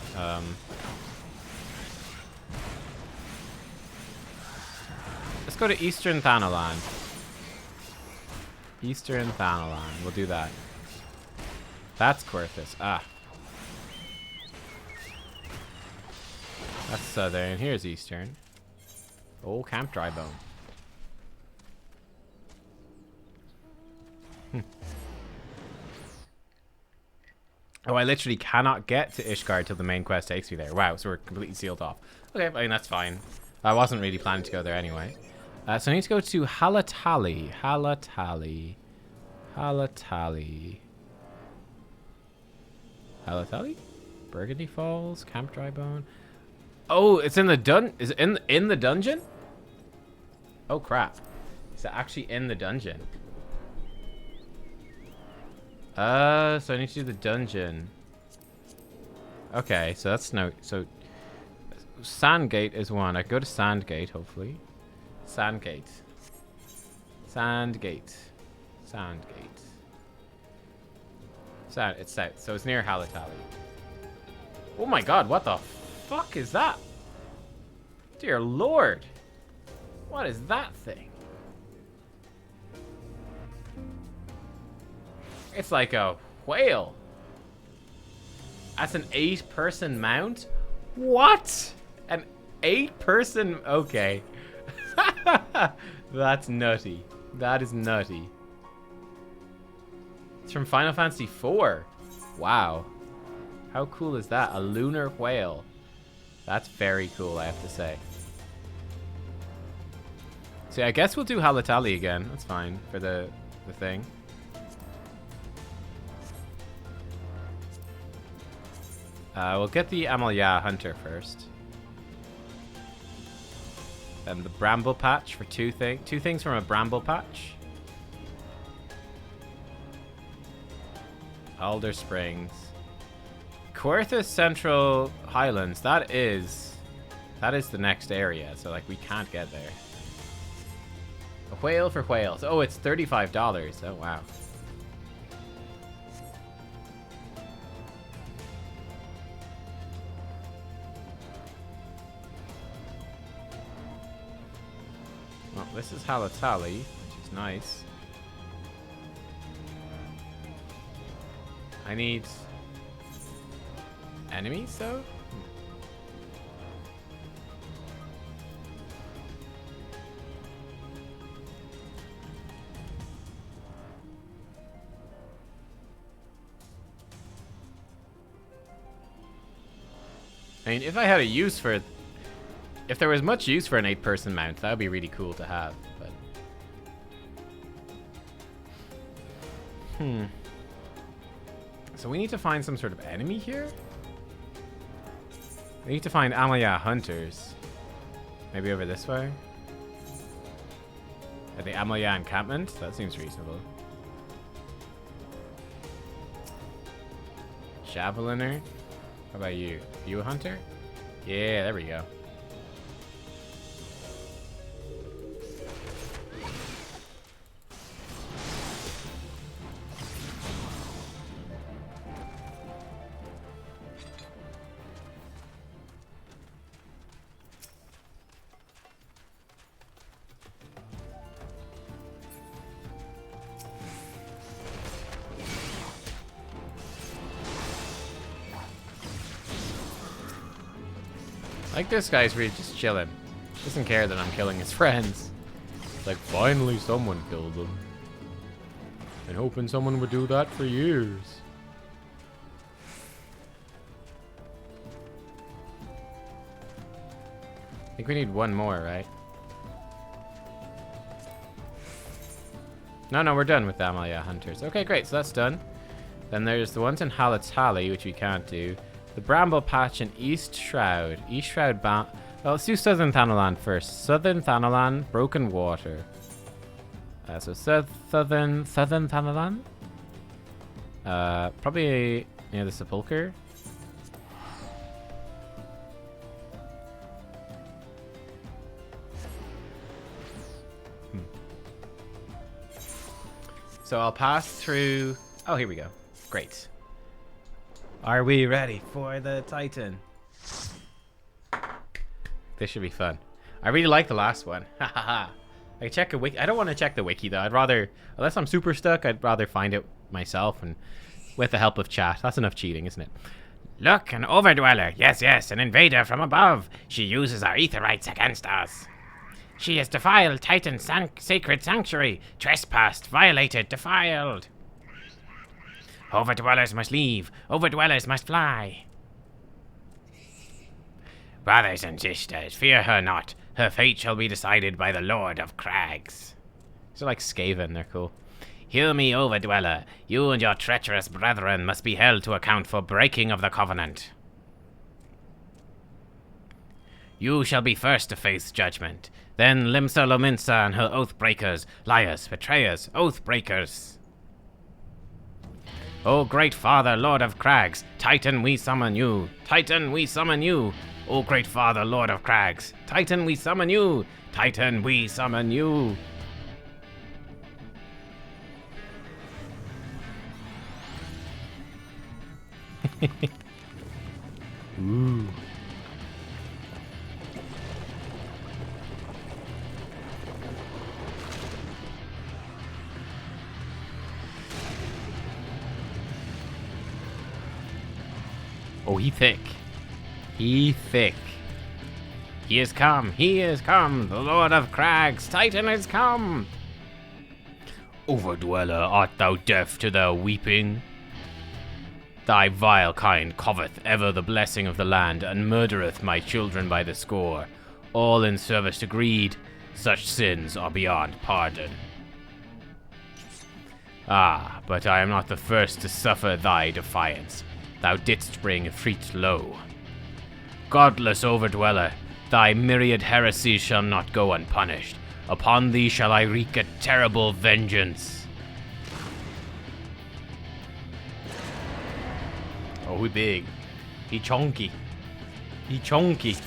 Let's go to Eastern Thanalan. Eastern Thanalan. We'll do that. That's Quarthus. Ah. That's Southern. Here's Eastern. Oh, Camp Drybone. Oh, I literally cannot get to Ishgard till the main quest takes me there. Wow, so we're completely sealed off. Okay, I mean, that's fine. I wasn't really planning to go there anyway. So I need to go to Halatali. Halatali. Halatali. Halatali? Burgundy Falls? Camp Drybone? Oh, it's in the is it in the dungeon? Oh, crap. Is it actually in the dungeon? So I need to do the dungeon. Okay, so that's no... So, Sandgate is one. I can go to Sandgate, hopefully. Sandgate. Sandgate. Sandgate. It's south, so it's near Halatali. Oh my god, what the fuck is that? Dear lord. What is that thing? It's like a whale. That's an 8-person mount? What? An 8-person... Okay. That's nutty. That is nutty. It's from Final Fantasy IV. Wow. How cool is that? A lunar whale. That's very cool, I have to say. So yeah, I guess we'll do Halatali again. That's fine for the thing. We'll get the Amalia Hunter first. Then the Bramble Patch for two things from a Bramble Patch. Alder Springs. Quarthus Central Highlands. That is the next area. So like we can't get there. A whale for whales. Oh, it's $35. Oh wow. this is Halatali, which is nice. I need enemies, though? I mean, if I had a use for it, if there was much use for an 8-person mount, that would be really cool to have, but... So we need to find some sort of enemy here? We need to find Amaya hunters. Maybe over this way? At the Amaya encampment? That seems reasonable. Javeliner? How about you? Are you a hunter? Yeah, there we go. Like, this guy's really just chilling. Doesn't care that I'm killing his friends. It's like, finally someone killed him. Been hoping someone would do that for years. I think we need one more, right? No, we're done with the Amalia Hunters. Okay, great, so that's done. Then there's the ones in Halatali, which we can't do. The Bramble Patch and East Shroud. East Shroud well, let's do Southern Thanalan first. Southern Thanalan, Broken Water. So Southern Thanalan? Probably near the Sepulchre. So I'll pass through... Oh, here we go. Great. Are we ready for the Titan? This should be fun. I really like the last one. Hahaha. I check a wiki. I don't want to check the wiki though. I'd rather, unless I'm super stuck, I'd rather find it myself and with the help of chat. That's enough cheating, isn't it? Look, an overdweller. Yes, an invader from above. She uses our aetherites against us. She has defiled Titan's sacred sanctuary. Trespassed, violated, defiled. Overdwellers must leave. Overdwellers must fly. Brothers and sisters, fear her not. Her fate shall be decided by the Lord of Crags. These are like Skaven, they're cool. Hear me, Overdweller. You and your treacherous brethren must be held to account for breaking of the covenant. You shall be first to face judgment. Then Limsa Lominsa and her oath-breakers, liars, betrayers, oath-breakers. O great father, Lord of Crags, Titan, we summon you. Titan, we summon you. O great father, Lord of Crags, Titan, we summon you. Titan, we summon you. Ooh. Oh, he thick. He thick. He has come, the Lord of Crags, Titan has come. Overdweller, art thou deaf to their weeping? Thy vile kind coveteth ever the blessing of the land, and murdereth my children by the score, all in service to greed. Such sins are beyond pardon. Ah, but I am not the first to suffer thy defiance. Thou didst bring Freet low. Godless Overdweller, thy myriad heresies shall not go unpunished. Upon thee shall I wreak a terrible vengeance. Oh, he big. He chonky. He chonky.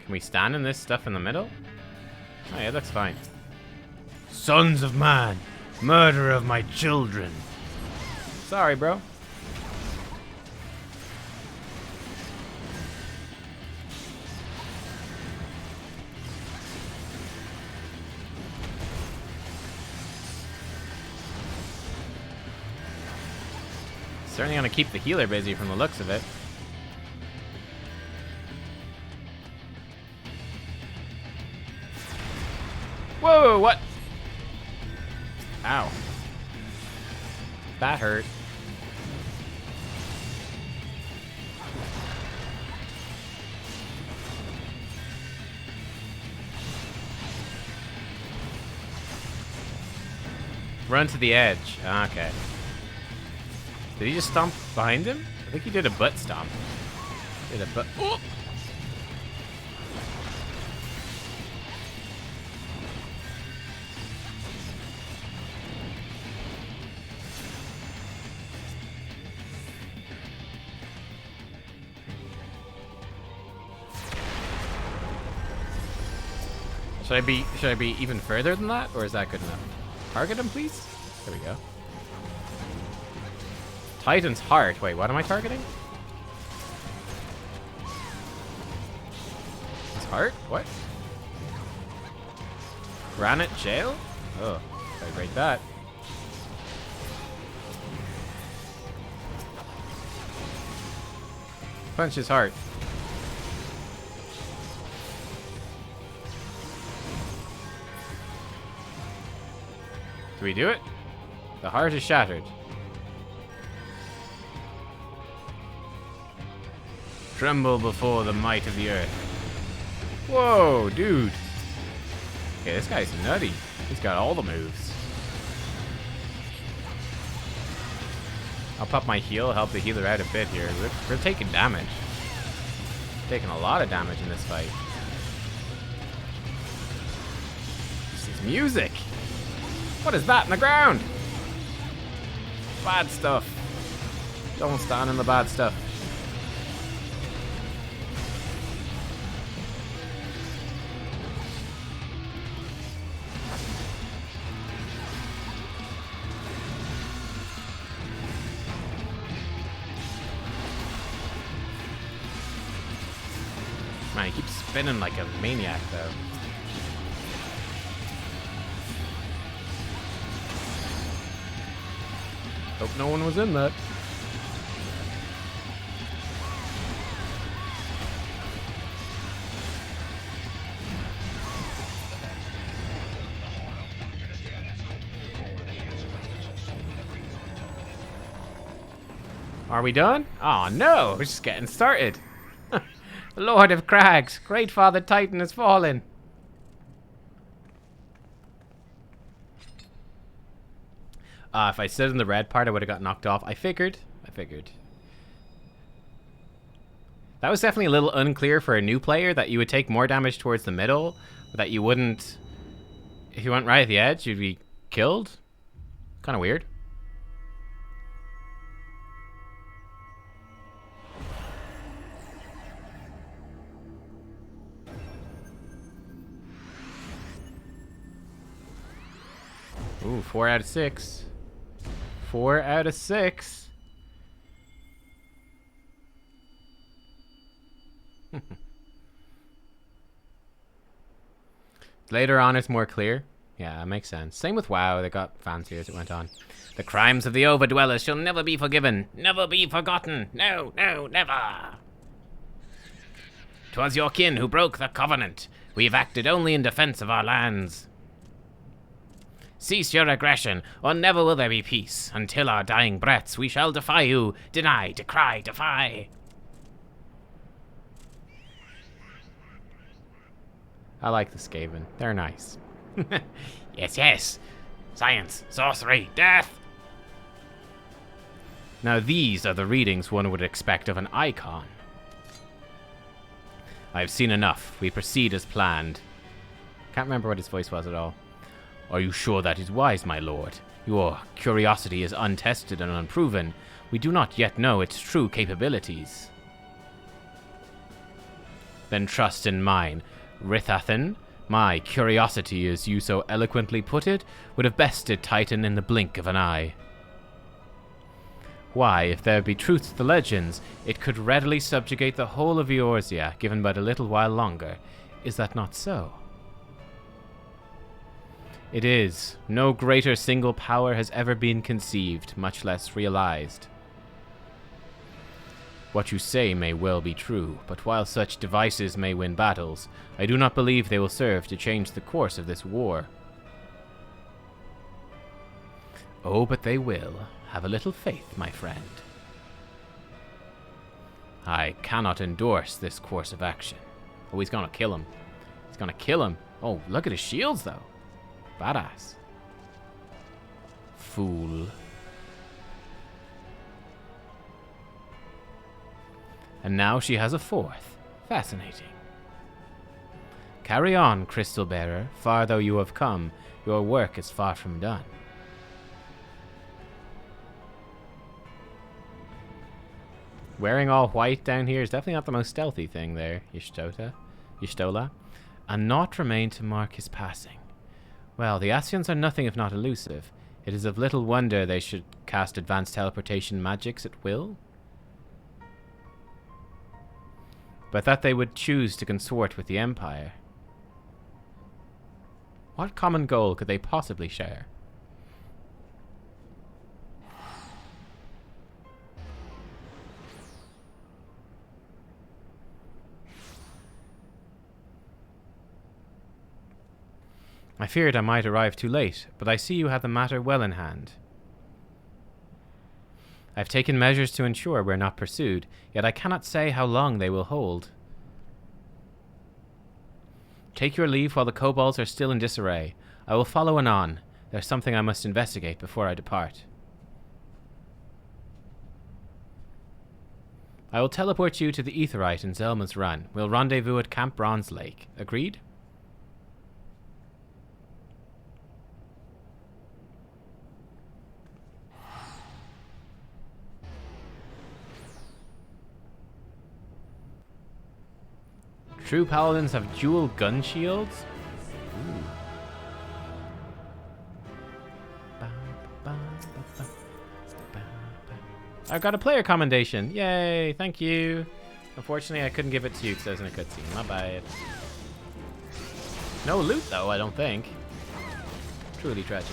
Can we stand in this stuff in the middle? Oh yeah, that's fine. Sons of man, murderer of my children. Sorry, bro. Certainly gonna keep the healer busy from the looks of it. Whoa, what? Ow. That hurt. Run to the edge. Okay. Did he just stomp behind him? I think he did a butt stomp. Did a butt. Oh! Should I be even further than that, or is that good enough? Target him, please. There we go. Titan's heart. Wait, what am I targeting? His heart? What? Granite jail? Oh, gotta break that. Punch his heart. Do we do it? The heart is shattered. Tremble before the might of the earth. Whoa, dude. Okay, this guy's nutty. He's got all the moves. I'll pop my heal, help the healer out a bit here. We're taking damage. Taking a lot of damage in this fight. This is music. What is that in the ground? Bad stuff. Don't stand in the bad stuff. Man, he keeps spinning like a maniac, though. Hope no one was in that. Are we done? Oh no, we're just getting started. Lord of Crags, Great Father Titan has fallen. If I stood in the red part, I would have got knocked off. I figured. That was definitely a little unclear for a new player, that you would take more damage towards the middle, but that you wouldn't... If you went right at the edge, you'd be killed. Kind of weird. Ooh, 4 out of 6. 4 out of 6. Later on, it's more clear. Yeah, that makes sense. Same with WoW. They got fancier as it went on. The crimes of the Overdwellers shall never be forgiven. Never be forgotten. No, no, never. 'Twas your kin who broke the covenant. We've acted only in defense of our lands. Cease your aggression, or never will there be peace. Until our dying breaths, we shall defy you. Deny, decry, defy. I like the Skaven. They're nice. Yes, yes. Science, sorcery, death. Now these are the readings one would expect of an icon. I've seen enough. We proceed as planned. Can't remember what his voice was at all. Are you sure that is wise, my lord? Your curiosity is untested and unproven. We do not yet know its true capabilities. Then trust in mine. Rithathan, my curiosity, as you so eloquently put it, would have bested Titan in the blink of an eye. Why, if there be truth to the legends, it could readily subjugate the whole of Eorzea, given but a little while longer. Is that not so? It is. No greater single power has ever been conceived, much less realized. What you say may well be true, but while such devices may win battles, I do not believe they will serve to change the course of this war. Oh, but they will. Have a little faith, my friend. I cannot endorse this course of action. Oh, he's gonna kill him. He's gonna kill him. Oh, look at his shields, though. Badass. Fool. And now she has a fourth. Fascinating. Carry on, Crystal Bearer. Far though you have come, your work is far from done. Wearing all white down here is definitely not the most stealthy thing there, Y'shtola. A knot remained to mark his passing. Well, the Ascians are nothing if not elusive. It is of little wonder they should cast advanced teleportation magics at will. But that they would choose to consort with the Empire. What common goal could they possibly share? I feared I might arrive too late, but I see you have the matter well in hand. I have taken measures to ensure we're not pursued, yet I cannot say how long they will hold. Take your leave while the kobolds are still in disarray. I will follow anon. There's something I must investigate before I depart. I will teleport you to the Aetheryte in Zelma's Run. We'll rendezvous at Camp Bronze Lake. Agreed? True paladins have dual gun shields? Ooh. I got a player commendation. Yay, thank you. Unfortunately, I couldn't give it to you because I was in a cutscene. My bad. No loot, though, I don't think. Truly tragic.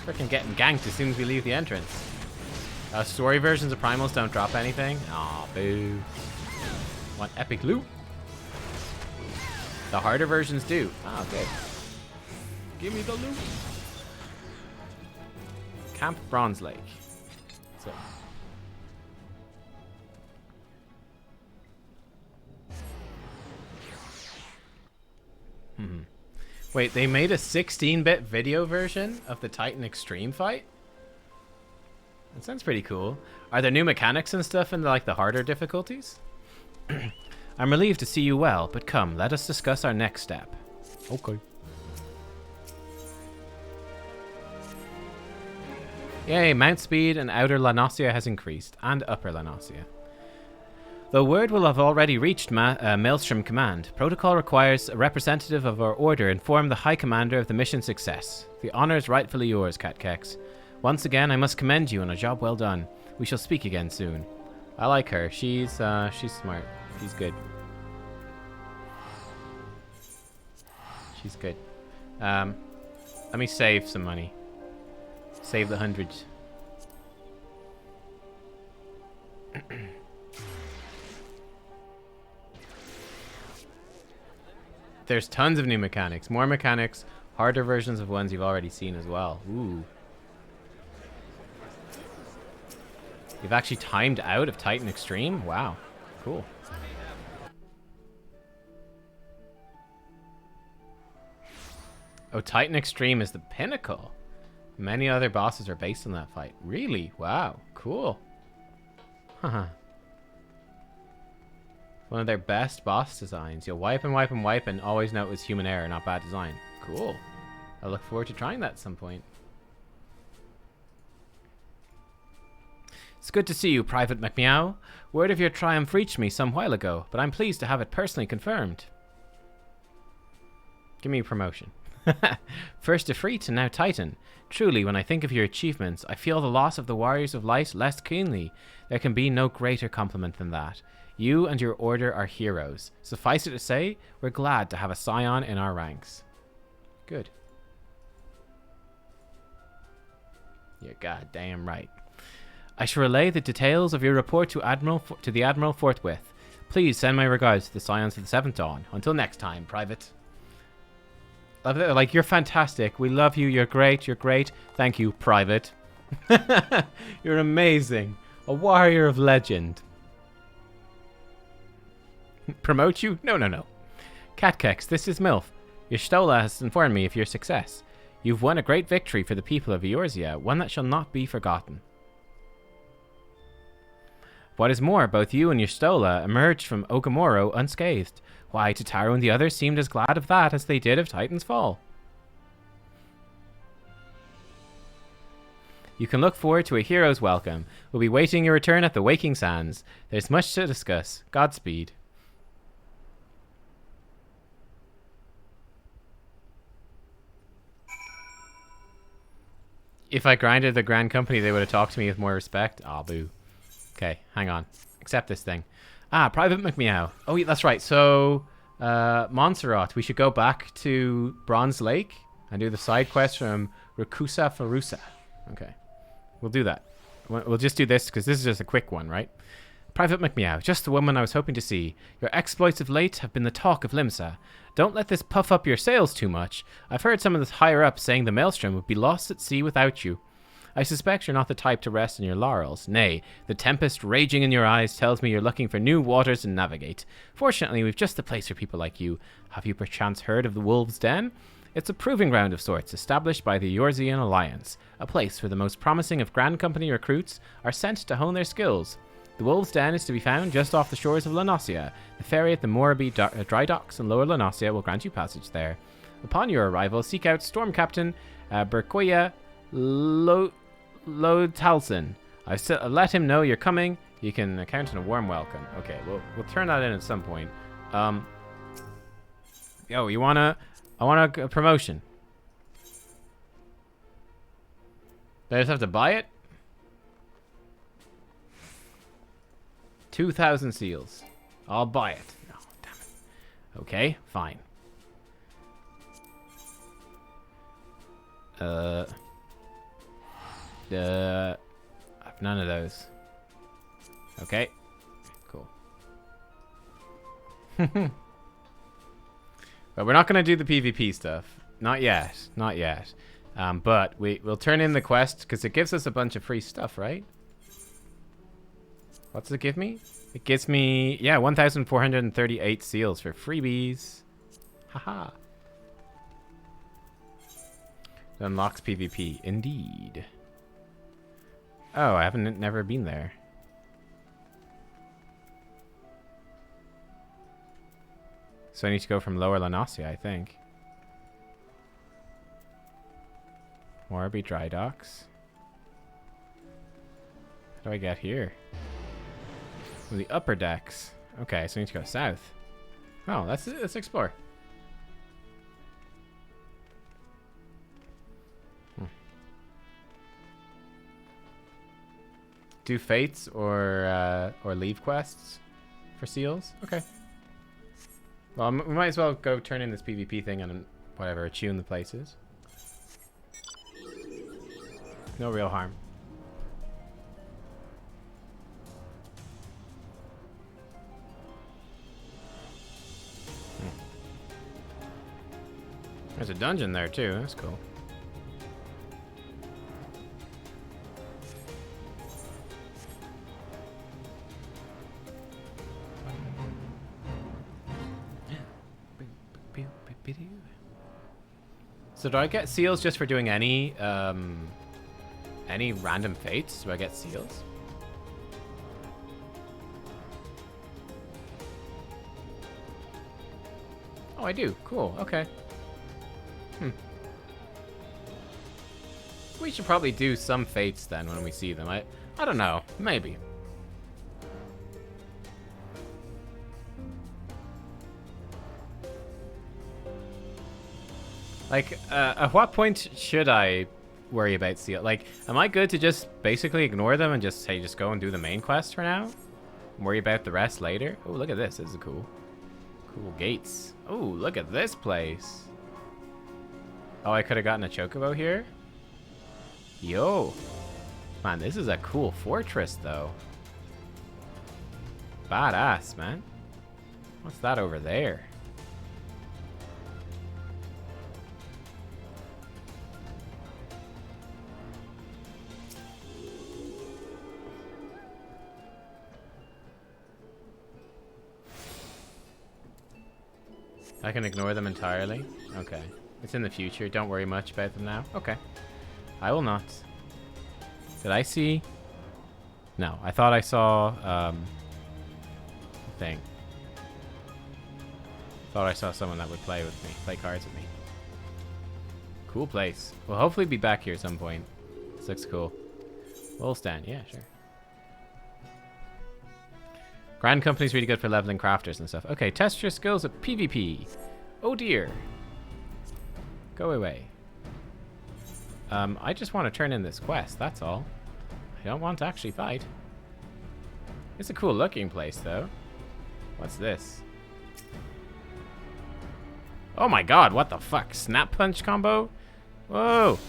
Freaking getting ganked as soon as we leave the entrance. Story versions of Primals don't drop anything. Aw, boo. Want epic loot? The harder versions do. Ah, okay. Give me the loot. Camp Bronze Lake. So. Wait, they made a 16-bit video version of the Titan Extreme fight? That sounds pretty cool. Are there new mechanics and stuff in the harder difficulties? I'm relieved to see you well, but come, let us discuss our next step. Okay. Yay, mount speed and outer La Noscea has increased, and upper La Noscea. Though word will have already reached Maelstrom Command, protocol requires a representative of our order inform the High Commander of the mission success. The honor is rightfully yours, Nubkeks. Once again, I must commend you on a job well done. We shall speak again soon. I like her. She's smart. She's good. She's good. Let me save some money. Save the hundreds. There's tons of new mechanics. More mechanics. Harder versions of ones you've already seen as well. Ooh. You've actually timed out of Titan Extreme? Wow. Cool. Oh, Titan Extreme is the pinnacle. Many other bosses are based on that fight. Really? Wow. Cool. Haha. One of their best boss designs. You'll wipe and wipe and wipe and always know it was human error, not bad design. Cool. I look forward to trying that at some point. It's good to see you, Private McMeow. Word of your triumph reached me some while ago, but I'm pleased to have it personally confirmed. Give me a promotion. First Ifrit and now Titan. Truly, when I think of your achievements, I feel the loss of the Warriors of Light less keenly. There can be no greater compliment than that. You and your order are heroes. Suffice it to say, we're glad to have a scion in our ranks. Good. You're goddamn right. I shall relay the details of your report to the Admiral forthwith. Please send my regards to the scions of the Seventh Dawn. Until next time, Private. Like, you're fantastic. We love you. You're great. You're great. Thank you, Private. You're amazing. A warrior of legend. Promote you? No, no, no. Nubkeks, this is Milf. Y'shtola has informed me of your success. You've won a great victory for the people of Eorzea, one that shall not be forgotten. What is more, both you and Y'shtola emerged from Ogamoro unscathed. Why, Tataru and the others seemed as glad of that as they did of Titan's fall. You can look forward to a hero's welcome. We'll be waiting your return at the Waking Sands. There's much to discuss. Godspeed. If I grinded the Grand Company, they would have talked to me with more respect. Aw, boo. Okay, hang on. Accept this thing. Ah, Private McMeow. Oh, yeah, that's right. So, Montserrat, we should go back to Bronze Lake and do the side quest from Rakusa Farusa. Okay, we'll do that. We'll just do this because this is just a quick one, right? Private McMeow, just the woman I was hoping to see. Your exploits of late have been the talk of Limsa. Don't let this puff up your sails too much. I've heard some of the higher ups saying the Maelstrom would be lost at sea without you. I suspect you're not the type to rest on your laurels. Nay, the tempest raging in your eyes tells me you're looking for new waters to navigate. Fortunately, we've just the place for people like you. Have you perchance heard of the Wolves' Den? It's a proving ground of sorts established by the Eorzean Alliance, a place where the most promising of Grand Company recruits are sent to hone their skills. The Wolves' Den is to be found just off the shores of Lanosia. The ferry at the Moraby dry docks in Lower Lanosia will grant you passage there. Upon your arrival, seek out Storm Captain Berkoya Lotalson. I've let him know you're coming. You can count on a warm welcome. Okay, we'll turn that in at some point. Yo, I want a promotion. Do I just have to buy it? 2,000 seals. I'll buy it. No, damn it. Okay, fine. I've none of those. Okay, cool. But we're not going to do the PvP stuff. Not yet. Not yet. But we'll turn in the quest because it gives us a bunch of free stuff, right? What does it give me? It gives me, yeah, 1,438 seals for freebies. Haha. It unlocks PvP. Indeed. Oh, I haven't never been there. So I need to go from Lower Lanosia, I think. Moraby dry docks. How do I get here? Well, the upper decks. Okay, so I need to go south. Oh, let's explore. Do fates or leave quests for seals? Okay. Well, we might as well go turn in this PvP thing and whatever, attune the places. No real harm. There's a dungeon there too. That's cool. So do I get seals just for doing any random fates? Do I get seals? Oh, I do. Cool. Okay. We should probably do some fates then when we see them. I don't know. Maybe. Like, at what point should I worry about seal? Like, am I good to just basically ignore them and just say, just go and do the main quest for now? And worry about the rest later? Oh, look at this. This is cool. Cool gates. Oh, look at this place. Oh, I could have gotten a chocobo here? Yo. Man, this is a cool fortress, though. Badass, man. What's that over there? I can ignore them entirely? Okay. It's in the future. Don't worry much about them now. Okay. I will not. Did I see? No. I thought I saw, a thing. Thought I saw someone that would play with me. Play cards with me. Cool place. We'll hopefully be back here at some point. This looks cool. We'll stand. Yeah, sure. Grand Company's really good for leveling crafters and stuff. Okay, test your skills at PvP. Oh dear. Go away. I just want to turn in this quest, that's all. I don't want to actually fight. It's a cool looking place, though. What's this? Oh my god, what the fuck? Snap punch combo? Whoa.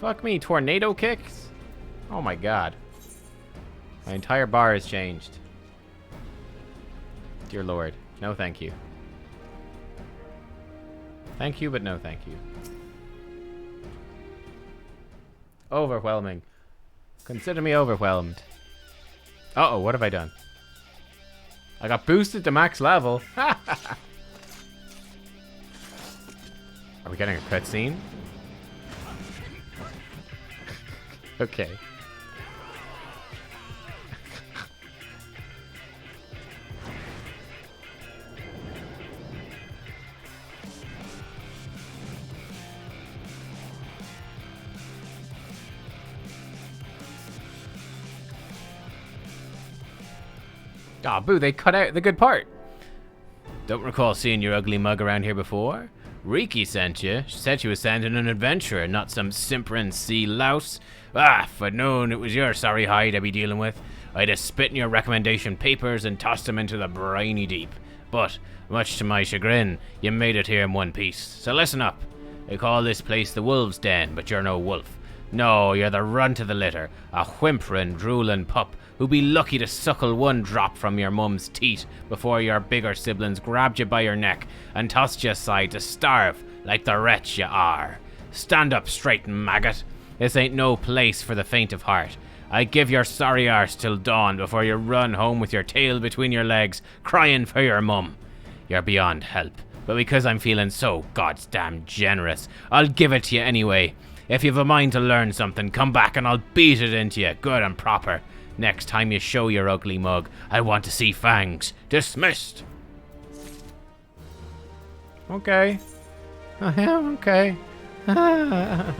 Fuck me, tornado kicks? Oh my god. My entire bar has changed. Dear Lord. No thank you. Thank you, but no thank you. Overwhelming. Consider me overwhelmed. Uh-oh, what have I done? I got boosted to max level. Are we getting a cutscene? Okay. Aw, boo, they cut out the good part. Don't recall seeing your ugly mug around here before? Riki sent you. She said she was sending an adventurer, not some simpering sea louse. Ah, if I'd known it was your sorry hide I'd be dealing with, I'd have spit in your recommendation papers and tossed them into the briny deep. But, much to my chagrin, you made it here in one piece. So listen up. They call this place the Wolf's Den, but you're no wolf. No, you're the runt of the litter, a whimpering, drooling pup who'd be lucky to suckle one drop from your mum's teat before your bigger siblings grabbed you by your neck and tossed you aside to starve like the wretch you are. Stand up straight, maggot. This ain't no place for the faint of heart. I give your sorry arse till dawn before you run home with your tail between your legs, crying for your mum. You're beyond help, but because I'm feeling so goddamn generous, I'll give it to you anyway. If you've a mind to learn something, come back and I'll beat it into you, good and proper. Next time you show your ugly mug, I want to see fangs. Dismissed. Okay. I am okay. I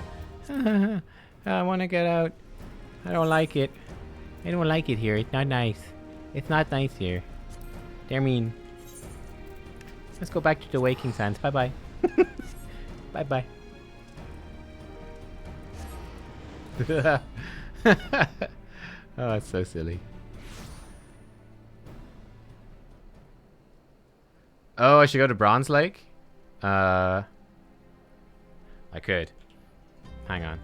want to get out. I don't like it. I don't like it here. It's not nice. It's not nice here. They're mean. Let's go back to the Waking Sands. Bye-bye. Bye-bye. Oh, it's so silly. Oh, I should go to Bronze Lake? I could. Hang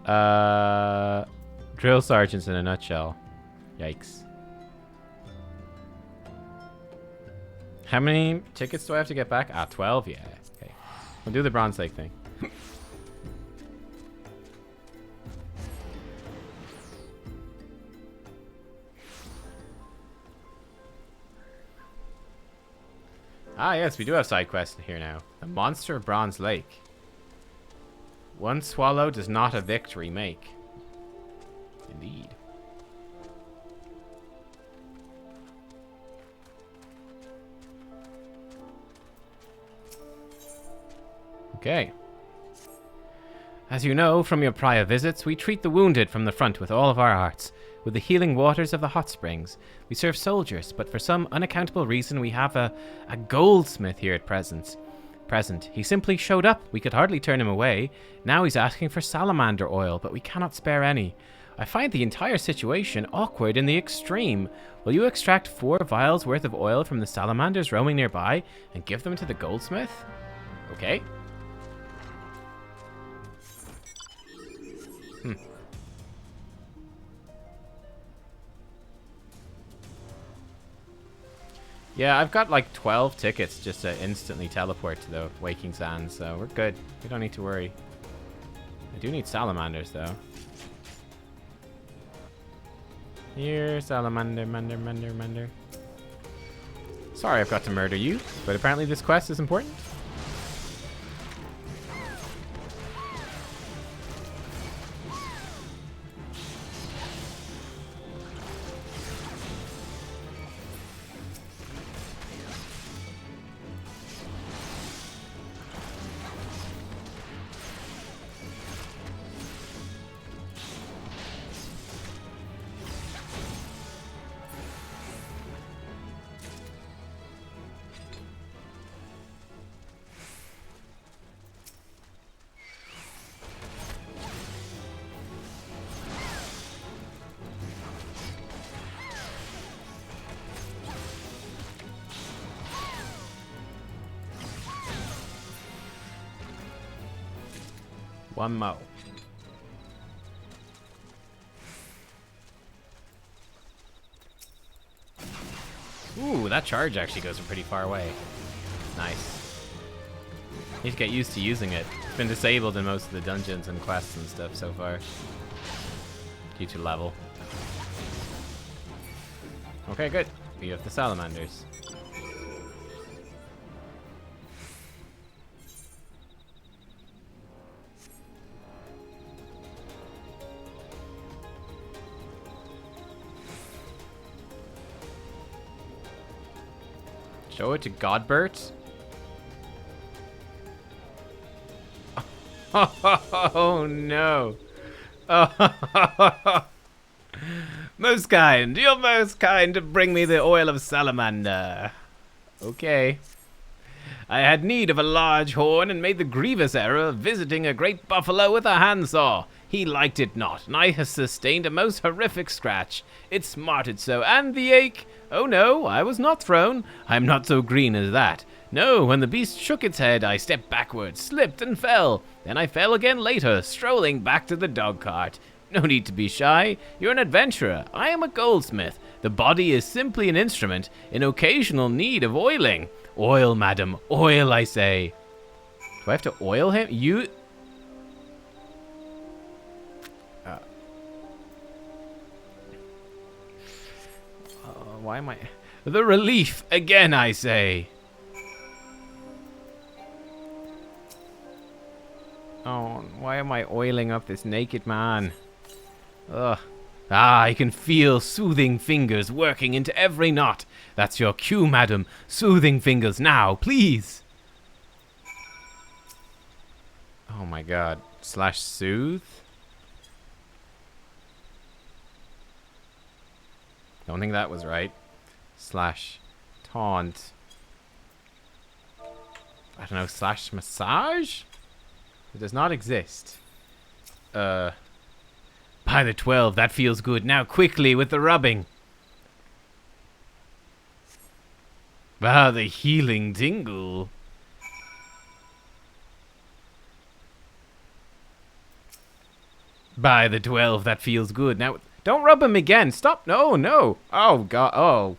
on. Drill sergeants in a nutshell. Yikes. How many tickets do I have to get back? Ah, 12? Yeah. Okay. We'll do the Bronze Lake thing. Ah, yes, we do have side quests here now. The Monster of Bronze Lake. One swallow does not a victory make. Indeed. Okay. As you know from your prior visits, we treat the wounded from the front with all of our hearts, with the healing waters of the hot springs. We serve soldiers, but for some unaccountable reason we have a goldsmith here at present. He simply showed up. We could hardly turn him away. Now he's asking for salamander oil, but we cannot spare any. I find the entire situation awkward in the extreme. Will you extract 4 vials worth of oil from the salamanders roaming nearby and give them to the goldsmith? Okay. Yeah, I've got like 12 tickets just to instantly teleport to the Waking Sands, so we're good. We don't need to worry. I do need salamanders, though. Here, salamander, mender. Sorry I've got to murder you, but apparently this quest is important. One more. Ooh, that charge actually goes from pretty far away. Nice. Need to get used to using it. It's been disabled in most of the dungeons and quests and stuff so far. Due to level. Okay, good. We have the salamanders. Show it to Godbert. Oh no. Oh. Most kind. You're most kind to bring me the oil of salamander. Okay. I had need of a large horn and made the grievous error of visiting a great buffalo with a handsaw. He liked it not, and I have sustained a most horrific scratch. It smarted so, and the ache. Oh no, I was not thrown. I am not so green as that. No, when the beast shook its head, I stepped backward, slipped, and fell. Then I fell again later, strolling back to the dog cart. No need to be shy. You're an adventurer. I am a goldsmith. The body is simply an instrument in occasional need of oiling. Oil, madam. Oil, I say. Do I have to oil him? You... why am I... The relief, again, I say. Oh, why am I oiling up this naked man? Ugh. Ah, I can feel soothing fingers working into every knot. That's your cue, madam. Soothing fingers now, please. Oh my god. / soothe? Don't think that was right. / taunt. I don't know, / massage? It does not exist. By the 12, that feels good. Now quickly with the rubbing. Ah, the healing tingle. By the 12, that feels good. Now, don't rub him again. Stop. No, no. Oh, God. Oh.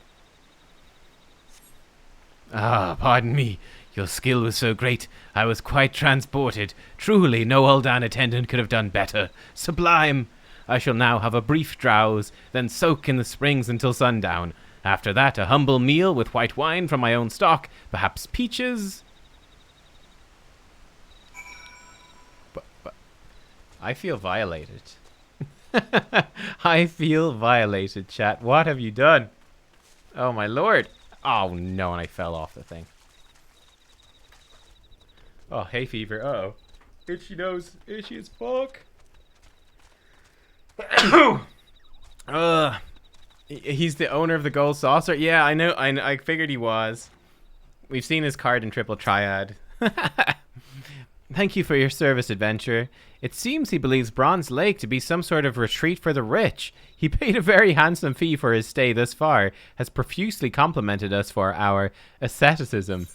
Ah, pardon me. Your skill was so great, I was quite transported. Truly, no Uldan attendant could have done better. Sublime! I shall now have a brief drowse, then soak in the springs until sundown. After that, a humble meal with white wine from my own stock, perhaps peaches. But I feel violated. I feel violated, chat. What have you done? Oh, my lord. Oh, no, and I fell off the thing. Oh, hay fever. Uh-oh. Itchy nose. Itchy as fuck. He's the owner of the gold saucer? Yeah, I know. I figured he was. We've seen his card in Triple Triad. Thank you for your service, adventurer. It seems he believes Bronze Lake to be some sort of retreat for the rich. He paid a very handsome fee for his stay thus far, has profusely complimented us for our asceticism.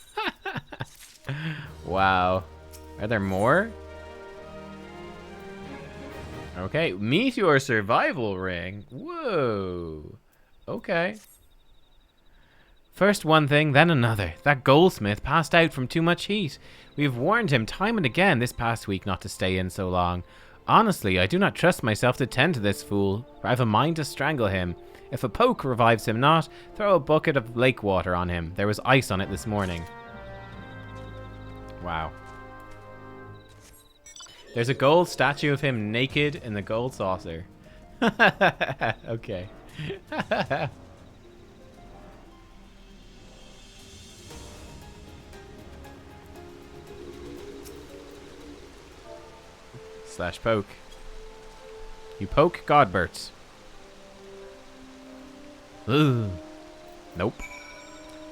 Wow. Are there more? Okay, Meteor Survival Ring. Whoa. Okay. First one thing, then another. That goldsmith passed out from too much heat. We've warned him time and again this past week not to stay in so long. Honestly, I do not trust myself to tend to this fool, for I have a mind to strangle him. If a poke revives him not, throw a bucket of lake water on him. There was ice on it this morning. Wow. There's a gold statue of him naked in the gold saucer. Okay. Slash poke. You poke Godberts. Ugh. Nope.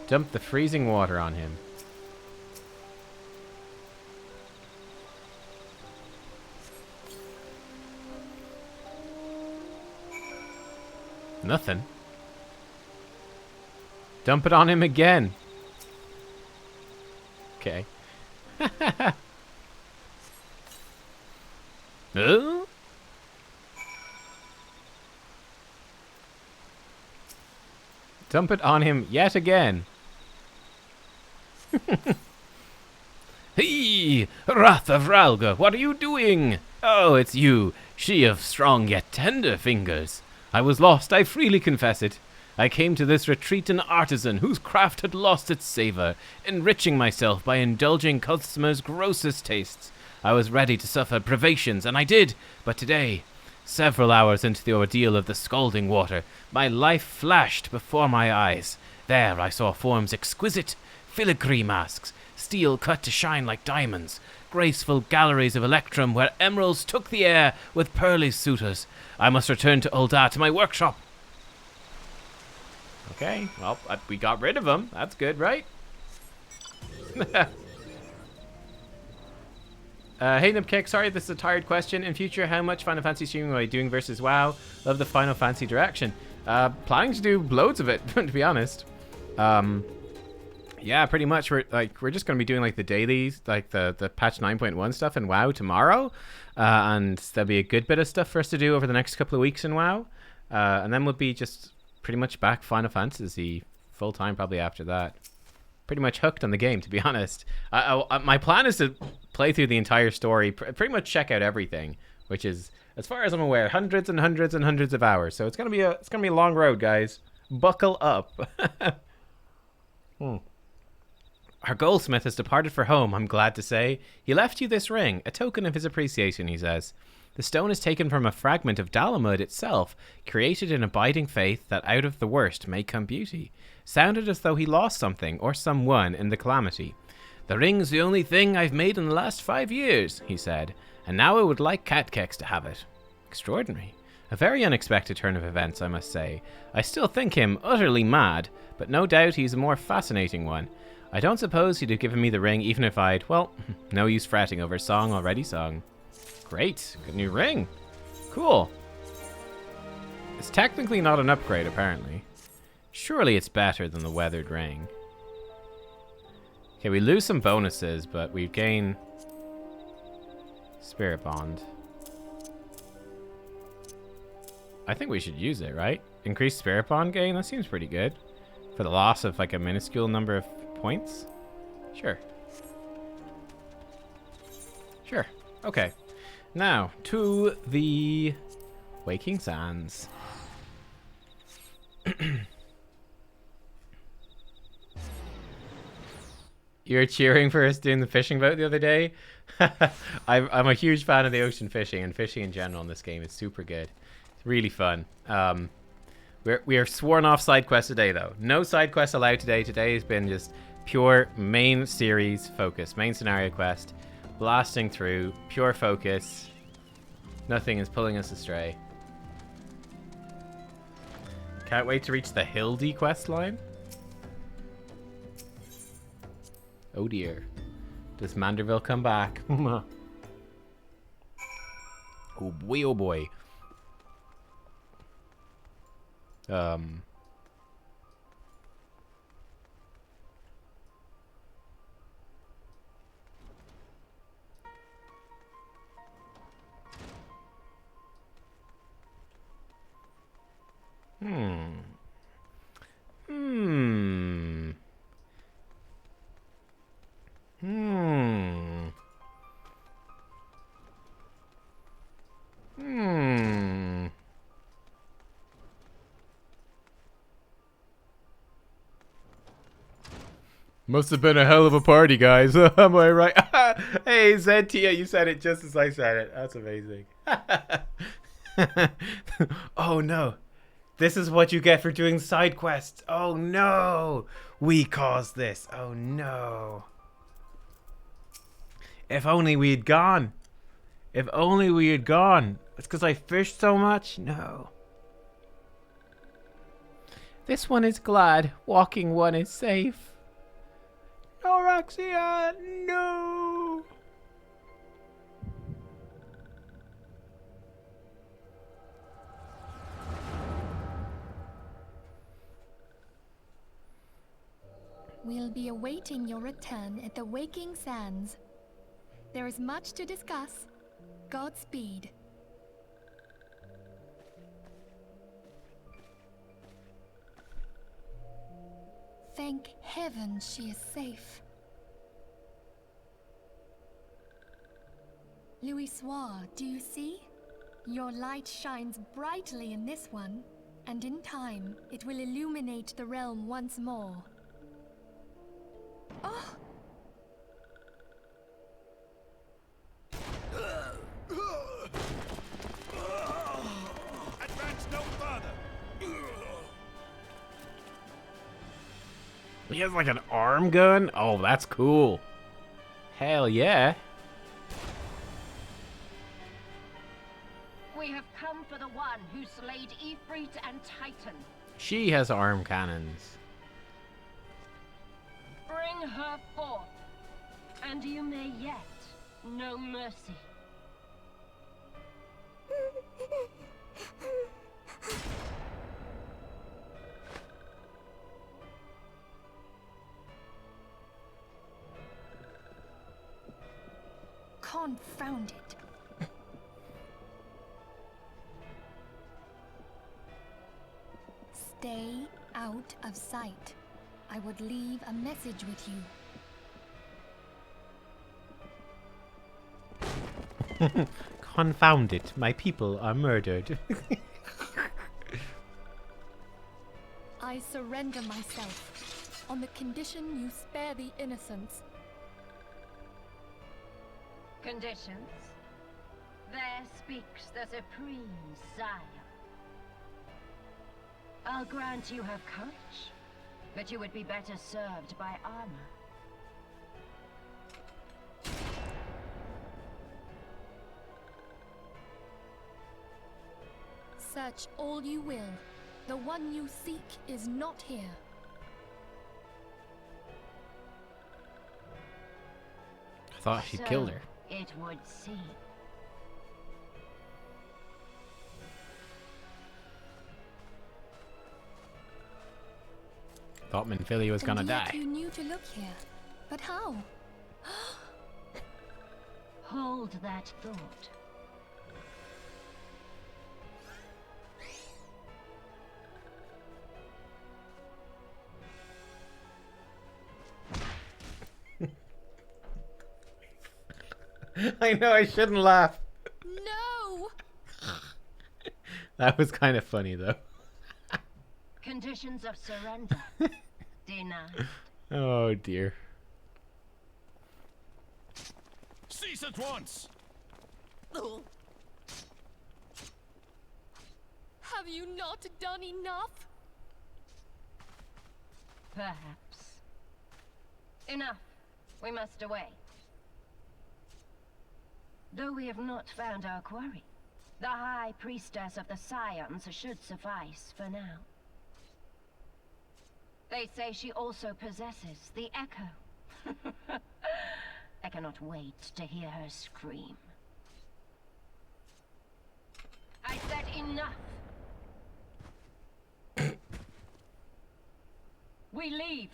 Dump the freezing water on him. Nothing. Dump it on him again. Okay. Dump it on him yet again. Hey, Wrath of Ralga, what are you doing? Oh, it's you, she of strong yet tender fingers. I was lost, I freely confess it. I came to this retreat an artisan whose craft had lost its savor, enriching myself by indulging customers' grossest tastes. I was ready to suffer privations, and I did, but today, several hours into the ordeal of the scalding water, my life flashed before my eyes. There I saw forms exquisite, filigree masks, steel cut to shine like diamonds, graceful galleries of electrum where emeralds took the air with pearly suitors. I must return to Ul'dah, to my workshop. Okay, well, we got rid of him. That's good, right? Hey Nubkeks, sorry this is a tired question. In future, how much Final Fantasy streaming are you doing versus WoW? Love the Final Fantasy direction. Planning to do loads of it, to be honest. Yeah, pretty much. We're just going to be doing like the dailies, like the patch 9.1 stuff in WoW tomorrow, and there'll be a good bit of stuff for us to do over the next couple of weeks in WoW, and then we'll be just pretty much back Final Fantasy full time probably after that. Pretty much hooked on the game, to be honest. My plan is to play through the entire story, pretty much check out everything, which is, as far as I'm aware, hundreds and hundreds and hundreds of hours. So it's gonna be a long road, guys. Buckle up. Our goldsmith has departed for home, I'm glad to say. He left you this ring, a token of his appreciation, he says. The stone is taken from a fragment of Dalamud itself, created in abiding faith that out of the worst may come beauty. Sounded as though he lost something or someone in the calamity. The ring's the only thing I've made in the last 5 years, he said, and now I would like Nubkeks to have it. Extraordinary. A very unexpected turn of events, I must say. I still think him utterly mad, but no doubt he's a more fascinating one. I don't suppose he'd have given me the ring even if I'd, well, no use fretting over a song already sung. Great, good new ring. Cool. It's technically not an upgrade, apparently. Surely it's better than the weathered ring. Okay, we lose some bonuses, but we gain Spirit Bond. I think we should use it, right? Increased Spirit Bond gain? That seems pretty good. For the loss of like a minuscule number of points? Sure. Sure. Okay. Now, to the Waking Sands. You were cheering for us doing the fishing boat the other day? I'm a huge fan of the ocean fishing and fishing in general in this game. It's super good. It's really fun. We are sworn off side quests today, though. No side quests allowed today. Today has been just pure main series focus, main scenario quest. Blasting through. Pure focus. Nothing is pulling us astray. Can't wait to reach the Hildy quest line. Oh dear. Does Manderville come back? Oh boy, oh boy. Must have been a hell of a party, guys. Am I right? Hey, Zentia, you said it just as I said it. That's amazing. Oh no. This is what you get for doing side quests. Oh no. We caused this. Oh no. If only we had gone. If only we had gone. It's because I fished so much? No. This one is glad. Walking one is safe. No, Roxia, no. We'll be awaiting your return at the Waking Sands. There is much to discuss. Godspeed. Thank heaven she is safe. Louis Soir, do you see? Your light shines brightly in this one, and in time, it will illuminate the realm once more. Oh! Advance no further. He has like an arm gun? Oh, that's cool. Hell yeah. We have come for the one who slayed Ifrit and Titan. She has arm cannons. Bring her forth, and you may yet know mercy. Confound it. Stay out of sight. I would leave a message with you. Confound it, my people are murdered. I surrender myself, on the condition you spare the innocents. Conditions? There speaks the Supreme Sire. I'll grant you have courage, but you would be better served by armor. Search all you will. The one you seek is not here. I thought she killed her. It would seem. Thought Minfilia was gonna And yet die. You knew to look here, but how? Hold that thought. I know I shouldn't laugh. No! That was kind of funny though. Conditions of surrender. Denied. Oh dear. Cease at once. Have you not done enough? Perhaps. Enough. We must away. Though we have not found our quarry, the High Priestess of the Scions should suffice for now. They say she also possesses the Echo. I cannot wait to hear her scream. I said enough! We leave.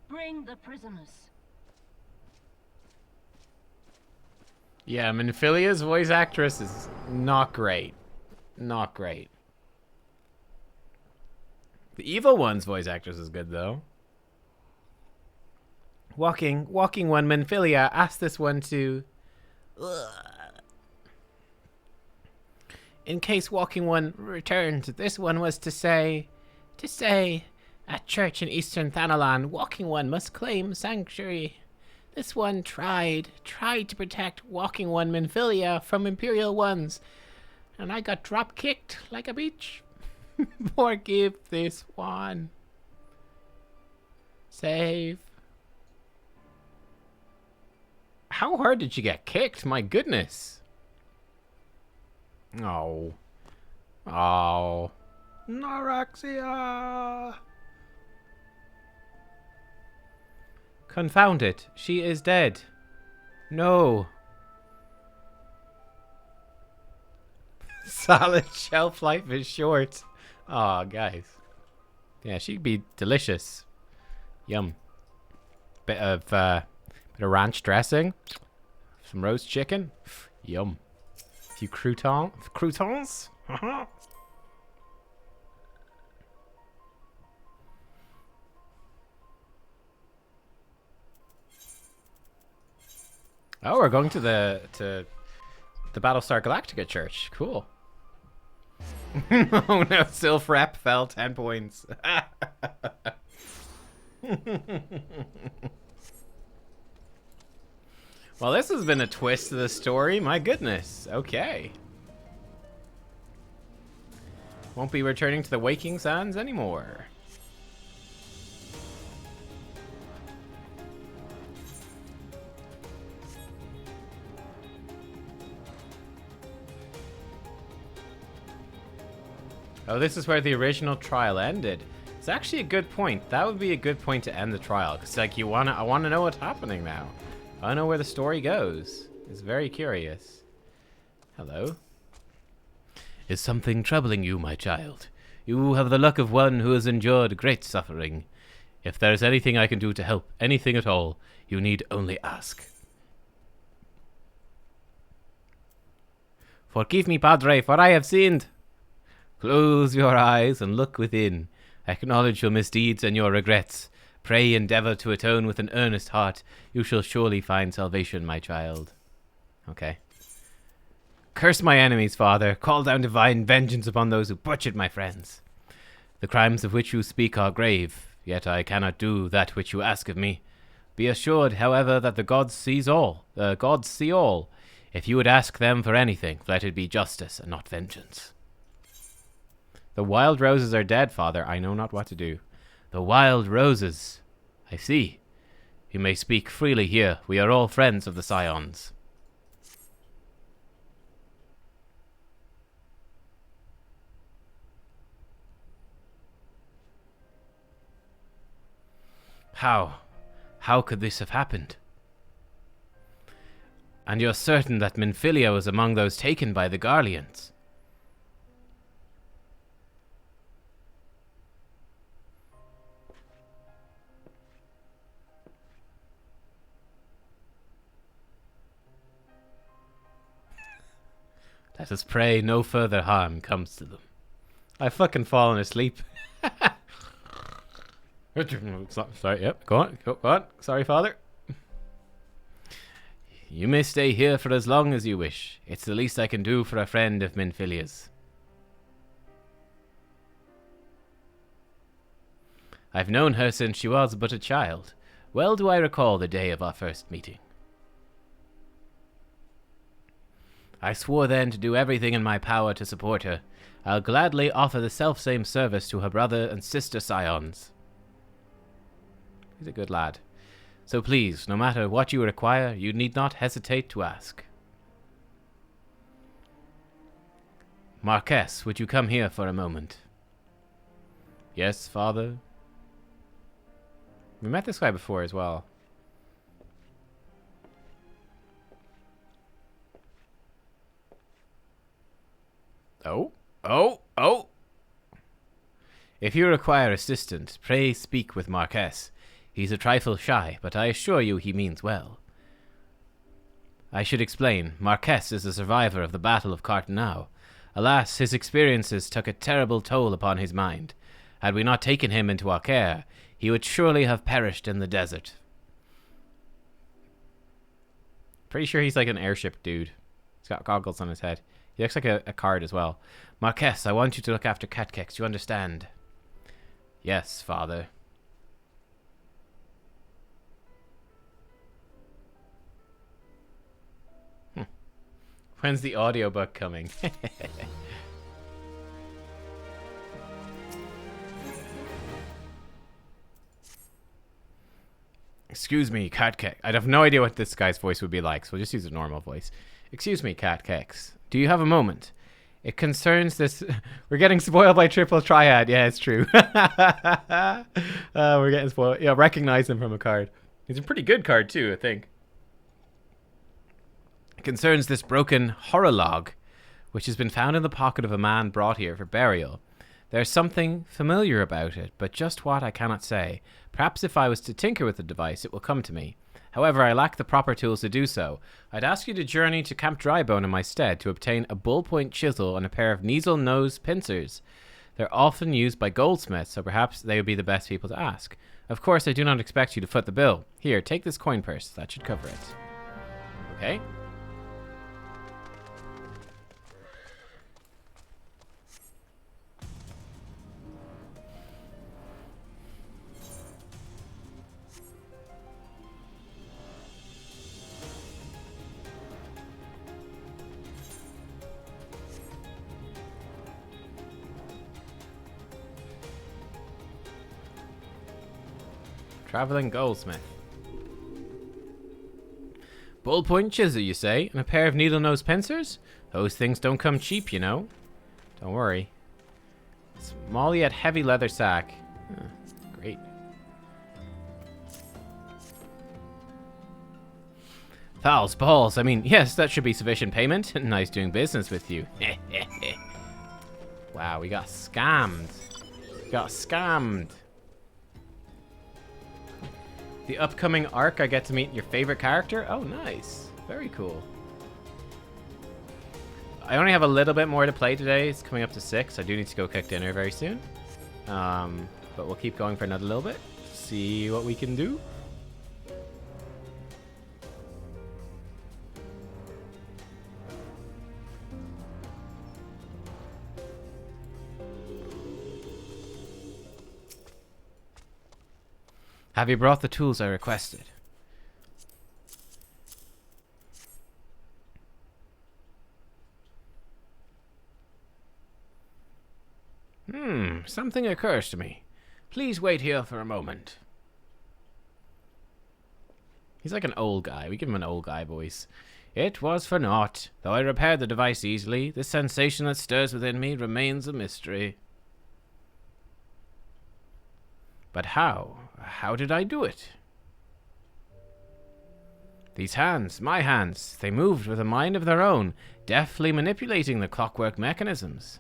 Bring the prisoners. Yeah, Minfilia's voice actress is not great. Not great. The evil one's voice actress is good, though. Walking one, Minfilia asked this one to... In case Walking One returned, this one was to say, at church in Eastern Thanalan, Walking One must claim sanctuary. This one tried to protect Walking One Minfilia from Imperial Ones, and I got drop-kicked like a bitch. Forgive this one. Save. How hard did you get kicked? My goodness. Oh. Oh. Noraxia. Confound it. She is dead. No. Salad shelf life is short. Oh, guys. Yeah, she'd be delicious. Yum. Bit of ranch dressing. Some roast chicken. Yum. A few croutons. Oh, we're going to the Battlestar Galactica church. Cool. Oh no, Sylph Rep fell 10 points. Well, this has been a twist to the story. My goodness. Okay. Won't be returning to the Waking Sands anymore. Oh, this is where the original trial ended. It's actually a good point. That would be a good point to end the trial. Because, like, I want to know what's happening now. I know where the story goes. It's very curious. Hello. Is something troubling you, my child? You have the luck of one who has endured great suffering. If there is anything I can do to help, anything at all, you need only ask. Forgive me, Padre, for I have sinned. Close your eyes and look within. Acknowledge your misdeeds and your regrets. Pray, endeavor to atone with an earnest heart. You shall surely find salvation, my child. Okay. Curse my enemies, Father. Call down divine vengeance upon those who butchered my friends. The crimes of which you speak are grave, yet I cannot do that which you ask of me. Be assured, however, that the gods see all. If you would ask them for anything, let it be justice and not vengeance. The wild roses are dead, Father. I know not what to do. The wild roses. I see. You may speak freely here. We are all friends of the Scions. How? How could this have happened? And you're certain that Minfilia was among those taken by the Garleans? Let us pray no further harm comes to them. I've fucking fallen asleep. Sorry, yep, go on. Sorry, Father. You may stay here for as long as you wish. It's the least I can do for a friend of Minfilia's. I've known her since she was but a child. Well do I recall the day of our first meeting. I swore then to do everything in my power to support her. I'll gladly offer the selfsame service to her brother and sister Scions. He's a good lad. So please, no matter what you require, you need not hesitate to ask. Marquess, would you come here for a moment? Yes, father. We met this guy before as well. Oh, oh, oh! If you require assistance, pray speak with Marquess. He's a trifle shy, but I assure you he means well. I should explain, Marquess is a survivor of the Battle of Cartonau. Alas, his experiences took a terrible toll upon his mind. Had we not taken him into our care, he would surely have perished in the desert. Pretty sure he's like an airship dude. He's got goggles on his head. He looks like a card as well. Marquess, I want you to look after Nubkeks, you understand? Yes, father. When's the audiobook coming? Excuse me, Nubkeks. I have no idea what this guy's voice would be like, so we'll just use a normal voice. Excuse me, Nubkeks. Do you have a moment? It concerns this... We're getting spoiled by Triple Triad. Yeah, it's true. We're getting spoiled. Yeah, recognize him from a card. He's a pretty good card, too, I think. It concerns this broken horror log, which has been found in the pocket of a man brought here for burial. There's something familiar about it, but just what I cannot say. Perhaps if I was to tinker with the device, it will come to me. However, I lack the proper tools to do so. I'd ask you to journey to Camp Drybone in my stead to obtain a ballpoint chisel and a pair of needle nose pincers. They're often used by goldsmiths, so perhaps they would be the best people to ask. Of course, I do not expect you to foot the bill. Here, take this coin purse. That should cover it. Okay. Traveling goldsmith. Ballpoint chisel, you say? And a pair of needle nose pincers? Those things don't come cheap, you know. Don't worry. Small yet heavy leather sack. Great. Fowls, balls. I mean, yes, that should be sufficient payment. Nice doing business with you. Wow, we got scammed. We got scammed. The upcoming arc, I get to meet your favorite character? Oh, nice. Very cool. I only have a little bit more to play today. It's coming up to 6. I do need to go cook dinner very soon. But we'll keep going for another little bit. See what we can do. Have you brought the tools I requested? Something occurs to me. Please wait here for a moment. He's like an old guy. We give him an old guy voice. It was for naught. Though I repaired the device easily, the sensation that stirs within me remains a mystery. But how? How did I do it? These hands, my hands, they moved with a mind of their own, deftly manipulating the clockwork mechanisms.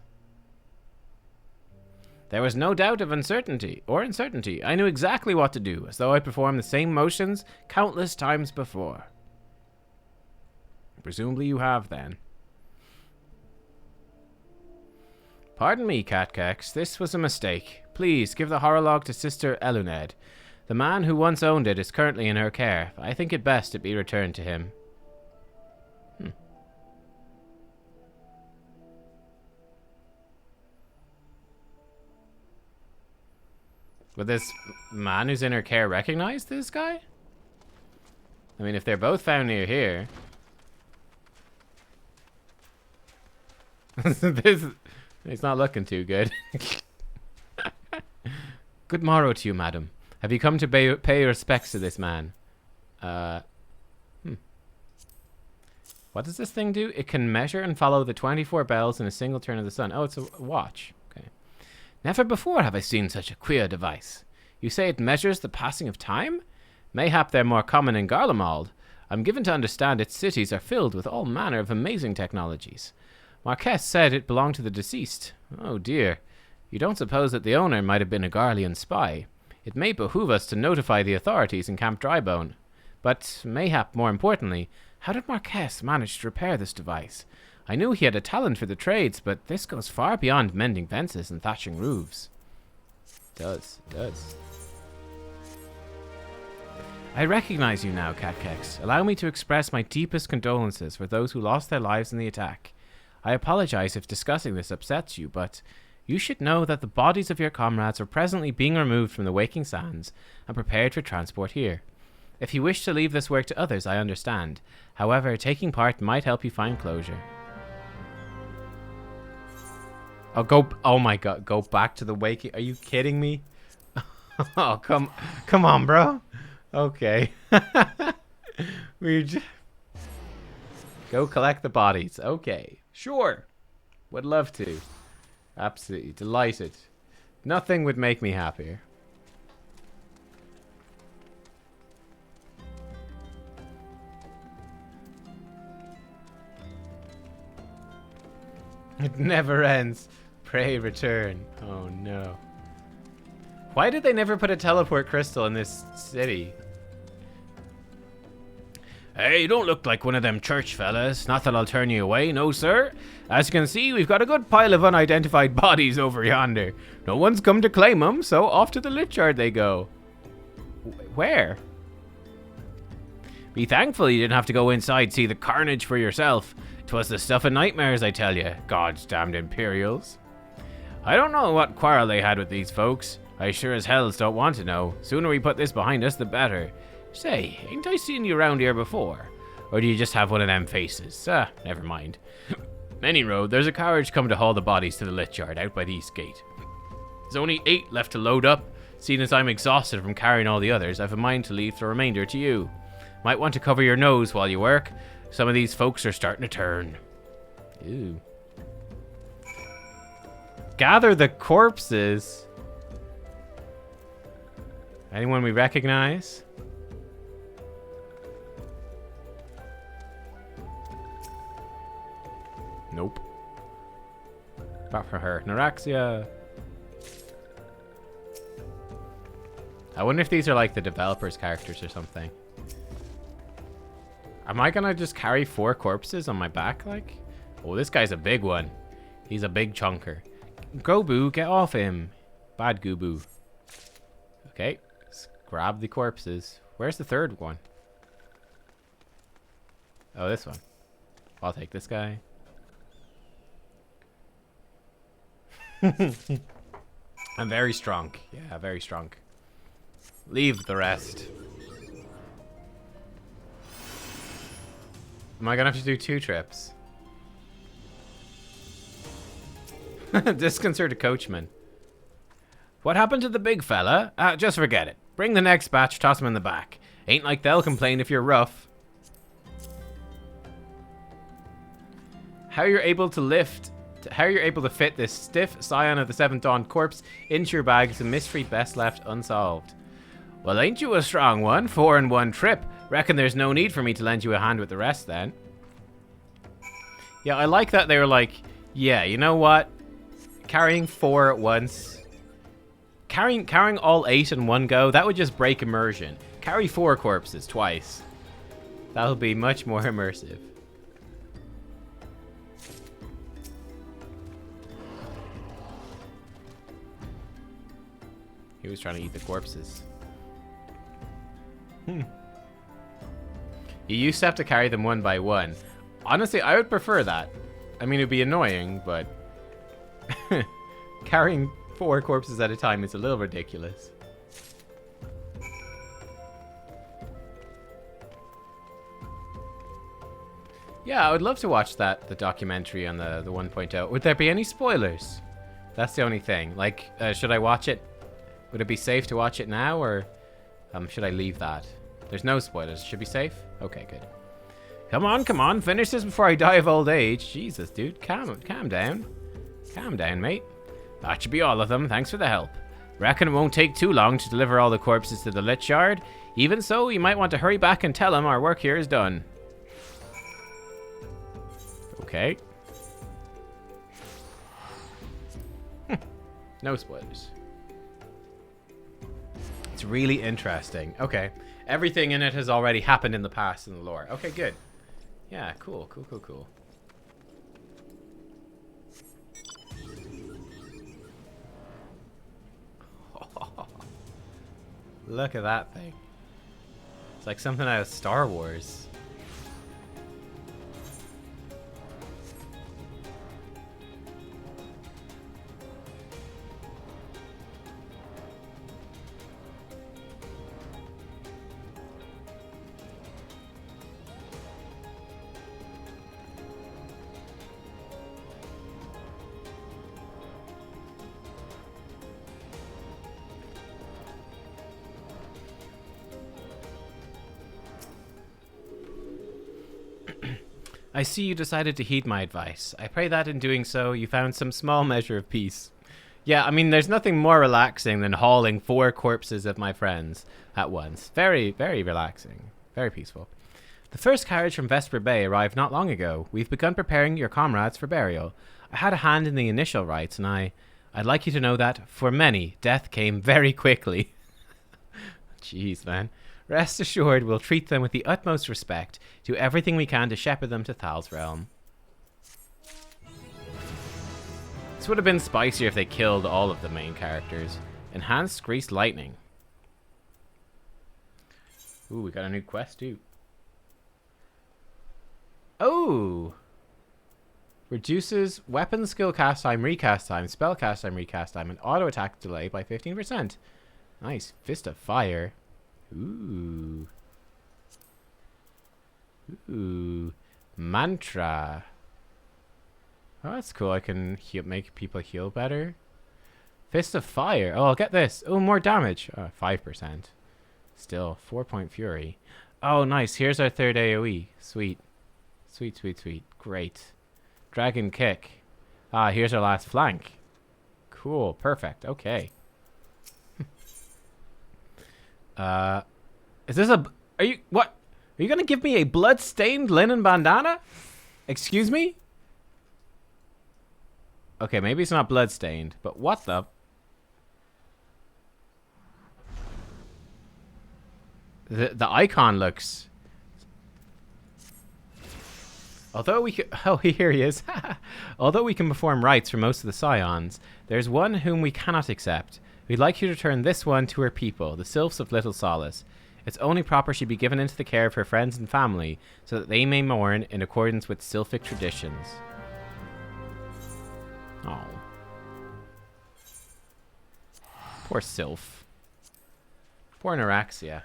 There was no doubt of uncertainty. I knew exactly what to do, as though I performed the same motions countless times before. Presumably you have, then. Pardon me, Nubkeks, this was a mistake. Please, give the horolog to Sister Eluned. The man who once owned it is currently in her care. I think it best it be returned to him. Would this man who's in her care recognize this guy? I mean, if they're both found near here... It's not looking too good. Good morrow to you, madam. Have you come to pay your respects to this man? What does this thing do? It can measure and follow the 24 bells in a single turn of the sun. Oh, it's a watch. Okay. Never before have I seen such a queer device. You say it measures the passing of time? Mayhap they're more common in Garlemald. I'm given to understand its cities are filled with all manner of amazing technologies. Marquess said it belonged to the deceased. Oh dear. You don't suppose that the owner might have been a Garlean spy? It may behoove us to notify the authorities in Camp Drybone. But, mayhap more importantly, how did Marquess manage to repair this device? I knew he had a talent for the trades, but this goes far beyond mending fences and thatching roofs. It does. I recognize you now, Nubkeks. Allow me to express my deepest condolences for those who lost their lives in the attack. I apologize if discussing this upsets you, but you should know that the bodies of your comrades are presently being removed from the Waking Sands and prepared for transport here. If you wish to leave this work to others, I understand. However, taking part might help you find closure. Oh my god, go back to the Waking. Are you kidding me? Oh, come on, bro. Okay. Go collect the bodies. Okay. Sure. Would love to. Absolutely. Delighted. Nothing would make me happier. It never ends. Pray return. Oh no. Why did they never put a teleport crystal in this city? Hey, you don't look like one of them church fellas. Not that I'll turn you away, no sir. As you can see, we've got a good pile of unidentified bodies over yonder. No one's come to claim them, so off to the Lich-Yard they go. Where? Be thankful you didn't have to go inside see the carnage for yourself. 'Twas the stuff of nightmares, I tell you. God's damned Imperials. I don't know what quarrel they had with these folks. I sure as hells don't want to know. Sooner we put this behind us, the better. Say, ain't I seen you around here before? Or do you just have one of them faces? Never mind. Any road, there's a carriage come to haul the bodies to the Lich-Yard out by the east gate. There's only 8 left to load up. Seeing as I'm exhausted from carrying all the others, I've a mind to leave the remainder to you. Might want to cover your nose while you work. Some of these folks are starting to turn. Ew. Gather the corpses. Anyone we recognize? Nope. Apart from her. Naraxia. I wonder if these are like the developers' characters or something. Am I gonna just carry 4 corpses on my back, like? Oh, this guy's a big one. He's a big chunker. Gobu, get off him. Bad Gubu. Okay, let's grab the corpses. Where's the third one? Oh, this one. I'll take this guy. I'm very strong. Yeah, very strong. Leave the rest. Am I gonna have to do 2 trips? Disconcerted coachman. What happened to the big fella? Just forget it. Bring the next batch, toss him in the back. Ain't like they'll complain if you're rough. How you're able to fit this stiff scion of the 7th Dawn corpse into your bag is a mystery best left unsolved. Well, ain't you a strong one? 4 in 1 trip. Reckon there's no need for me to lend you a hand with the rest then. Yeah, I like that they were like, yeah, you know what? Carrying 4 at once. Carrying all 8 in one go, that would just break immersion. Carry 4 corpses twice. That'll be much more immersive. He was trying to eat the corpses. You used to have to carry them one by one. Honestly, I would prefer that. I mean, it would be annoying, but carrying 4 corpses at a time is a little ridiculous. Yeah, I would love to watch the documentary on the 1.0. Would there be any spoilers? That's the only thing. Like, should I watch it? Would it be safe to watch it now, or should I leave that? There's no spoilers. Should be safe? Okay, good. Come on, finish this before I die of old age. Jesus, dude, calm down. Calm down, mate. That should be all of them. Thanks for the help. Reckon it won't take too long to deliver all the corpses to the Lich Yard. Even so, you might want to hurry back and tell him our work here is done. Okay. No spoilers. It's really interesting. Okay. Everything in it has already happened in the past in the lore. Okay, good. Yeah, cool. Look at that thing. It's like something out of Star Wars. I see you decided to heed my advice. I pray that in doing so, you found some small measure of peace. Yeah, I mean, there's nothing more relaxing than hauling 4 corpses of my friends at once. Very, very relaxing. Very peaceful. The first carriage from Vesper Bay arrived not long ago. We've begun preparing your comrades for burial. I had a hand in the initial rites, and I'd like you to know that, for many, death came very quickly. Jeez, man. Rest assured, we'll treat them with the utmost respect, do everything we can to shepherd them to Thal's realm. This would have been spicier if they killed all of the main characters. Enhanced Greased Lightning. Ooh, we got a new quest too. Oh! Reduces weapon skill cast time, recast time, spell cast time, recast time, and auto attack delay by 15%. Nice. Fist of Fire. Ooh. Mantra. Oh, that's cool. I can make people heal better. Fist of Fire. Oh, I'll get this. Oh, more damage. 5%. Still, 4-point Fury. Oh, nice. Here's our third AoE. Sweet. Sweet. Great. Dragon Kick. Here's our last flank. Cool. Perfect. Okay. Is this a... What? Are you gonna give me a blood-stained linen bandana? Excuse me? Okay, maybe it's not blood-stained, but what the... The icon looks... Although we can... Oh, here he is. Although we can perform rites for most of the Scions, there's one whom we cannot accept. We'd like you to return this one to her people, the Sylphs of Little Solace. It's only proper she be given into the care of her friends and family, so that they may mourn in accordance with Sylphic traditions. Oh. Poor Sylph. Poor Neuraxia.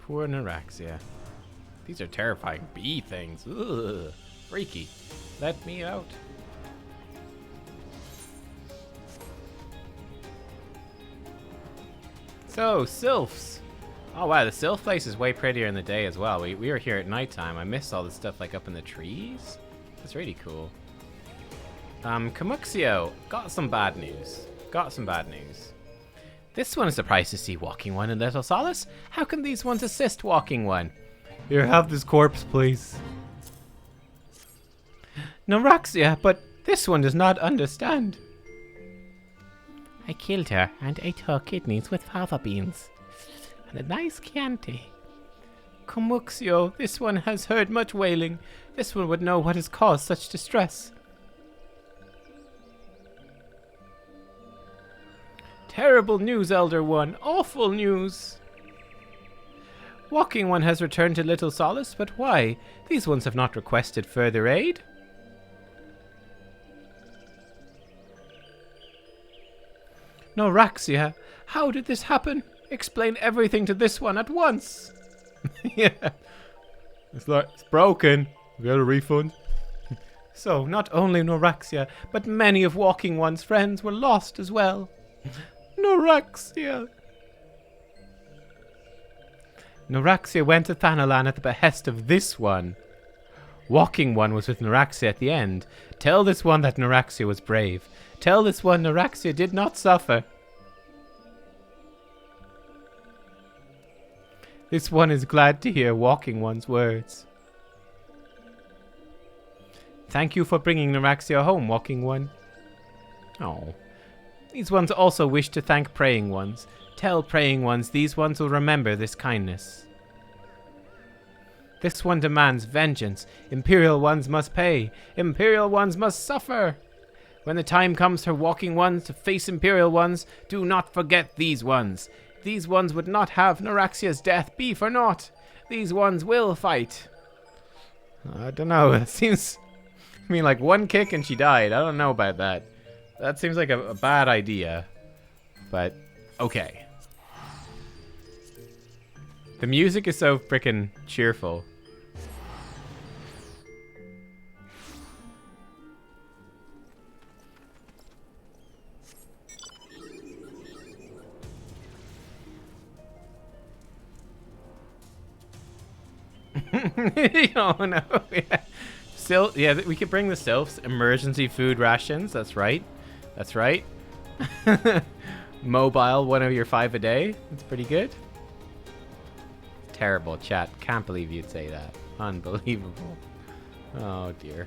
Poor Neuraxia. These are terrifying bee things. Ugh. Freaky. Let me out. So, Sylphs. Oh wow, the Sylph place is way prettier in the day as well. We were here at nighttime. I missed all the stuff like up in the trees. That's really cool. Camuxio. Got some bad news. This one is surprised to see Walking One in Little Solace. How can these ones assist Walking One? Here, have this corpse, please. Neuraxia, but this one does not understand. I killed her and ate her kidneys with fava beans. And a nice Chianti. Camuxio, this one has heard much wailing. This one would know what has caused such distress. Terrible news, Elder One. Awful news. Walking One has returned to Little Solace, but why? These ones have not requested further aid. Neuraxia, how did this happen? Explain everything to this one at once. Yeah. It's broken. We got a refund? So, not only Noraxia, but many of Walking One's friends were lost as well. Noraxia. Noraxia went to Thanalan at the behest of this one. Walking One was with Noraxia at the end. Tell this one that Noraxia was brave. Tell this one Noraxia did not suffer. This one is glad to hear Walking One's words. Thank you for bringing Noraxia home, Walking One. Oh. These ones also wish to thank Praying Ones. Tell Praying Ones these ones will remember this kindness. This one demands vengeance. Imperial Ones must pay. Imperial Ones must suffer. When the time comes for Walking Ones to face Imperial Ones, do not forget these ones. These ones would not have Noraxia's death be for naught. These ones will fight. I don't know. That seems... I mean, like, one kick and she died. I don't know about that. That seems like a bad idea. But, okay. The music is so freaking cheerful. Oh no. Yeah. Still, yeah, we could bring the sylphs emergency food rations. That's right. That's right. Mobile, 1 of your 5 a day. That's pretty good. Terrible chat. Can't believe you'd say that. Unbelievable. Oh dear.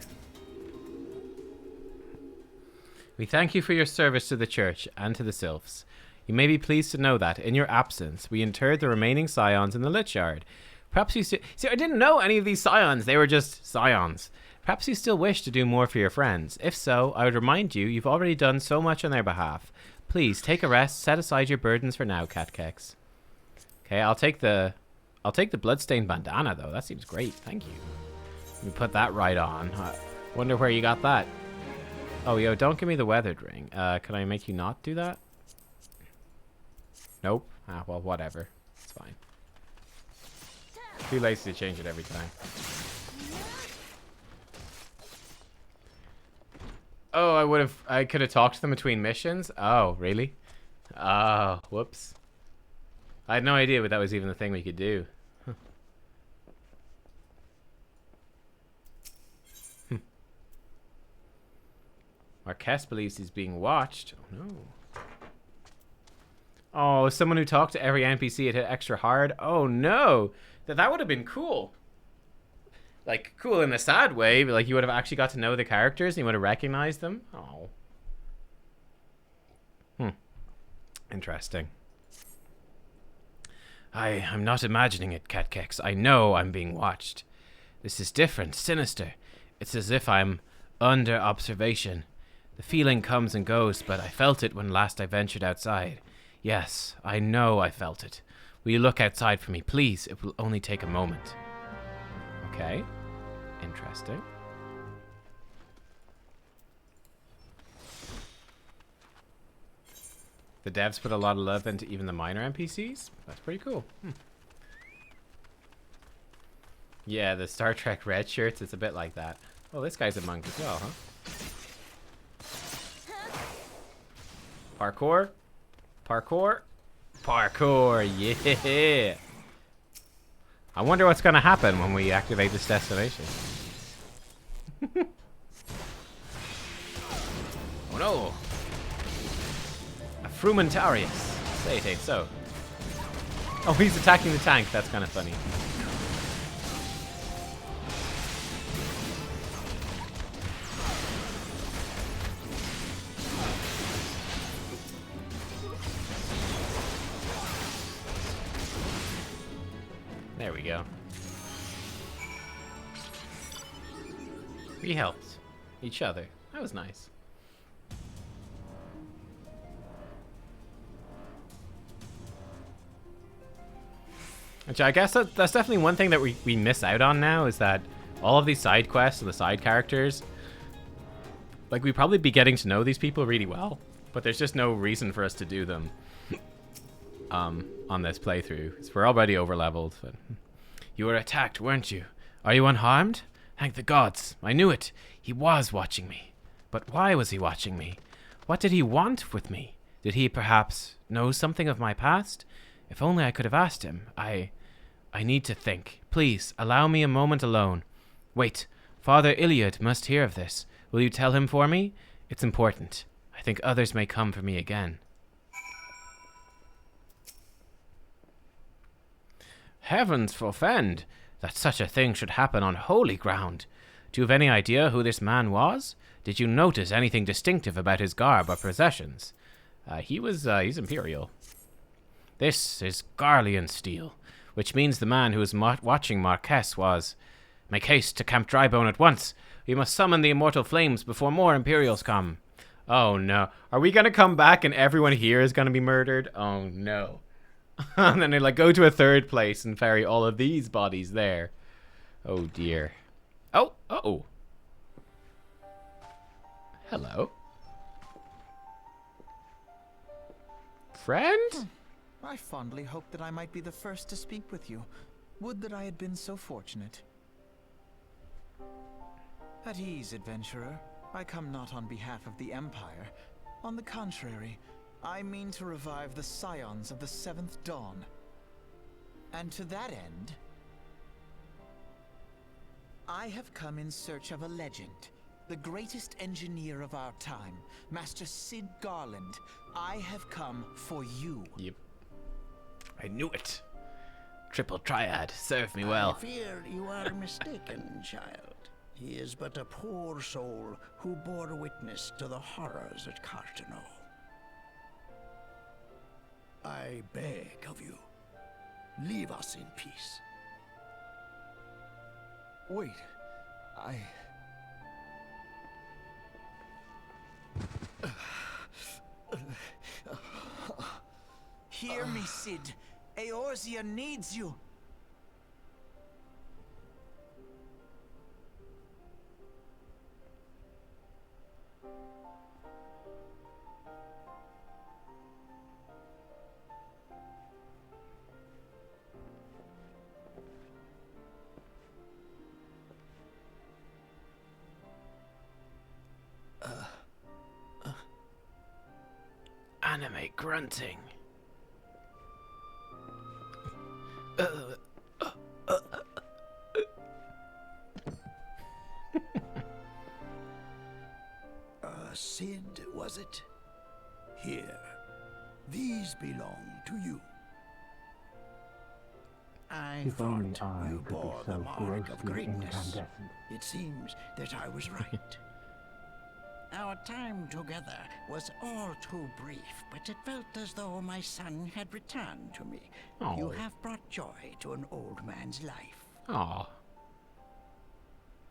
We thank you for your service to the church and to the sylphs. You may be pleased to know that, in your absence, we interred the remaining scions in the Lich Yard. Perhaps you see, I didn't know any of these scions. They were just scions. Perhaps you still wish to do more for your friends. If so, I would remind you, you've already done so much on their behalf. Please, take a rest. Set aside your burdens for now, Nubkeks. Okay, I'll take the bloodstained bandana, though. That seems great. Thank you. Let me put that right on. Wonder where you got that. Oh, yo, don't give me the weathered ring. Can I make you not do that? Nope. Ah, well, whatever. It's fine. Too lazy to change it every time. Oh, I could have talked to them between missions? Oh, really? Oh, whoops. I had no idea that was even the thing we could do. Marquez believes he's being watched. Oh, no. Oh, someone who talked to every NPC, it hit extra hard. Oh, no. That would have been cool. Like, cool in a sad way, but like you would have actually got to know the characters and you would have recognized them. Oh. Interesting. I'm not imagining it, Nubkeks. I know I'm being watched. This is different, sinister. It's as if I'm under observation. The feeling comes and goes, but I felt it when last I ventured outside. Yes, I know I felt it. Will you look outside for me, please? It will only take a moment. Okay. Interesting. The devs put a lot of love into even the minor NPCs? That's pretty cool. Yeah, the Star Trek red shirts, it's a bit like that. Oh, this guy's a monk as well, huh? Parkour. Parkour. Parkour, yeah! I wonder what's going to happen when we activate this destination. Oh no! A Frumentarius. Say it ain't so. Oh, he's attacking the tank. That's kind of funny. There we go. We helped each other. That was nice. Which I guess that's definitely one thing that we miss out on now, is that all of these side quests and the side characters, like, we'd probably be getting to know these people really well, but there's just no reason for us to do them on this playthrough. We're already over-leveled. But you were attacked, weren't you? Are you unharmed? Thank the gods. I knew it. He was watching me. But why was he watching me? What did he want with me? Did he perhaps know something of my past? If only I could have asked him. I need to think. Please, allow me a moment alone. Wait, Father Iliad must hear of this. Will you tell him for me? It's important. I think others may come for me again. Heavens forfend that such a thing should happen on holy ground. Do you have any idea who this man was? Did you notice anything distinctive about his garb or possessions? He's Imperial. This is Garlean steel, which means the man who was watching Marquess was... Make haste to Camp Drybone at once. We must summon the immortal flames before more Imperials come. Oh no. Are we gonna come back and everyone here is gonna be murdered? Oh no. And then they like go to a third place and ferry all of these bodies there. Oh dear. Oh, uh-oh. Hello. Friend? I fondly hoped that I might be the first to speak with you. Would that I had been so fortunate. At ease, adventurer. I come not on behalf of the Empire. On the contrary, I mean to revive the scions of the Seventh Dawn. And to that end, I have come in search of a legend. The greatest engineer of our time, Master Sid Garland. I have come for you. Yep. I knew it. Triple triad. Serve me well. I fear you are mistaken, child. He is but a poor soul who bore witness to the horrors at Cartano. I beg of you, leave us in peace. Wait, Hear me, Sid. Eorzea needs you. Anime grunting. Sid, was it? Here. These belong to you. I If only thought I you could be bore the so mark of grossly greatness. incandescent. It seems that I was right. Our time together was all too brief, but it felt as though my son had returned to me. You Oh. have brought joy to an old man's life. Aw.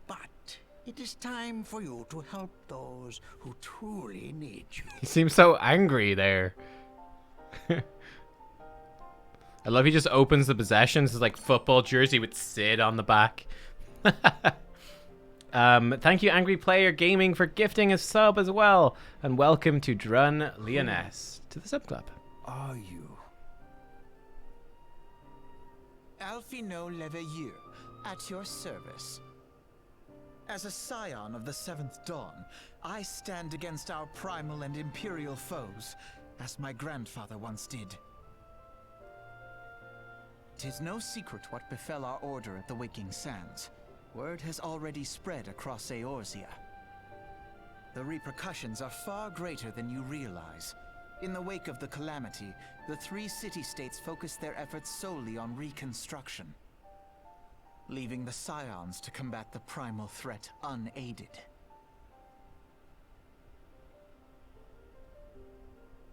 But it is time for you to help those who truly need you. He seems so angry there. I love he just opens the possessions. It's like football jersey with Sid on the back. Thank you, Angry Player Gaming, for gifting a sub as well. And welcome to Drun Leoness to the sub club. Are you? Alfino Leveilleur, at your service. As a scion of the Seventh Dawn, I stand against our primal and imperial foes, as my grandfather once did. 'Tis no secret what befell our order at the Waking Sands. Word has already spread across Eorzea. The repercussions are far greater than you realize. In the wake of the calamity, the three city-states focused their efforts solely on reconstruction, leaving the scions to combat the primal threat unaided.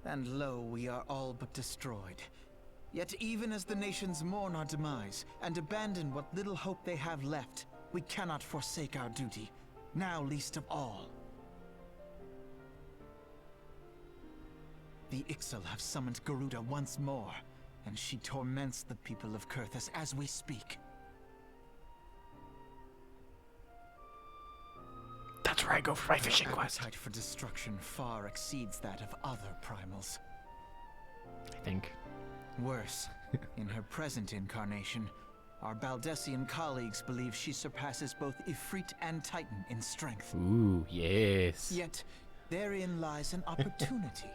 And lo, we are all but destroyed. Yet even as the nations mourn our demise and abandon what little hope they have left, we cannot forsake our duty, now least of all. The Ixal have summoned Garuda once more, and she torments the people of Kurthus as we speak. That's where I go for my fishing Her quest. appetite for destruction far exceeds that of other primals. I think. Worse, in her present incarnation, Our Baldessian colleagues believe she surpasses both Ifrit and Titan in strength. Ooh, yes. Yet, therein lies an opportunity.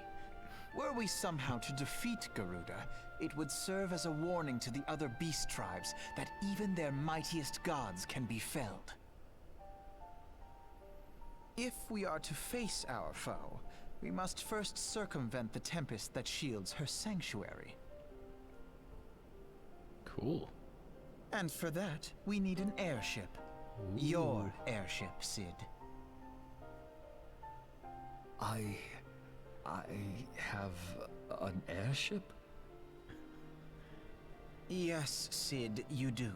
Were we somehow to defeat Garuda, it would serve as a warning to the other beast tribes that even their mightiest gods can be felled. If we are to face our foe, we must first circumvent the tempest that shields her sanctuary. Cool. And for that, we need an airship. Ooh. Your airship, Sid. I have an airship? Yes, Sid, you do.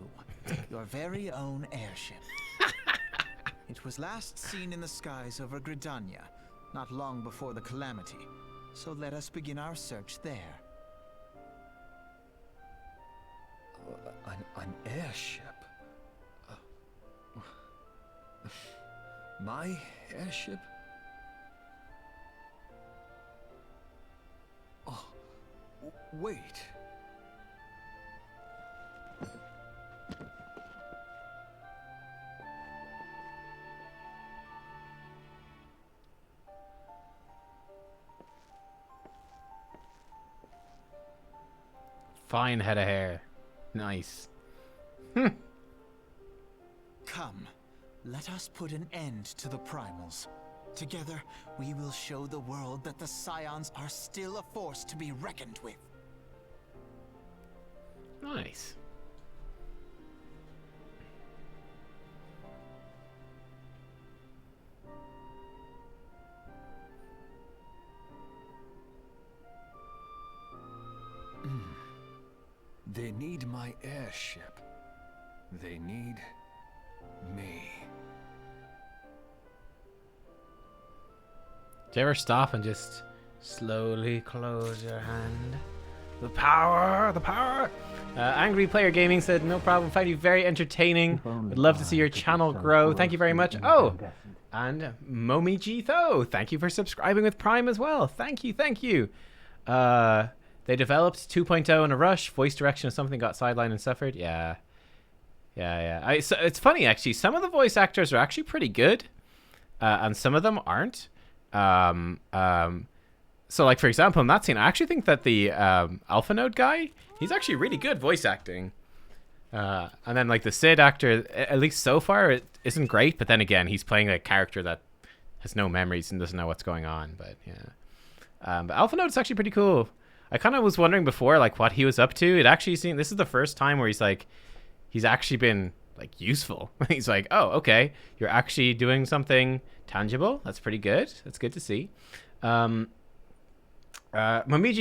Your very own airship. It was last seen in the skies over Gridania, not long before the calamity. So let us begin our search there. An airship? My airship? Oh, wait. Fine head of hair. Nice. Come, let us put an end to the primals. Together, we will show the world that the Scions are still a force to be reckoned with. Nice. They need my airship. They need me. Do you ever stop and just slowly close your hand? The power, the power. Angry Player Gaming said, no problem, find you very entertaining. Would love to see your channel grow. Thank you very much. Oh, and Momiji Tho, thank you for subscribing with Prime as well. Thank you, thank you. They developed 2.0 in a rush. Voice direction of something got sidelined and suffered. Yeah. So it's funny, actually. Some of the voice actors are actually pretty good. And some of them aren't. So, like, for example, in that scene, I actually think that the Alpha Node guy, he's actually really good voice acting. And then, like, the Sid actor, at least so far, it isn't great. But then again, he's playing a character that has no memories and doesn't know what's going on. But, yeah. But Alpha Node's actually pretty cool. I kind of was wondering before, like, what he was up to. It actually seemed, this is the first time where he's actually been, like, useful. He's like, oh, okay, you're actually doing something tangible. That's pretty good. That's good to see. Momiji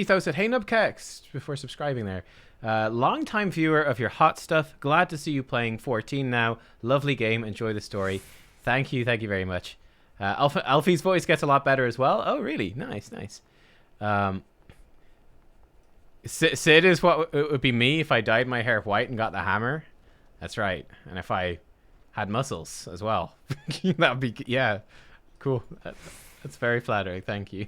Tho said, hey, Nubkeks, before subscribing there. Long-time viewer of your hot stuff. Glad to see you playing 14 now. Lovely game. Enjoy the story. Thank you very much. Alfie's voice gets a lot better as well. Oh, really? Nice. Sid is what it would be me if I dyed my hair white and got the hammer. That's right. And if I had muscles as well. That would be, yeah. Cool. That's very flattering. Thank you.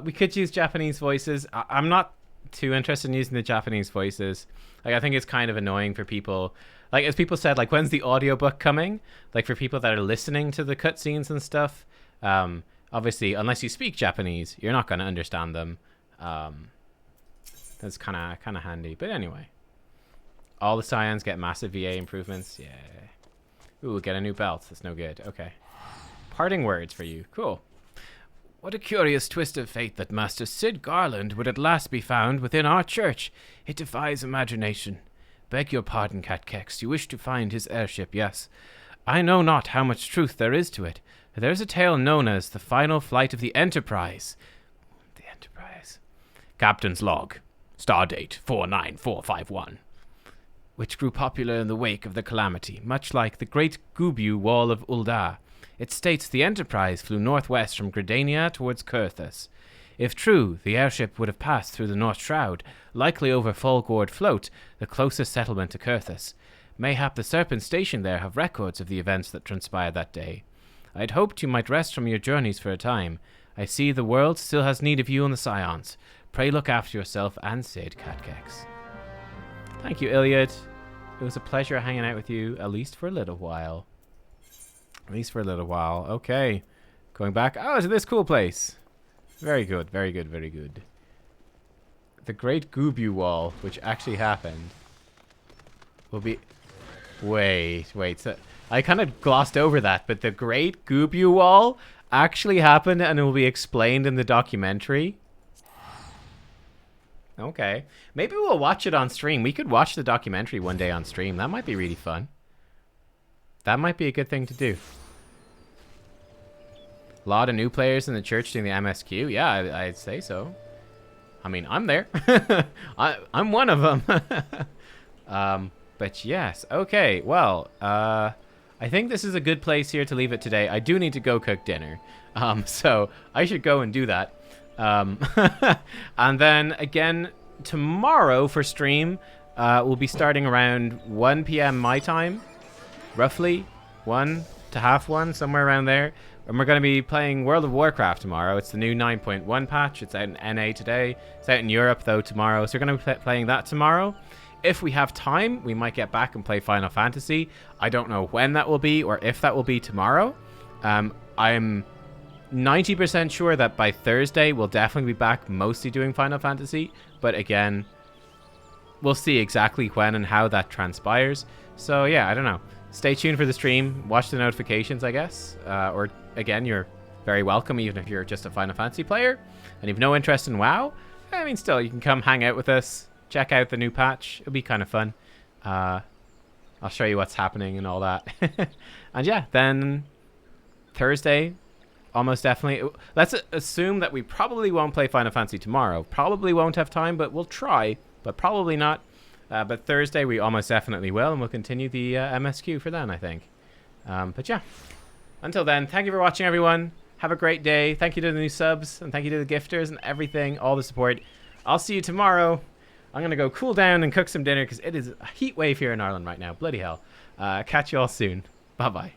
We could use Japanese voices. I'm not too interested in using the Japanese voices. Like, I think it's kind of annoying for people. Like, as people said, like, when's the audiobook coming? Like, for people that are listening to the cutscenes and stuff. Obviously, unless you speak Japanese, you're not going to understand them. That's kind of handy. But anyway, all the Scions get massive VA improvements. Yeah. Ooh, get a new belt. That's no good. Okay. Parting words for you. Cool. What a curious twist of fate that Master Sid Garland would at last be found within our church. It defies imagination. Beg your pardon, Nubkeks. You wish to find his airship, yes. I know not how much truth there is to it. There is a tale known as the final flight of the Enterprise. The Enterprise. Captain's log. Stardate 49451. Which grew popular in the wake of the calamity, much like the Great Gubu Wall of Ul'dah. It states the Enterprise flew northwest from Gridania towards Kurthus. If true, the airship would have passed through the North Shroud, likely over Folgord Float, the closest settlement to Kurthus. Mayhap the Serpents stationed there have records of the events that transpired that day. I had hoped you might rest from your journeys for a time. I see the world still has need of you and the Scions. Pray look after yourself and Sid, Nubkeks. Thank you, Iliad. It was a pleasure hanging out with you, at least for a little while. At least for a little while. Okay. Going back. Oh, to this cool place. Very good, very good, very good. The Great Gubu Wall, which actually happened, will be... Wait. So I kind of glossed over that, but the Great Gubu Wall actually happened and it will be explained in the documentary. Okay. Maybe we'll watch it on stream. We could watch the documentary one day on stream. That might be really fun. That might be a good thing to do. A lot of new players in the church doing the MSQ. Yeah, I'd say so. I mean, I'm there. I'm one of them. But yes. Okay, well, I think this is a good place here to leave it today. I do need to go cook dinner. So I should go and do that. And then again tomorrow for stream, we'll be starting around 1 p.m. my time, roughly 1 to half 1, somewhere around there. And we're going to be playing World of Warcraft tomorrow. It's the new 9.1 patch. It's out in NA today. It's out in Europe though tomorrow. So we're going to be playing that tomorrow. If we have time, we might get back and play Final Fantasy. I don't know when that will be or if that will be tomorrow. I'm 90% sure that by Thursday we'll definitely be back mostly doing Final Fantasy, but again, we'll see exactly when and how that transpires. So yeah, I don't know. Stay tuned for the stream, watch the notifications, I guess, or again, you're very welcome even if you're just a Final Fantasy player and you've no interest in WoW. I mean, still, you can come hang out with us, check out the new patch. It'll be kind of fun. I'll show you what's happening and all that. And yeah, then Thursday, almost definitely. Let's assume that we probably won't play Final Fantasy tomorrow. Probably won't have time, but we'll try. But probably not. But Thursday we almost definitely will, and we'll continue the MSQ for then, I think. But yeah. Until then, thank you for watching, everyone. Have a great day. Thank you to the new subs, and thank you to the gifters and everything, all the support. I'll see you tomorrow. I'm going to go cool down and cook some dinner because it is a heat wave here in Ireland right now. Bloody hell. Catch you all soon. Bye-bye.